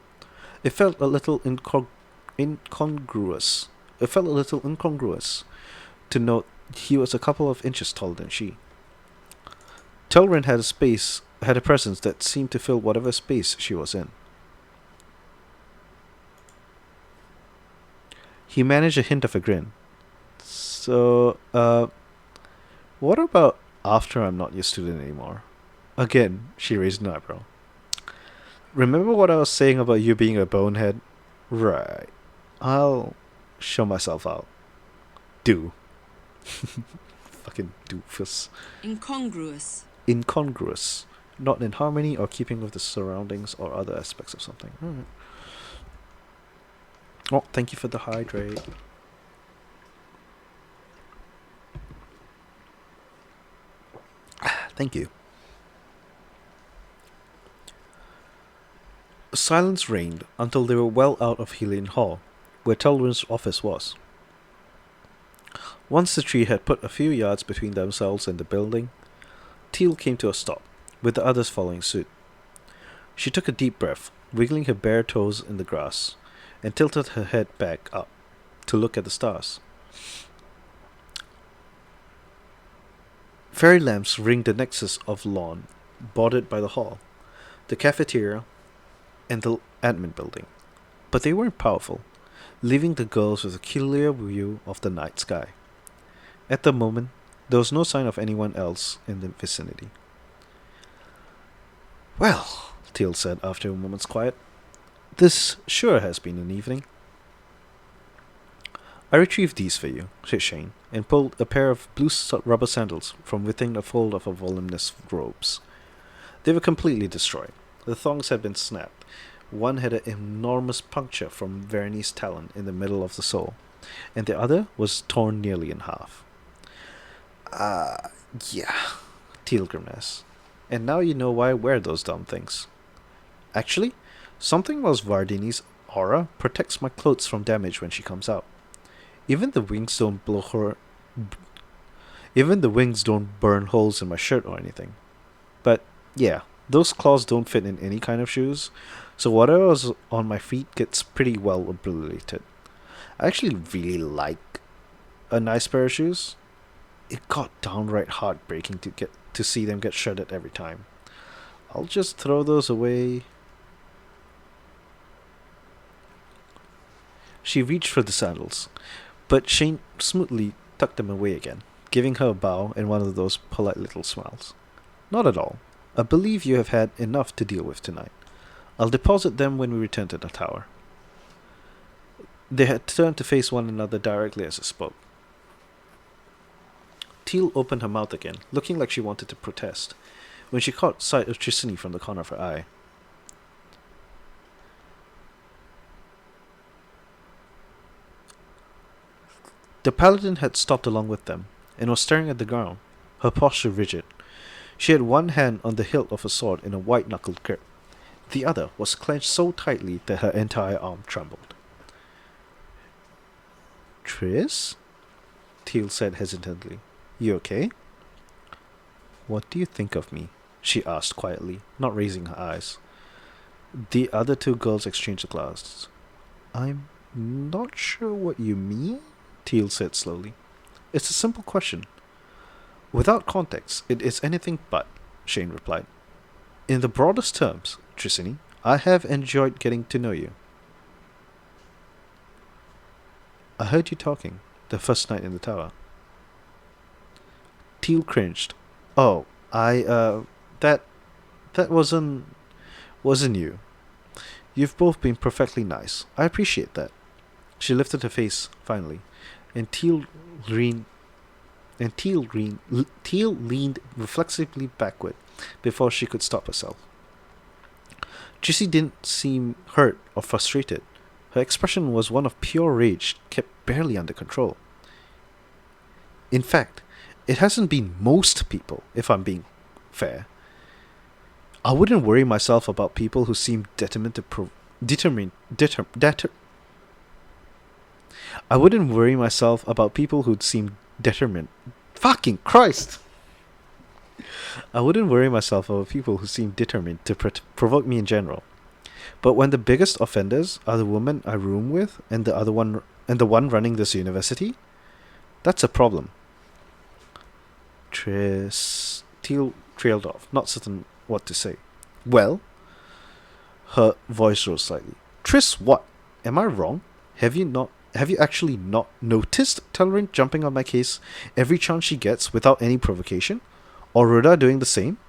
It felt a little incongruous. It felt a little incongruous to note he was a couple of inches taller than she. Telrin had a presence that seemed to fill whatever space she was in. He managed a hint of a grin. So, what about after I'm not your student anymore? Again, she raised an eyebrow. Remember what I was saying about you being a bonehead? Right. I'll show myself out. Do. Fucking doofus. Incongruous. Incongruous. Not in harmony or keeping with the surroundings or other aspects of something. Right. Oh, thank you for the hydrate. Thank you. Silence reigned until they were well out of Helion Hall, where Telrin's office was. Once the tree had put a few yards between themselves and the building, Teal came to a stop, with the others following suit. She took a deep breath, wiggling her bare toes in the grass, and tilted her head back up to look at the stars. Fairy lamps ringed the nexus of lawn, bordered by the hall, the cafeteria, and the admin building. But they weren't powerful, leaving the girls with a clear view of the night sky. At the moment, there was no sign of anyone else in the vicinity. Well, Teal said after a moment's quiet, this sure has been an evening. I retrieved these for you, said Shane, and pulled a pair of blue rubber sandals from within a fold of her voluminous robes. They were completely destroyed. The thongs had been snapped. One had an enormous puncture from Vernie's talon in the middle of the sole, and the other was torn nearly in half. Yeah, Teal grimaced. And now you know why I wear those dumb things. Actually, something about Vardini's aura protects my clothes from damage when she comes out. Even the wings don't burn holes in my shirt or anything. But yeah, those claws don't fit in any kind of shoes, so whatever's on my feet gets pretty well obliterated. I actually really like a nice pair of shoes. It got downright heartbreaking to see them get shredded every time. I'll just throw those away. She reached for the sandals, but Shane smoothly tucked them away again, giving her a bow and one of those polite little smiles. Not at all. I believe you have had enough to deal with tonight. I'll deposit them when we return to the tower. They had turned to face one another directly as I spoke. Teal opened her mouth again, looking like she wanted to protest, when she caught sight of Tricini from the corner of her eye. The paladin had stopped along with them, and was staring at the ground, her posture rigid. She had one hand on the hilt of a sword in a white-knuckled grip. The other was clenched so tightly that her entire arm trembled. Triss? Teal said hesitantly. You okay? What do you think of me? She asked quietly, not raising her eyes. The other two girls exchanged a glance. I'm not sure what you mean, Teal said slowly. It's a simple question. Without context, it is anything but, Shane replied. In the broadest terms, Tricini, I have enjoyed getting to know you. I heard you talking, the first night in the tower. Teal cringed. Oh, that wasn't you. You've both been perfectly nice. I appreciate that. She lifted her face, finally, and Teal leaned reflexively backward before she could stop herself. Trissy didn't seem hurt or frustrated. Her expression was one of pure rage, kept barely under control. In fact, it hasn't been most people, if I'm being fair. I wouldn't worry myself about people who seem determined to I wouldn't worry myself about people who seem determined. Fucking Christ! I wouldn't worry myself about people who seem determined to provoke me in general. But when the biggest offenders are the woman I room with and the one running this university, that's a problem. Teal trailed off, not certain what to say. Well, her voice rose slightly. Tris, what? Am I wrong? Have you actually not noticed Tellerant jumping on my case every chance she gets without any provocation? Or Rhoda doing the same?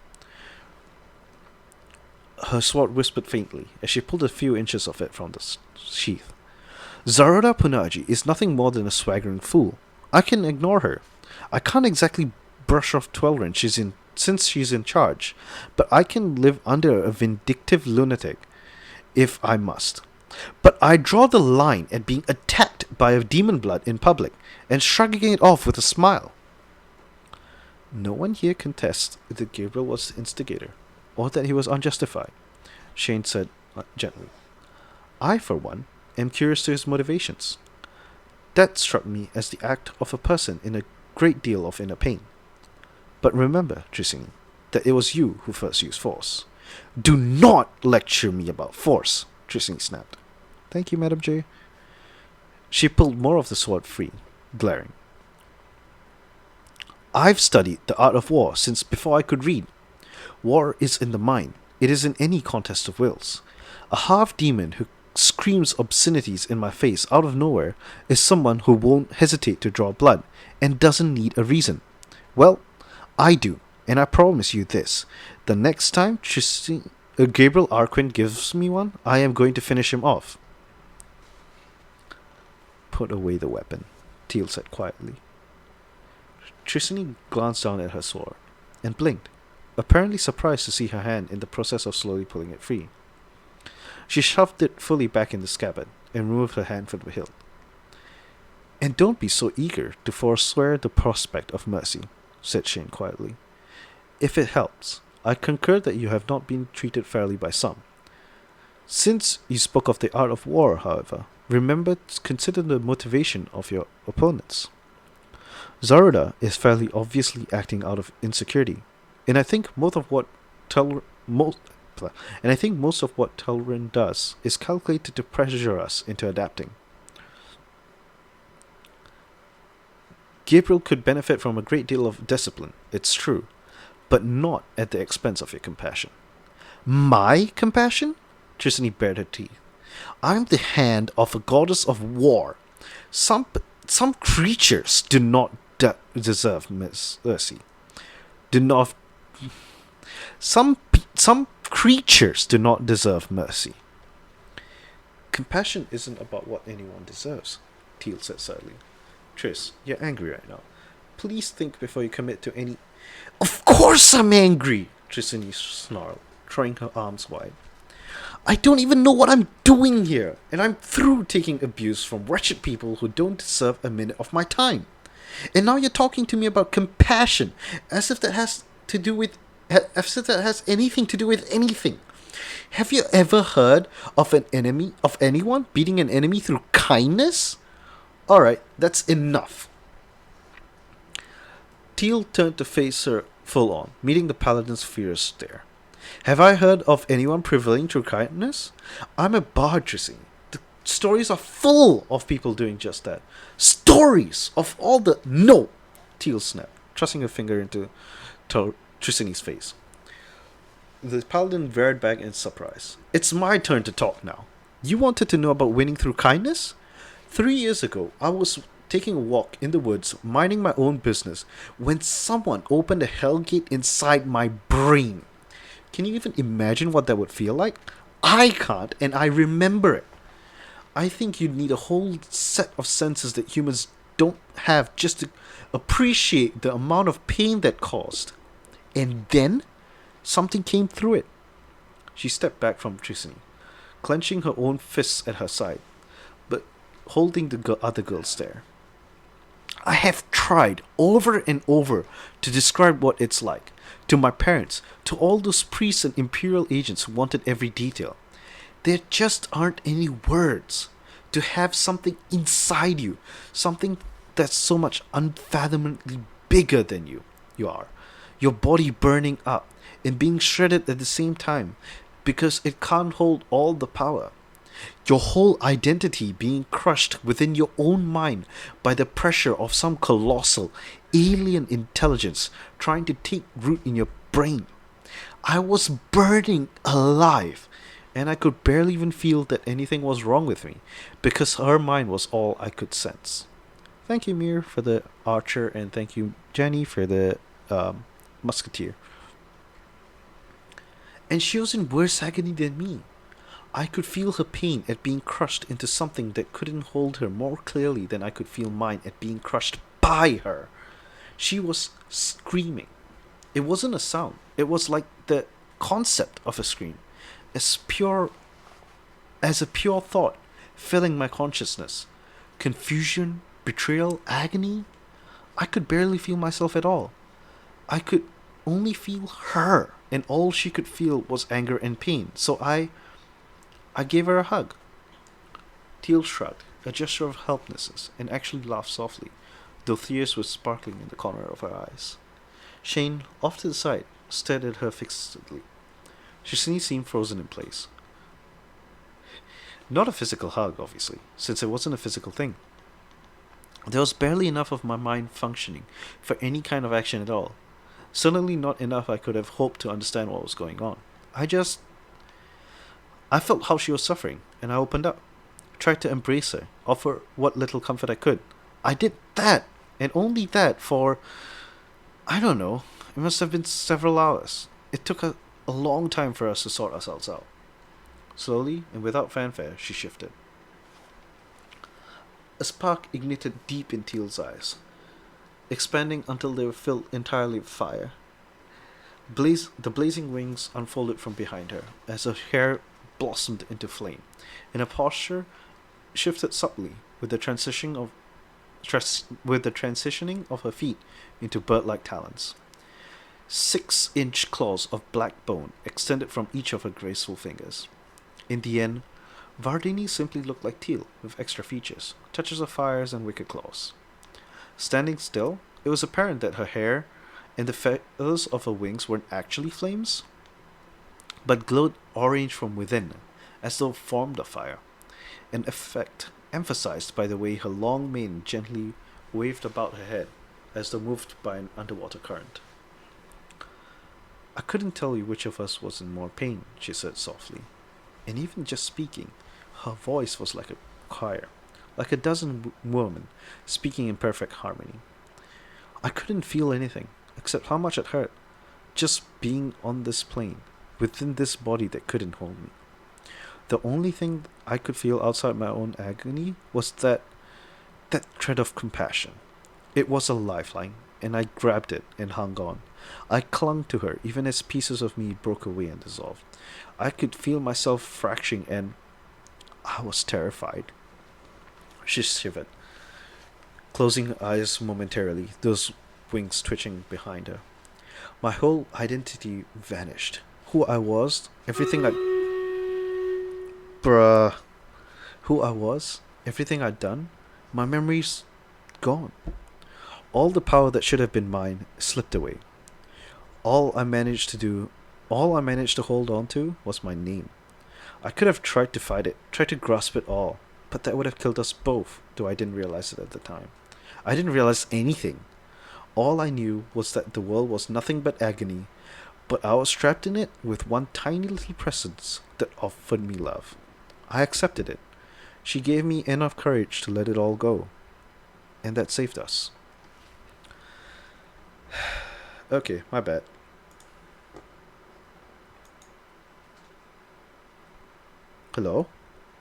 Her sword whispered faintly as she pulled a few inches of it from the sheath. Zaroda Punaji is nothing more than a swaggering fool. I can ignore her. I can't exactly brush off Twelrin since she's in charge, but I can live under a vindictive lunatic if I must. But I draw the line at being attacked by a demon blood in public and shrugging it off with a smile. No one here contests that Gabriel was the instigator, or that he was unjustified, Shane said gently. I, for one, am curious to his motivations. That struck me as the act of a person in a great deal of inner pain. But remember, Trissini, that it was you who first used force. Do not lecture me about force, Trissini snapped. Thank you, Madam J. She pulled more of the sword free, glaring. I've studied the art of war since before I could read. War is in the mind. It is in any contest of wills. A half-demon who screams obscenities in my face out of nowhere is someone who won't hesitate to draw blood and doesn't need a reason. Well, I do, and I promise you this. The next time Gabriel Arquin gives me one, I am going to finish him off. Put away the weapon, Teal said quietly. Trissini glanced down at her sword and blinked, apparently surprised to see her hand in the process of slowly pulling it free. She shoved it fully back in the scabbard and removed her hand from the hilt. And don't be so eager to forswear the prospect of mercy, said Shane quietly. If it helps, I concur that you have not been treated fairly by some. Since you spoke of the art of war, however, remember to consider the motivation of your opponents. Zaruda is fairly obviously acting out of insecurity, and I think most of what Telrin does is calculated to pressure us into adapting. Gabriel could benefit from a great deal of discipline, it's true, but not at the expense of your compassion. My compassion? Trissini bared her teeth. I'm the hand of a goddess of war. Some creatures do not deserve mercy. Some creatures do not deserve mercy. Compassion isn't about what anyone deserves, Teal said sadly. Triss, you're angry right now. Please think before you commit to any... Of course I'm angry, Trissini snarled, throwing her arms wide. I don't even know what I'm doing here, and I'm through taking abuse from wretched people who don't deserve a minute of my time. And now you're talking to me about compassion, as if that has anything to do with anything. Have you ever heard of anyone beating an enemy through kindness? Alright, that's enough. Teal turned to face her full on, meeting the paladin's fierce stare. Have I heard of anyone prevailing through kindness? I'm a bard, Trissini. The stories are full of people doing just that. Stories of all the... No! Teal snapped, thrusting her finger into Trissini's face. The paladin veered back in surprise. It's my turn to talk now. You wanted to know about winning through kindness? 3 years ago, I was taking a walk in the woods, minding my own business, when someone opened a hellgate inside my brain. Can you even imagine what that would feel like? I can't, and I remember it. I think you'd need a whole set of senses that humans don't have just to appreciate the amount of pain that caused. And then, something came through it. She stepped back from Trissini, clenching her own fists at her side, but holding the other girl's stare. I have tried over and over to describe what it's like, to my parents, to all those priests and imperial agents who wanted every detail. There just aren't any words. To have something inside you, something that's so much unfathomably bigger than you are. Your body burning up and being shredded at the same time because it can't hold all the power. Your whole identity being crushed within your own mind by the pressure of some colossal, alien intelligence trying to take root in your brain. I was burning alive, and I could barely even feel that anything was wrong with me, because her mind was all I could sense. Thank you, Mir, for the archer, and thank you, Jenny, for the musketeer. And she was in worse agony than me. I could feel her pain at being crushed into something that couldn't hold her more clearly than I could feel mine at being crushed by her. She was screaming. It wasn't a sound, it was like the concept of a scream, as pure as a pure thought filling my consciousness. Confusion, betrayal, agony. I could barely feel myself at all. I could only feel her, and all she could feel was anger and pain. So I gave her a hug. Teal shrugged, a gesture of helplessness, and actually laughed softly, though tears were sparkling in the corner of her eyes. Shane, off to the side, stared at her fixedly. She seemed frozen in place. Not a physical hug, obviously, since it wasn't a physical thing. There was barely enough of my mind functioning for any kind of action at all. Certainly not enough I could have hoped to understand what was going on. I felt how she was suffering, and I opened up, tried to embrace her, offer what little comfort I could. I did that, and only that, for, I don't know, it must have been several hours. It took a long time for us to sort ourselves out. Slowly, and without fanfare, she shifted. A spark ignited deep in Teal's eyes, expanding until they were filled entirely with fire. The blazing wings unfolded from behind her, as her hair blossomed into flame, and her posture shifted subtly with the transitioning of her feet into bird-like talons. 6-inch claws of black bone extended from each of her graceful fingers. In the end, Vardini simply looked like Teal, with extra features, touches of fires and wicked claws. Standing still, it was apparent that her hair and the feathers of her wings weren't actually flames, but glowed orange from within, as though formed of fire, an effect emphasized by the way her long mane gently waved about her head as though moved by an underwater current. I couldn't tell you which of us was in more pain, she said softly, and even just speaking, her voice was like a choir, like a dozen women speaking in perfect harmony. I couldn't feel anything, except how much it hurt, just being on this plane, within this body that couldn't hold me. The only thing I could feel outside my own agony was that thread of compassion. It was a lifeline, and I grabbed it and hung on. I clung to her, even as pieces of me broke away and dissolved. I could feel myself fracturing, and I was terrified. She shivered, closing her eyes momentarily, those wings twitching behind her. My whole identity vanished. Who I was, everything I... Bruh. Who I was, everything I'd done, my memories gone. All the power that should have been mine slipped away. All I managed to hold on to was my name. I could have tried to fight it, tried to grasp it all, but that would have killed us both, though I didn't realize it at the time. I didn't realize anything. All I knew was that the world was nothing but agony, but I was trapped in it with one tiny little presence that offered me love. I accepted it. She gave me enough courage to let it all go, and that saved us. Okay, my bad. Hello?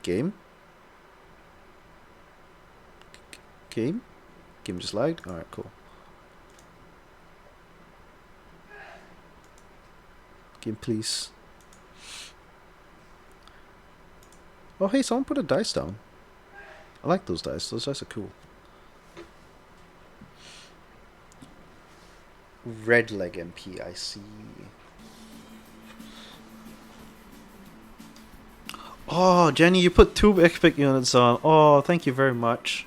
Game? Game? Game just lagged? Alright, cool. Game, please. Oh, hey, someone put a dice down. I like those dice. Those dice are cool. Red leg MP, I see. Oh, Jenny, you put 2 expect units on. Oh, thank you very much.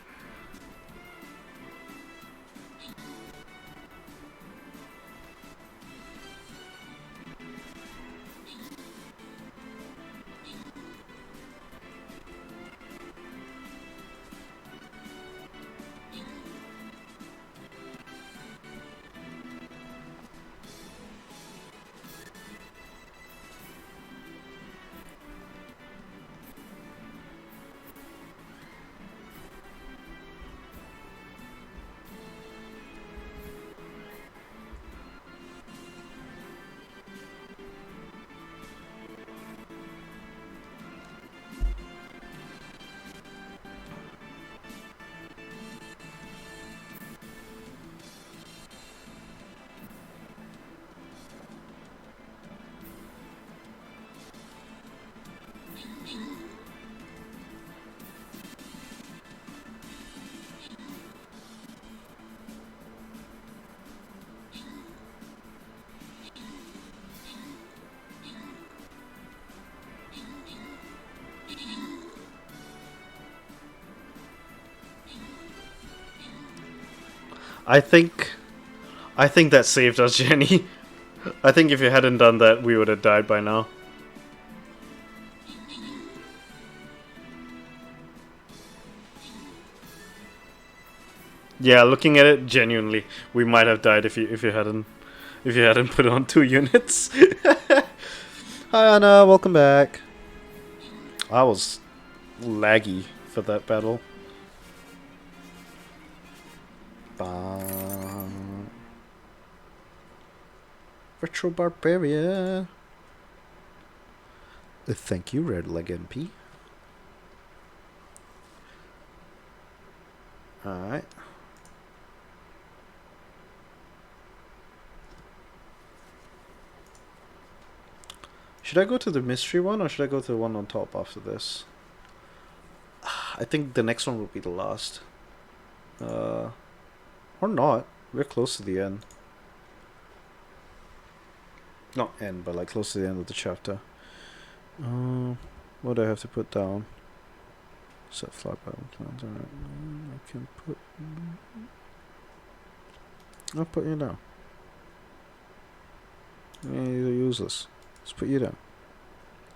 I think that saved us, Jenny. I think if you hadn't done that, we would have died by now. Yeah, looking at it, genuinely, we might have died if you hadn't put on 2 units. Hi Anna, welcome back. I was laggy for that battle. Retro Barbarian. Thank you, Red Leg MP. Alright. Should I go to the mystery one or should I go to the one on top after this? I think the next one will be the last. Or not. We're close to the end. Not end, but like close to the end of the chapter. What do I have to put down? Set flat bottom plans. Alright. I can put. I'll put you down. Yeah, you're useless. Let's put you down.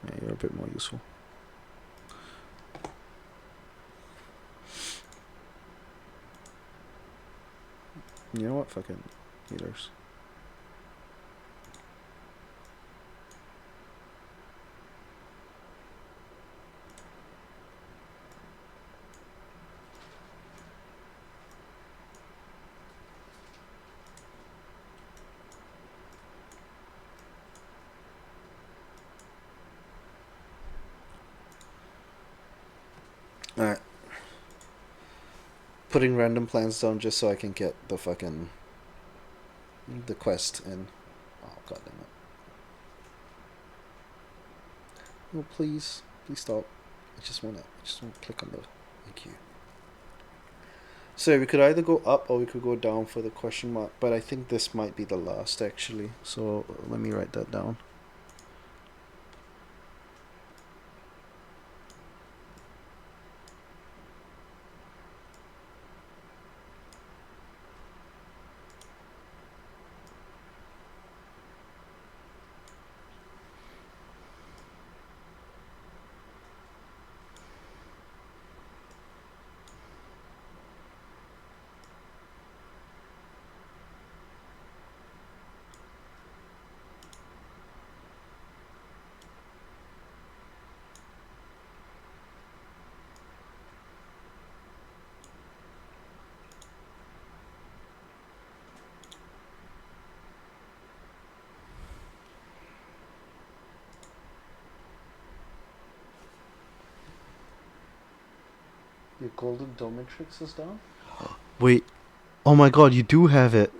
Yeah, you're a bit more useful. You know what? Fucking healers. Alright. Putting random plans down just so I can get the fucking the quest in. Oh, god damn it. Oh, please stop. I just wanna click on the thank you. So we could either go up or we could go down for the question mark, but I think this might be the last actually. So let me write that down. Your golden dominatrix is down? Wait. Oh my god, you do have it.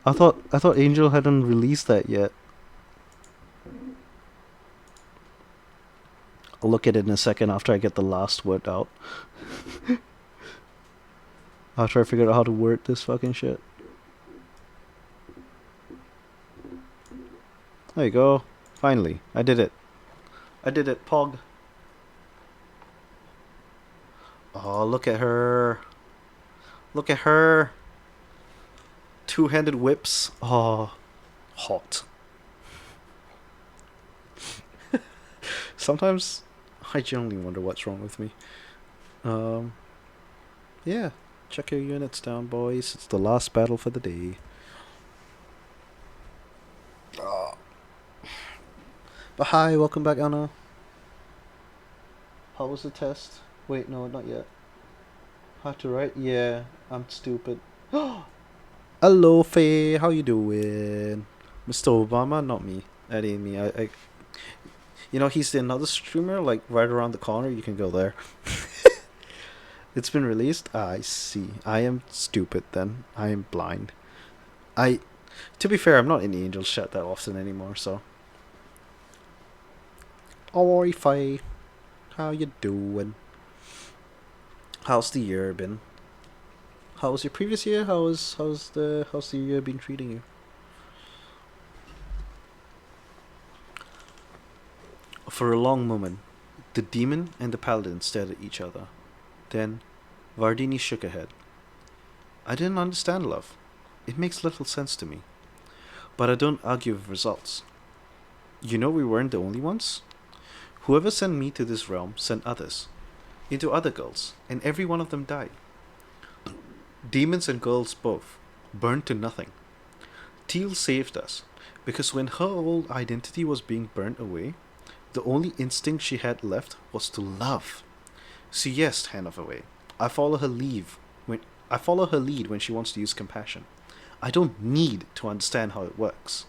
I thought Angel hadn't released that yet. I'll look at it in a second after I get the last word out. After I figure out how to word this fucking shit. There you go. Finally, I did it. I did it, Pog. Oh, look at her. Look at her. Two-handed whips. Oh, hot. Sometimes I genuinely wonder what's wrong with me. Um, yeah. Check your units down, boys. It's the last battle for the day. But hi, welcome back, Anna. How was the test? Wait, no, not yet. Hard to write? Yeah, I'm stupid. Hello, Faye. How you doing? Mr. Obama? Not me. That ain't me. You know, he's another streamer, like, right around the corner. You can go there. It's been released? I see. I am stupid, then. I am blind. To be fair, I'm not in the Angels chat that often anymore, so. Oi, Faye. How you doing? How's the year been? How was your previous year? How's the year been treating you? For a long moment, the demon and the paladin stared at each other. Then, Vardini shook her head. I didn't understand love. It makes little sense to me. But I don't argue with results. You know we weren't the only ones? Whoever sent me to this realm sent others. Into other girls, and every one of them died. Demons and girls both. Burned to nothing. Teal saved us, because when her old identity was being burnt away, the only instinct she had left was to love. So yes, hand of away. I follow her lead when she wants to use compassion. I don't need to understand how it works.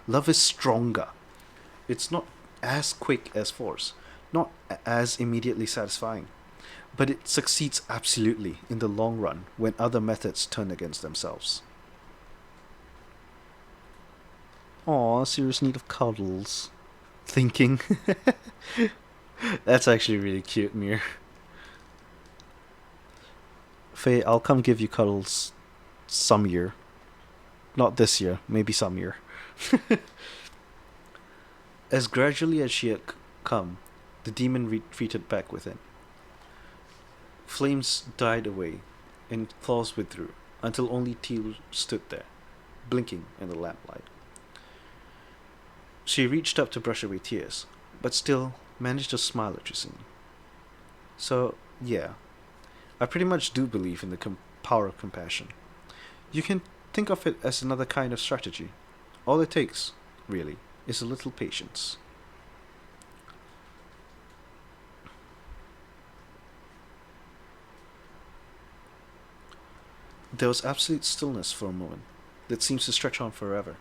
Love is stronger. It's not as quick as force, not as immediately satisfying, but it succeeds absolutely in the long run when other methods turn against themselves. Aw, serious need of cuddles. Thinking. That's actually really cute, Mir. Faye, I'll come give you cuddles some year. Not this year, maybe some year. As gradually as she had come, the demon retreated back within. Flames died away, and claws withdrew, until only Teal stood there, blinking in the lamplight. She reached up to brush away tears, but still managed to smile at Trissini. So, yeah, I pretty much do believe in the power of compassion. You can think of it as another kind of strategy. All it takes, really, is a little patience. There was absolute stillness for a moment that seems to stretch on forever.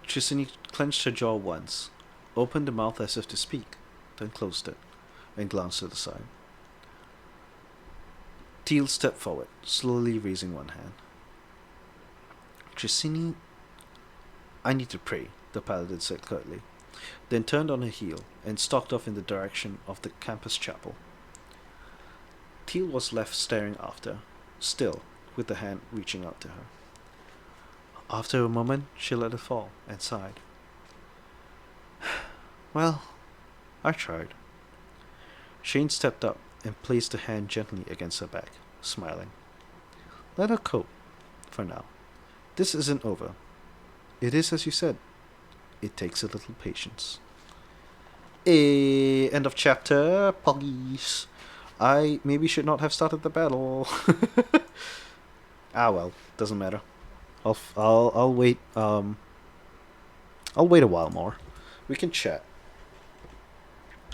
Trissini clenched her jaw once, opened the mouth as if to speak, then closed it, and glanced to the side. Teal stepped forward, slowly raising one hand. Trissini, I need to pray, the paladin said curtly, then turned on her heel and stalked off in the direction of the campus chapel. Teal was left staring after, still, with the hand reaching out to her. After a moment, she let it fall and sighed. Well, I tried. Shane stepped up and placed a hand gently against her back, smiling. Let her cope, for now. This isn't over. It is as you said. It takes a little patience. End of chapter, puggies. I maybe should not have started the battle. Well, doesn't matter. I'll wait. I'll wait a while more. We can chat.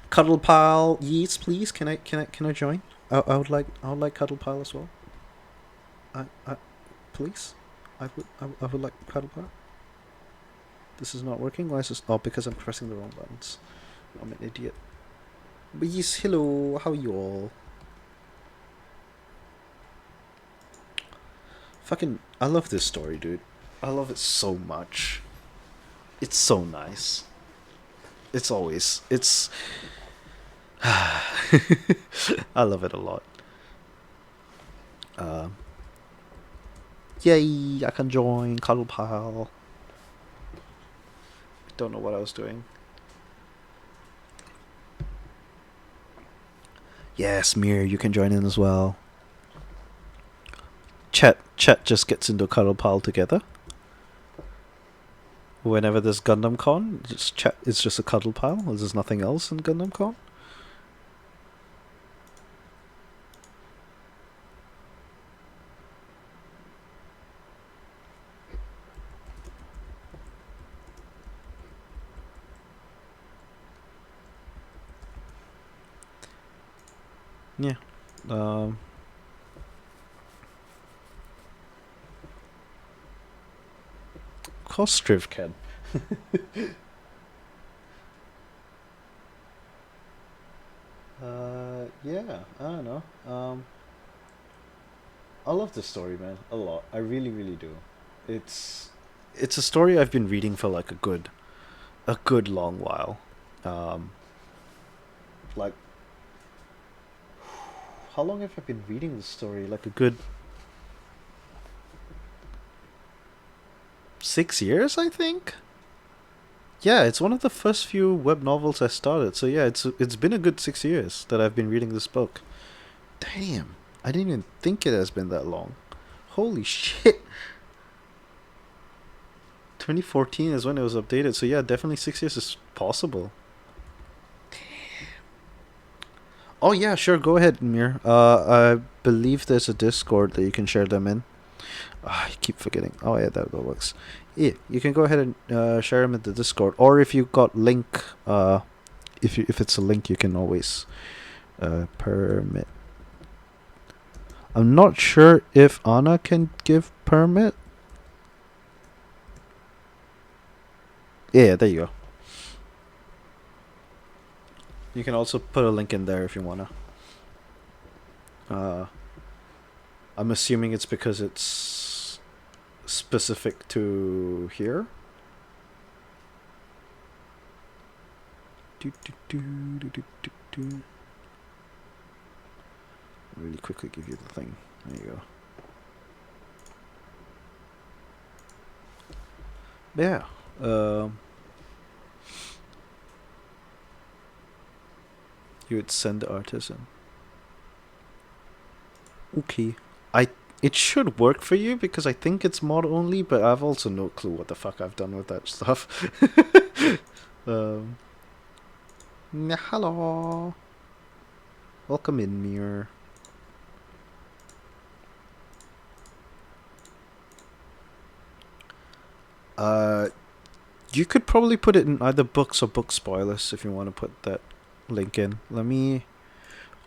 Cuddle pile, yes, please. Can I join? I would like cuddle pile as well. Please. I would like cuddle pile. This is not working. Why is this? Oh, because I'm pressing the wrong buttons. I'm an idiot. But yes, hello. How are you all? Fucking, I love this story, dude. I love it so much. It's so nice. It's I love it a lot. Yay! I can join Cuddle Pile. Don't know what I was doing. Yes, Mir, you can join in as well. Chat just gets into a Cuddle Pile together. Whenever there's Gundam Con, just chat. It's just a Cuddle Pile. There's nothing else in Gundam Con. Yeah. Of course, Striv can. Yeah, I don't know. I love this story, man, a lot. I really, really do. It's it's a story I've been reading for like a good long while. Um, like, how long have I been reading this story? Like a good 6 years, I think. Yeah, it's one of the first few web novels I started. So yeah, it's been a good 6 years that I've been reading this book. Damn, I didn't even think it has been that long. Holy shit. 2014 is when it was updated. So yeah, definitely 6 years is possible. Oh yeah, sure. Go ahead, Mir. I believe there's a Discord that you can share them in. I keep forgetting. Oh yeah, that works. Yeah, you can go ahead and share them in the Discord, or if you got link, if it's a link, you can always permit. I'm not sure if Anna can give permit. Yeah, there you go. You can also put a link in there if you wanna. Uh, I'm assuming it's because it's specific to here. Do, do, do, do, do, do, do. Really quickly give you the thing. There you go. Yeah. You would send the artisan. Okay. It should work for you because I think it's mod only, but I've also no clue what the fuck I've done with that stuff. um. Hello. Welcome in, Mir. Uh, you could probably put it in either books or book spoilers if you want to put that link in. Let me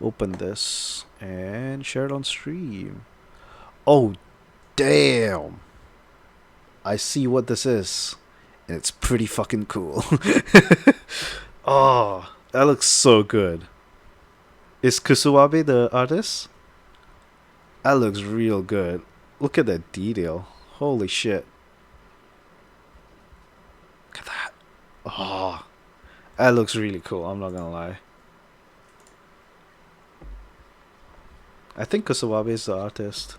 open this and share it on stream. Oh, damn. I see what this is. And it's pretty fucking cool. Oh, that looks so good. Is Kusuwabe the artist? That looks real good. Look at that detail. Holy shit. Look at that. Oh, that looks really cool. I'm not gonna lie. I think Kusuwabe is the artist.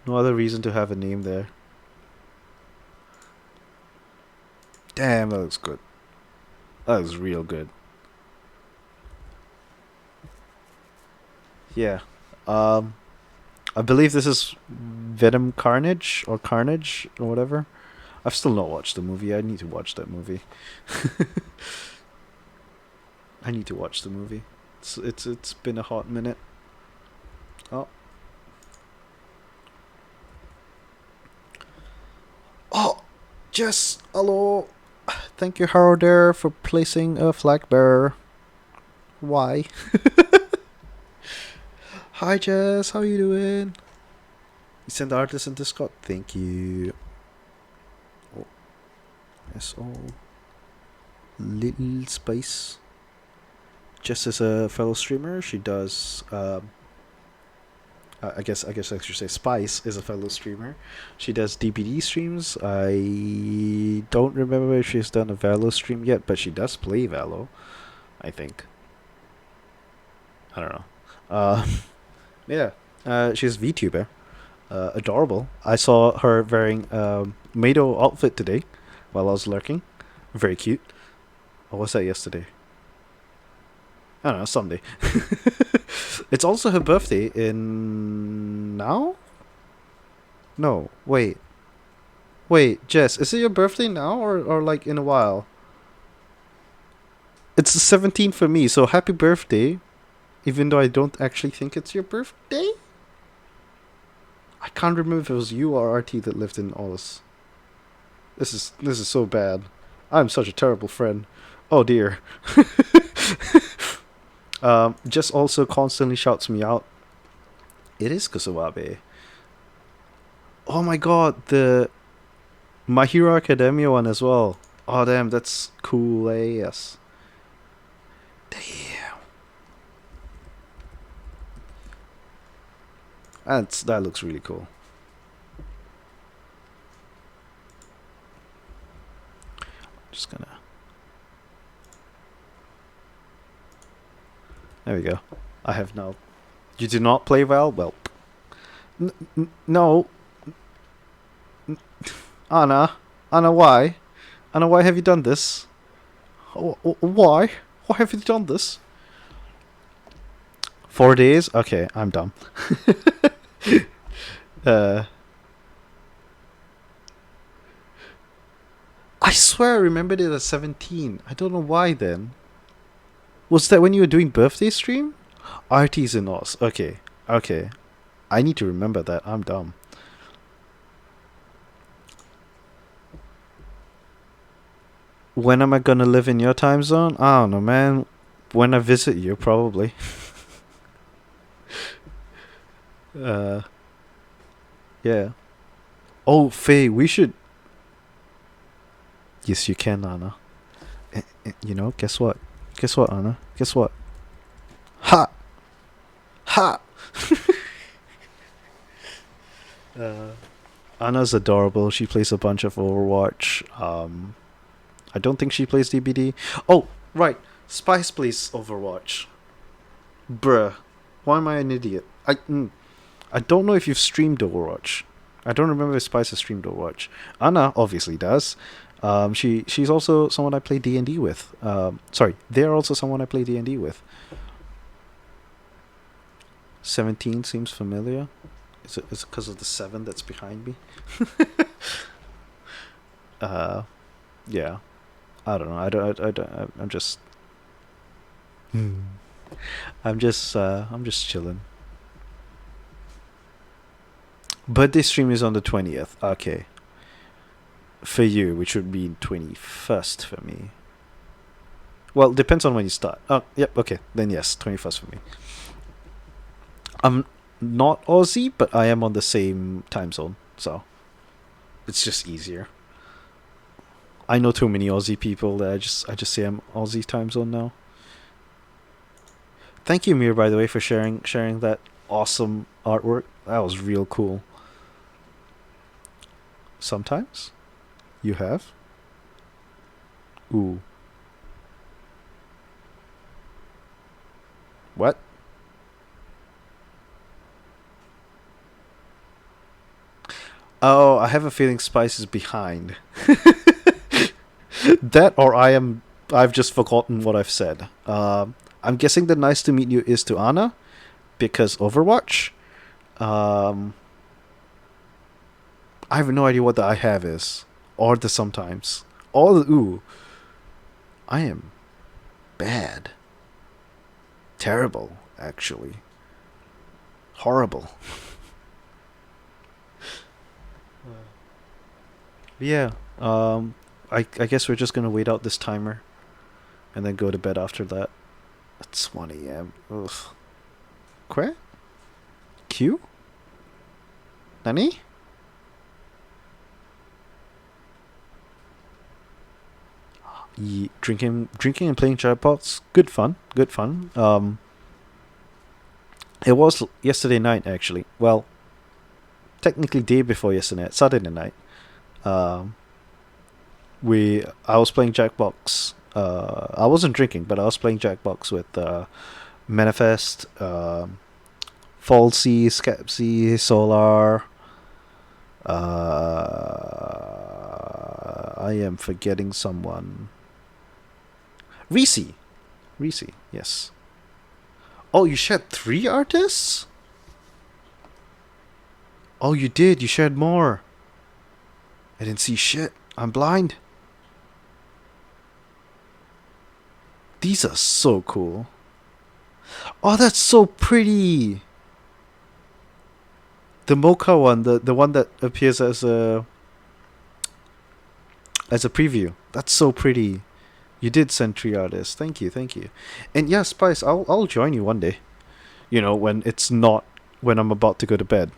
No other reason to have a name there. Damn, that looks good. That looks real good. Yeah. Um, I believe this is Venom Carnage or Carnage or whatever. I've still not watched the movie. I need to watch that movie. I need to watch the movie. It's been a hot minute. Oh. Oh, Jess, hello. Thank you, Harder, for placing a flag bearer. Why? Hi, Jess. How you doing? You send the artist in Discord. Thank you. Oh, S.O. Little Spice. Jess is a fellow streamer. She does. I guess I should say Spice is a fellow streamer. She does DBD streams. I don't remember if she's done a Valo stream yet, but she does play Valo, I think. I don't know. Yeah. She's a VTuber. adorable. I saw her wearing Mado outfit today while I was lurking. Very cute. Or was that yesterday? I don't know, Sunday. It's also her birthday in now? No, wait. Wait, Jess, is it your birthday now or like in a while? It's the 17th for me, so happy birthday, even though I don't actually think it's your birthday? I can't remember if it was you or RT that lived in Oz. This is so bad. I'm such a terrible friend. Oh dear. Just also constantly shouts me out. It is Kusawabe. Oh my god, the My Hero Academia one as well. Oh damn, that's cool ass. Damn. That looks really cool. Just gonna. There we go. I have now. You do not play well? Well. No. Anna. Anna, why? Anna, why have you done this? Why? Why have you done this? 4 days? Okay, I'm dumb. uh, I swear I remembered it as 17. I don't know why then. Was that when you were doing birthday stream? RT's in Oz. Okay. Okay. I need to remember that. I'm dumb. When am I gonna live in your time zone? I don't know, man. When I visit you, probably. uh, yeah. Oh, Faye, we should. Yes, you can, Anna. You know, guess what? Guess what, Anna? Guess what? Ha! Ha! uh, Anna's adorable. She plays a bunch of Overwatch. I don't think she plays DBD. Oh, right. Spice plays Overwatch. Bruh. Why am I an idiot? I don't know if you've streamed Overwatch. I don't remember if Spice has streamed Overwatch. Anna obviously does. She's also someone I play D&D with. Sorry, they're also someone I play D&D with. 17 seems familiar. Is it because of the 7 that's behind me? Yeah. I don't know. I'm just. I'm just chilling. Birthday stream is on the 20th. Okay. For you, which would be 21st for me. Well, depends on when you start. Oh, yep. Okay, then yes, 21st for me. I'm not Aussie, but I am on the same time zone, so it's just easier. I know too many Aussie people that I just say I'm Aussie time zone now. Thank you, Mir, by the way, for sharing that awesome artwork. That was real cool. Sometimes you have. Ooh. What? Oh, I have a feeling Spice is behind. That or I've just forgotten what I've said. I'm guessing the nice to meet you is to Anna because Overwatch. Um, I have no idea what the I have is or the sometimes or the ooh. I am bad, terrible, actually, horrible. Yeah. I guess we're just gonna wait out this timer, and then go to bed after that. It's 1 a.m. Ugh. Where? Q? Nani? Drinking and playing Jackbox. Good fun. Good fun. It was yesterday night actually. Well, technically day before yesterday night, Saturday night. Um, I was playing Jackbox. I wasn't drinking, but I was playing Jackbox with Manifest, Falsey, Skepsy, Solar. I am forgetting someone. Reese. Reese, yes. Oh, you shared 3 artists? Oh, you did. You shared more. I didn't see shit. I'm blind. These are so cool. Oh, that's so pretty. The mocha one, the one that appears as a preview. That's so pretty. You did send 3 artists. Thank you, thank you. And yeah, Spice, I'll join you one day. You know, when it's not when I'm about to go to bed.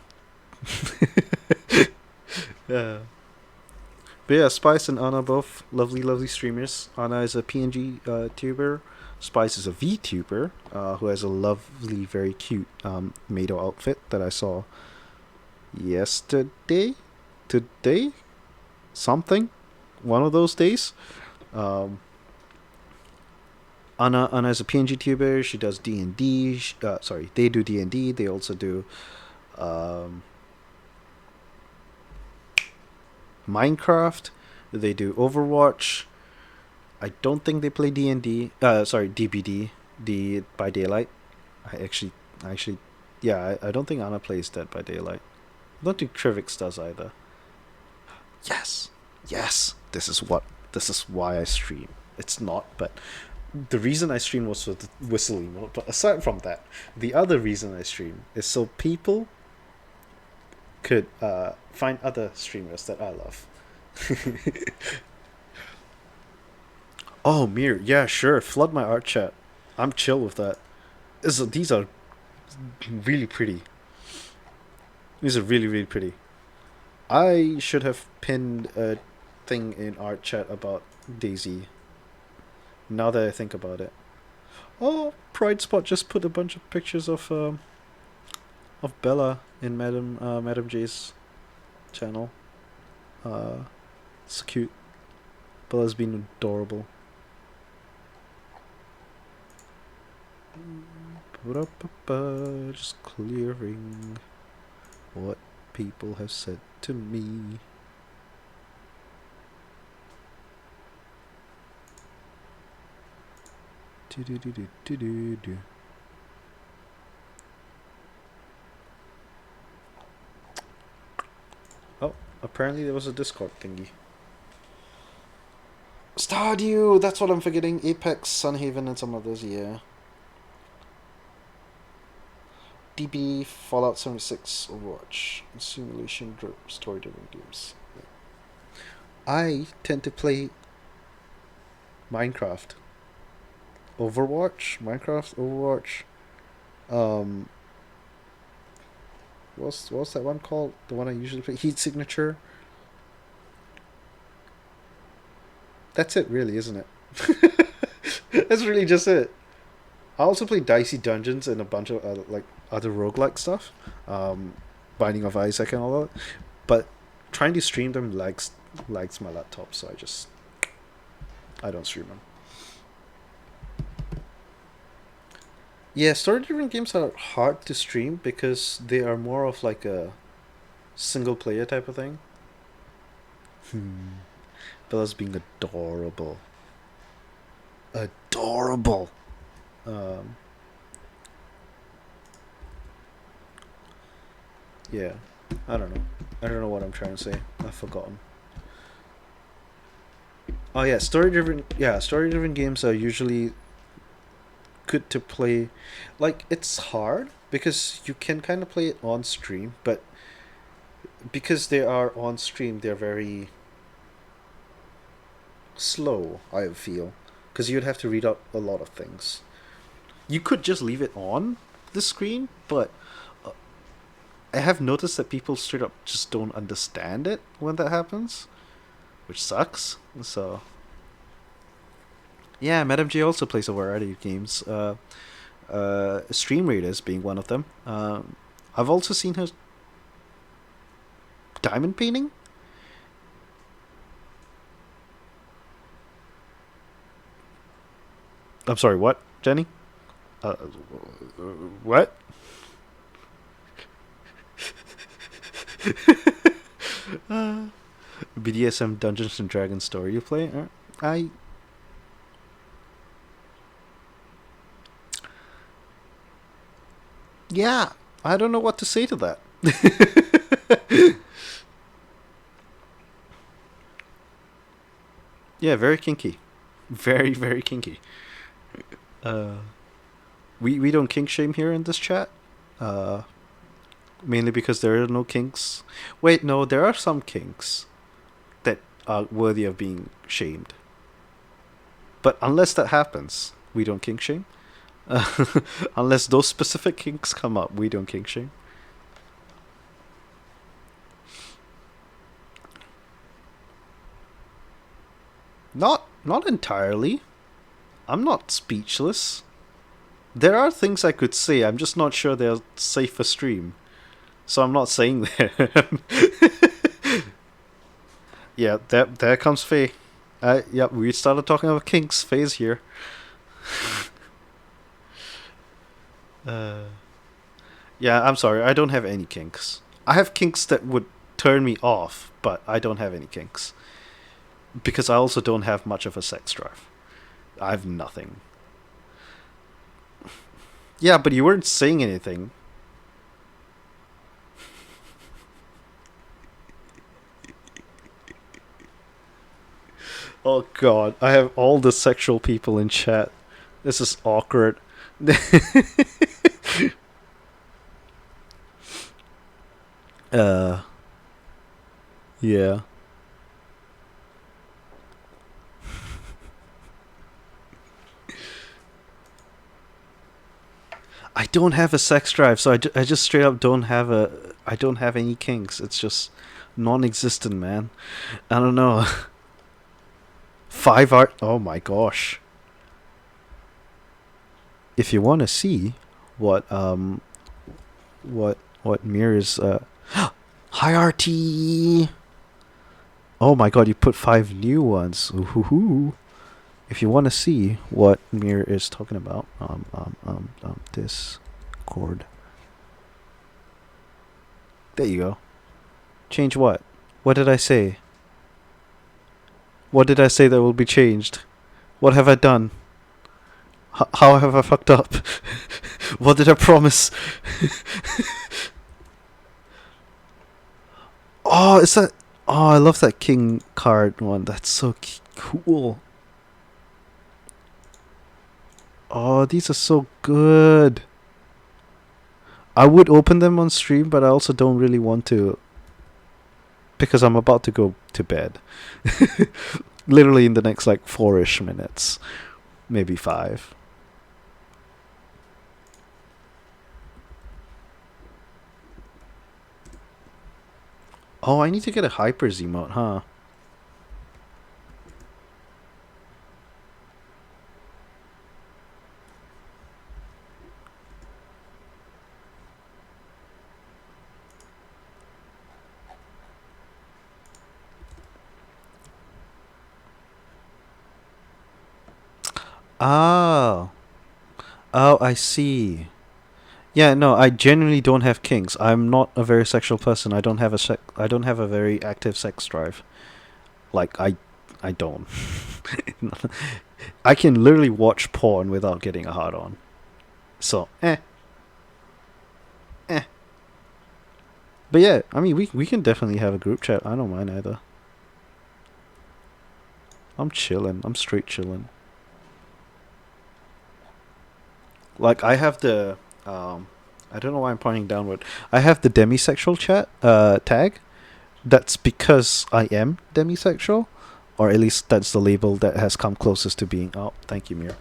Yeah. But yeah, Spice and Anna both lovely, lovely streamers. Anna is a PNG tuber. Spice is a VTuber who has a lovely, very cute Mado outfit that I saw yesterday, today, something, one of those days. Um, Anna is a PNG tuber. She does D&D. Sorry, they do D&D. They also do um, Minecraft. They do Overwatch. I don't think they play D&D. Sorry, DBD, Dead by Daylight. I actually, yeah, I don't think Anna plays Dead by Daylight. I don't think Trivix does either. Yes, yes. This is why I stream. It's not, but the reason I stream was for the whistling mode. But aside from that, the other reason I stream is so people could find other streamers that I love. Oh, Mir, yeah, sure. Flood my art chat. I'm chill with that. These are really pretty. These are really, really pretty. I should have pinned a thing in art chat about Daisy. Now that I think about it. Oh, Pride Spot just put a bunch of pictures of Bella in Madam J's channel. It's cute. Bella's been adorable. Just clearing what people have said to me. Oh, apparently there was a Discord thingy. Stardew! That's what I'm forgetting. Apex, Sunhaven, and some others, yeah. DB, Fallout 76, Overwatch, simulation, story-driven games. I tend to play Minecraft. Minecraft, Overwatch. Um, what's that one called? The one I usually play, Heat Signature. That's it, really, isn't it? That's really just it. I also play Dicey Dungeons and a bunch of other roguelike stuff, Binding of Isaac and all that. But trying to stream them lags my laptop, so I don't stream them. Yeah, story-driven games are hard to stream because they are more of like a single-player type of thing. Bella's being adorable. Adorable. Um, yeah, I don't know. I don't know what I'm trying to say. I've forgotten. Oh yeah, story-driven. Yeah, story-driven games are usually good to play. Like it's hard because you can kind of play it on stream, but because they are on stream, they're very slow. I feel because you'd have to read out a lot of things. You could just leave it on the screen, but I have noticed that people straight up just don't understand it when that happens, which sucks. So yeah, Madam J also plays a variety of games. Stream Raiders being one of them. I've also seen her diamond painting. I'm sorry, what, Jenny? What? BDSM Dungeons and Dragons story you play? I Yeah, I don't know what to say to that. Yeah, very kinky. Very, very kinky. Uh, we don't kink shame here in this chat. Uh, Mainly because there are no kinks. Wait, no, there are some kinks that are worthy of being shamed. But unless that happens, we don't kink shame. Unless those specific kinks come up, we don't kink shame. Not entirely. I'm not speechless. There are things I could say. I'm just not sure they're safe for stream. So I'm not saying them. Yeah, there comes Faye. Yeah, we started talking about kinks. Faye's here. Uh, yeah, I'm sorry. I don't have any kinks. I have kinks that would turn me off, but I don't have any kinks. Because I also don't have much of a sex drive. I have nothing. Yeah, but you weren't saying anything. Oh god, I have all the sexual people in chat. This is awkward. uh yeah. I don't have a sex drive, so I just straight up don't have a. I don't have any kinks. It's just non-existent, man. I don't know. 5 art. Oh my gosh. If you want to see what what mirrors high RT. Oh my god, you put 5 new ones. Ooh. If you want to see what Mir is talking about, Discord. There you go. Change what? What did I say? What did I say that will be changed? What have I done? How have I fucked up? What did I promise? Oh, is that? Oh, I love that king card one. That's so cool. Oh, these are so good. I would open them on stream, but I also don't really want to because I'm about to go to bed. Literally in the next like 4-ish minutes, maybe 5. Oh, I need to get a hypers emote, huh? Oh. Oh, I see. Yeah, no, I genuinely don't have kinks. I'm not a very sexual person. I don't have I don't have a very active sex drive. Like I don't. I can literally watch porn without getting a hard on. So, eh. But yeah, I mean, we can definitely have a group chat. I don't mind either. I'm chilling. I'm straight chilling. Like I have the I don't know why I'm pointing downward. I have the demisexual chat tag. That's because I am demisexual, or at least that's the label that has come closest to being. Oh, thank you, Mir.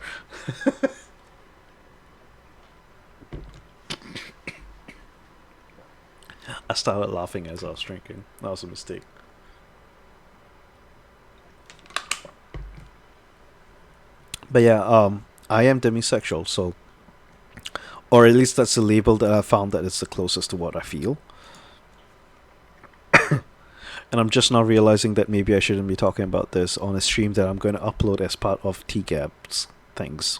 I started laughing as I was drinking. That was a mistake. But yeah, I am demisexual, so, or at least that's the label that I found that is the closest to what I feel. And I'm just now realizing that maybe I shouldn't be talking about this on a stream that I'm going to upload as part of TGAB's things.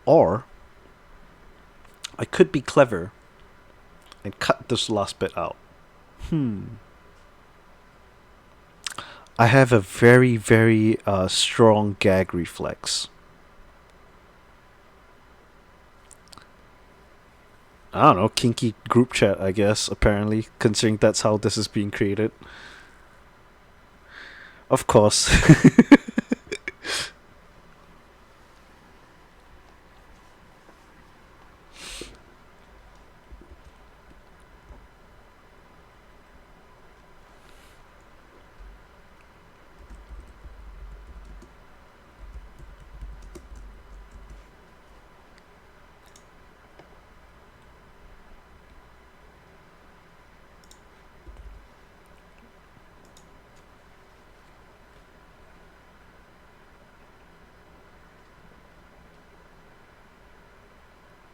Or I could be clever and cut this last bit out. I have a very, very strong gag reflex. I don't know, kinky group chat, I guess, apparently, considering that's how this is being created. Of course.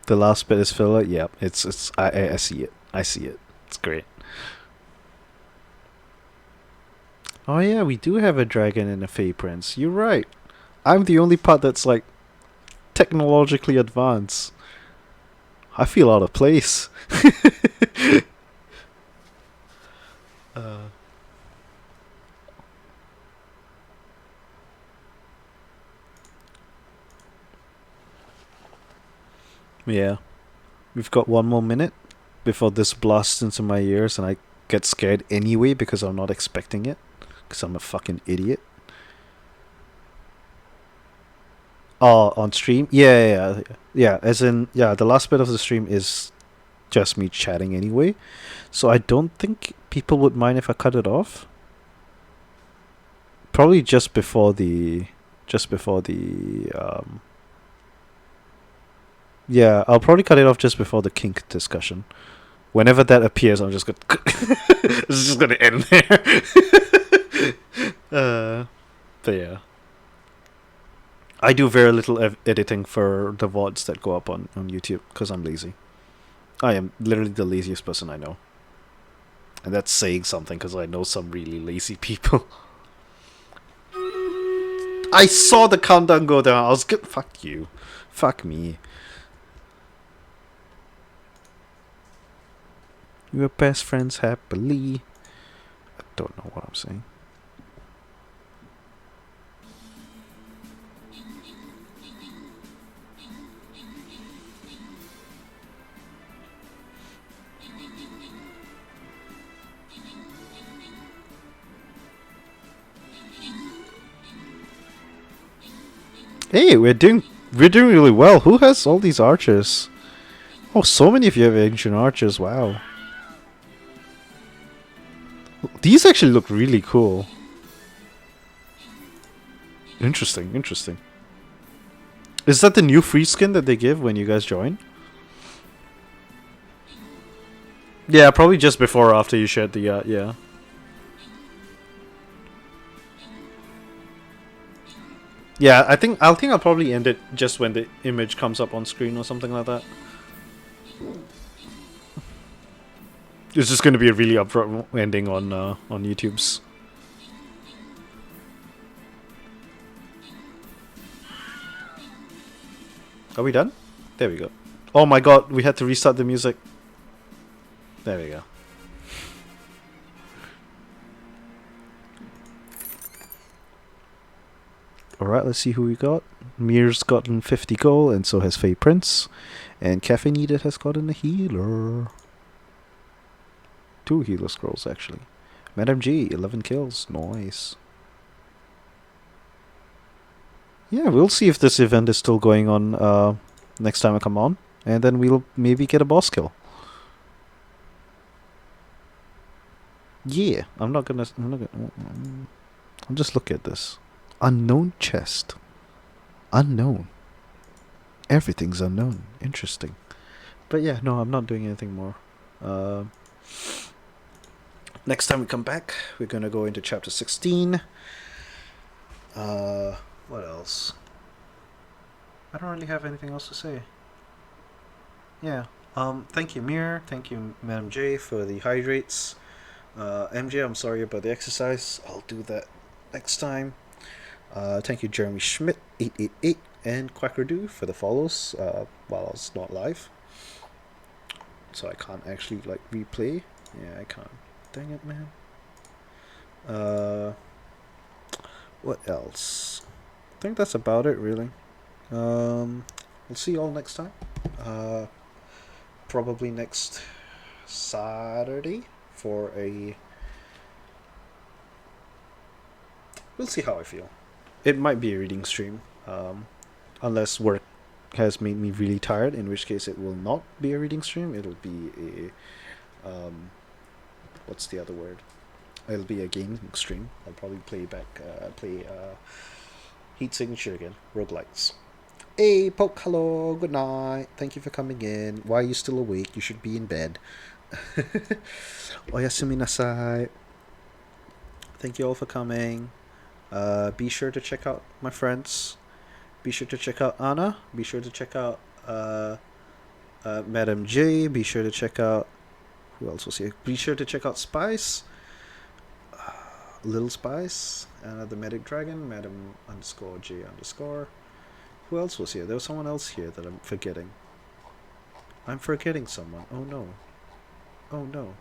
The last bit is filler. Yep, it's. I see it. I see it. It's great. Oh yeah, we do have a dragon and a Fey Prince. You're right. I'm the only part that's like technologically advanced. I feel out of place. uh, yeah, we've got 1 more minute before this blasts into my ears, and I get scared anyway because I'm not expecting it. Because I'm a fucking idiot. Oh, on stream? Yeah. As in, yeah, the last bit of the stream is just me chatting anyway. So I don't think people would mind if I cut it off. Probably just before the yeah, I'll probably cut it off just before the kink discussion. Whenever that appears, I'm just gonna it's just gonna end there. But yeah, I do very little editing for the VODs that go up on YouTube because I'm lazy. I am literally the laziest person I know. And that's saying something because I know some really lazy people. I saw the countdown go down. I was good. Fuck you. Fuck me. We were best friends happily. I don't know what I'm saying. Hey, we're doing really well. Who has all these archers? Oh, so many of you have ancient archers. Wow. These actually look really cool. Interesting. Is that the new free skin that they give when you guys join? Yeah, probably just before or after you shared the yeah. Yeah, I'll probably end it just when the image comes up on screen or something like that. It's just going to be a really abrupt ending on YouTube's. Are we done? There we go. Oh my god, we had to restart the music. There we go. Alright, let's see who we got. Mir's gotten 50 gold, and so has Faye Prince. And Caffeinated has gotten a healer. 2 healer scrolls, actually. Madam G, 11 kills. Nice. Yeah, we'll see if this event is still going on next time I come on. And then we'll maybe get a boss kill. Yeah, I'll just look at this. Unknown chest. Unknown. Everything's unknown. Interesting. But yeah, no, I'm not doing anything more. Next time we come back, we're gonna go into chapter 16. What else? I don't really have anything else to say. Yeah. Thank you, Mir. Thank you, Madam J, for the hydrates. MJ, I'm sorry about the exercise. I'll do that next time. Thank you, Jeremy Schmidt 888 and Quackerdoo for the follows while I was not live. so I can't actually like replay. Yeah, I can't. Dang it, man. What else? I think that's about it, really. We'll see you all next time. Probably next Saturday for a. We'll see how I feel. It might be a reading stream, unless work has made me really tired, in which case it will not be a reading stream. It'll be a. What's the other word? It'll be a gaming stream. I'll probably play Heat Signature again, roguelites. Hey, Poke, hello, good night. Thank you for coming in. Why are you still awake? You should be in bed. Oyasumi nasai. Thank you all for coming. Be sure to check out my friends. Be sure to check out Anna. Be sure to check out Madam J. Be sure to check out. Who else was here? Be sure to check out Spice. Little Spice. The Medic Dragon. Madam underscore J underscore. Who else was here? There was someone else here that I'm forgetting. I'm forgetting someone. Oh no. Oh no.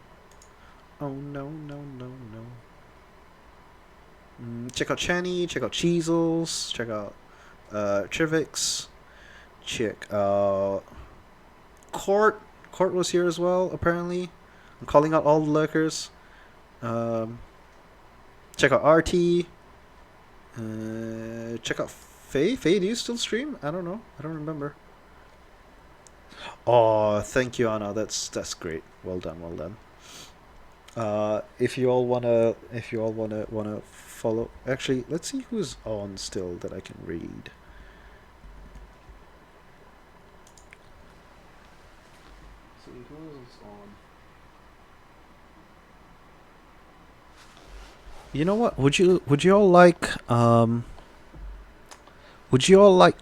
Oh no, no, no, no. Check out Channy, check out Cheezels, check out Trivix, check out Court. Court was here as well, apparently. I'm calling out all the lurkers. Check out RT. Check out Faye. Faye, do you still stream? I don't know. I don't remember. Oh, thank you, Anna. That's great. Well done, well done. If you all wanna follow, actually, let's see who's on still that I can read. See who's on. You know what? Would you all like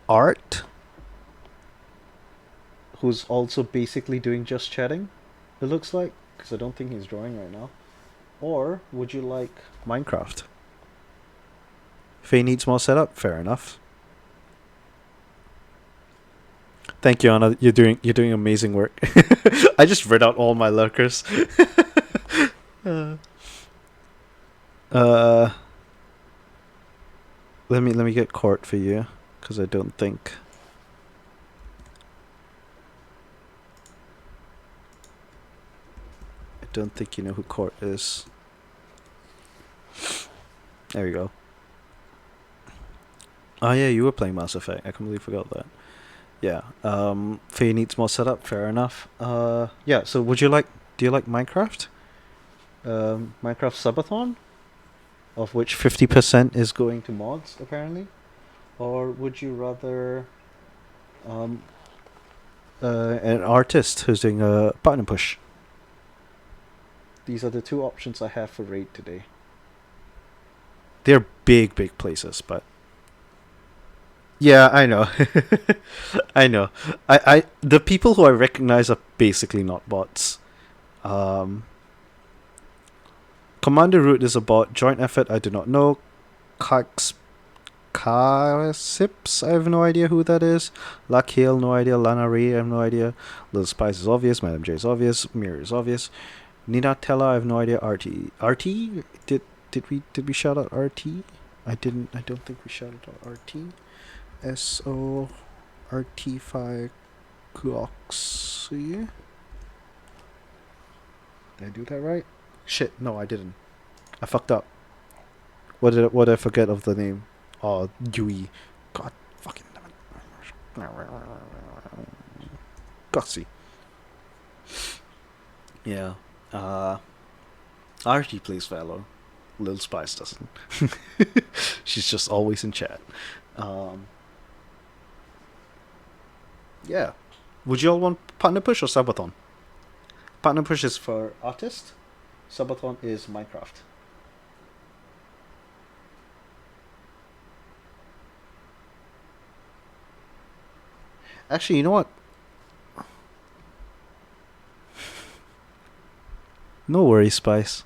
Art, who's also basically doing just chatting? It looks like, because I don't think he's drawing right now. Or would you like Minecraft? Faye needs more setup. Fair enough. Thank you, Anna. You're doing amazing work. I just read out all my lurkers. Let me get Court for you, because I don't think. I don't think you know who Court is. There we go. Oh yeah, you were playing Mass Effect. I completely forgot that. Yeah. Faye needs more setup. Fair enough. Yeah. So do you like Minecraft? Minecraft Subathon, of which 50% is going to mods apparently, or would you rather an artist who's doing a button push? These are the two options I have for raid today. They're big places, but yeah, I know. I know. I the people who I recognize are basically not bots. Commander Root is a bot. Joint effort, I do not know. Kasips, I have no idea who that is. Luck Hale, no idea. Lana Ray, I have no idea. Little Spice is obvious. Madam J is obvious. Mirror is obvious. Ninatella, I have no idea. RT, did we shout out RT? I don't think we shouted out RT. SO RT5 Cloxy. Did I do that right? Shit, no, I didn't. I fucked up. What did I forget of the name? Oh, Yui. God fucking damn it. Gutsy. Yeah. RT plays Valor. Lil Spice doesn't. She's just always in chat. Yeah. Would you all want partner push or subathon? Partner push is for artist. Subathon is Minecraft. Actually, you know what? No worries, Spice.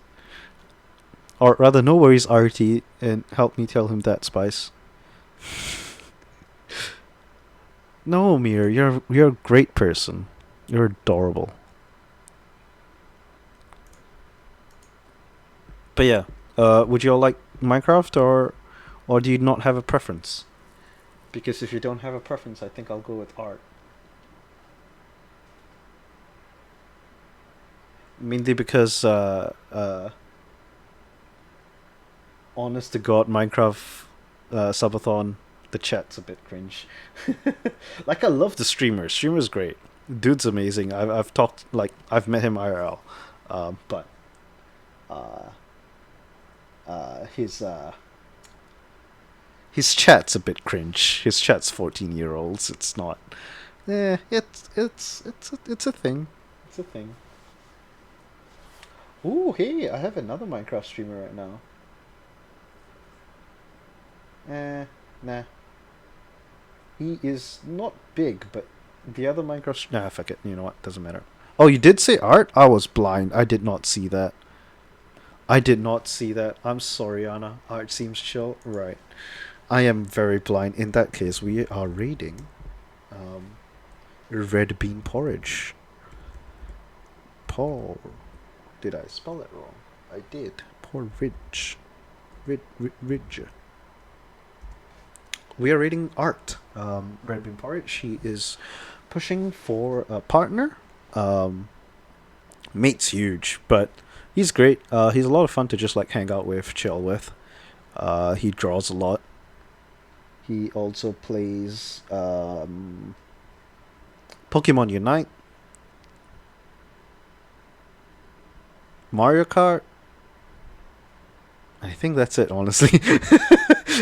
Or rather, no worries, RT, and help me tell him that, Spice. No, Mir, you're a great person. You're adorable. But yeah, would you all like Minecraft or do you not have a preference? Because if you don't have a preference, I think I'll go with art. Mainly because, honest to God, Minecraft subathon, the chat's a bit cringe. Like I love the streamer. Streamer's great. Dude's amazing. I've talked like I've met him IRL, but uh, his his chat's a bit cringe. His chat's 14-year-olds. It's not. It's a thing. It's a thing. Ooh, hey, I have another Minecraft streamer right now. Nah. He is not big, but the other Minecraft. Nah, fuck it. You know what? Doesn't matter. Oh, you did say art? I was blind. I did not see that. I did not see that. I'm sorry, Anna. Art seems chill. Right. I am very blind. In that case, we are reading um, red bean porridge. Paul. Did I spell it wrong? I did. Porridge. Ridge. We are reading art. Red bean porridge. She is pushing for a partner. Um, Mate's huge, but he's great. He's a lot of fun to just like hang out with, chill with. He draws a lot. He also plays Pokemon Unite, Mario Kart. I think that's it, honestly.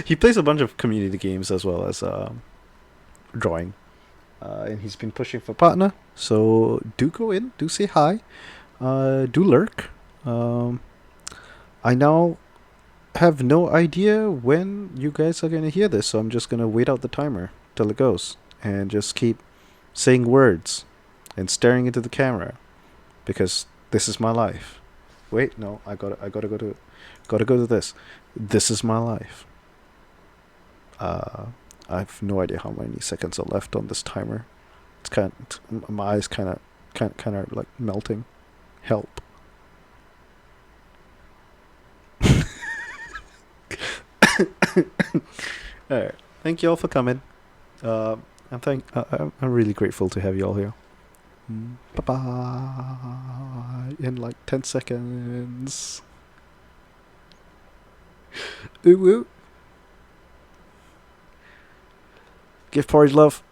He plays a bunch of community games as well as drawing. And he's been pushing for partner. So do go in, do say hi, do lurk. Um, I now have no idea when you guys are gonna hear this, so I'm just gonna wait out the timer till it goes and just keep saying words and staring into the camera because this is my life. Wait, no, gotta go to this. This is my life. Uh, I have no idea how many seconds are left on this timer. It's my eyes kind of like melting. Help. All right. Thank you all for coming. I'm really grateful to have you all here. Bye bye. In like 10 seconds. Ooh, ooh. Give porridge love.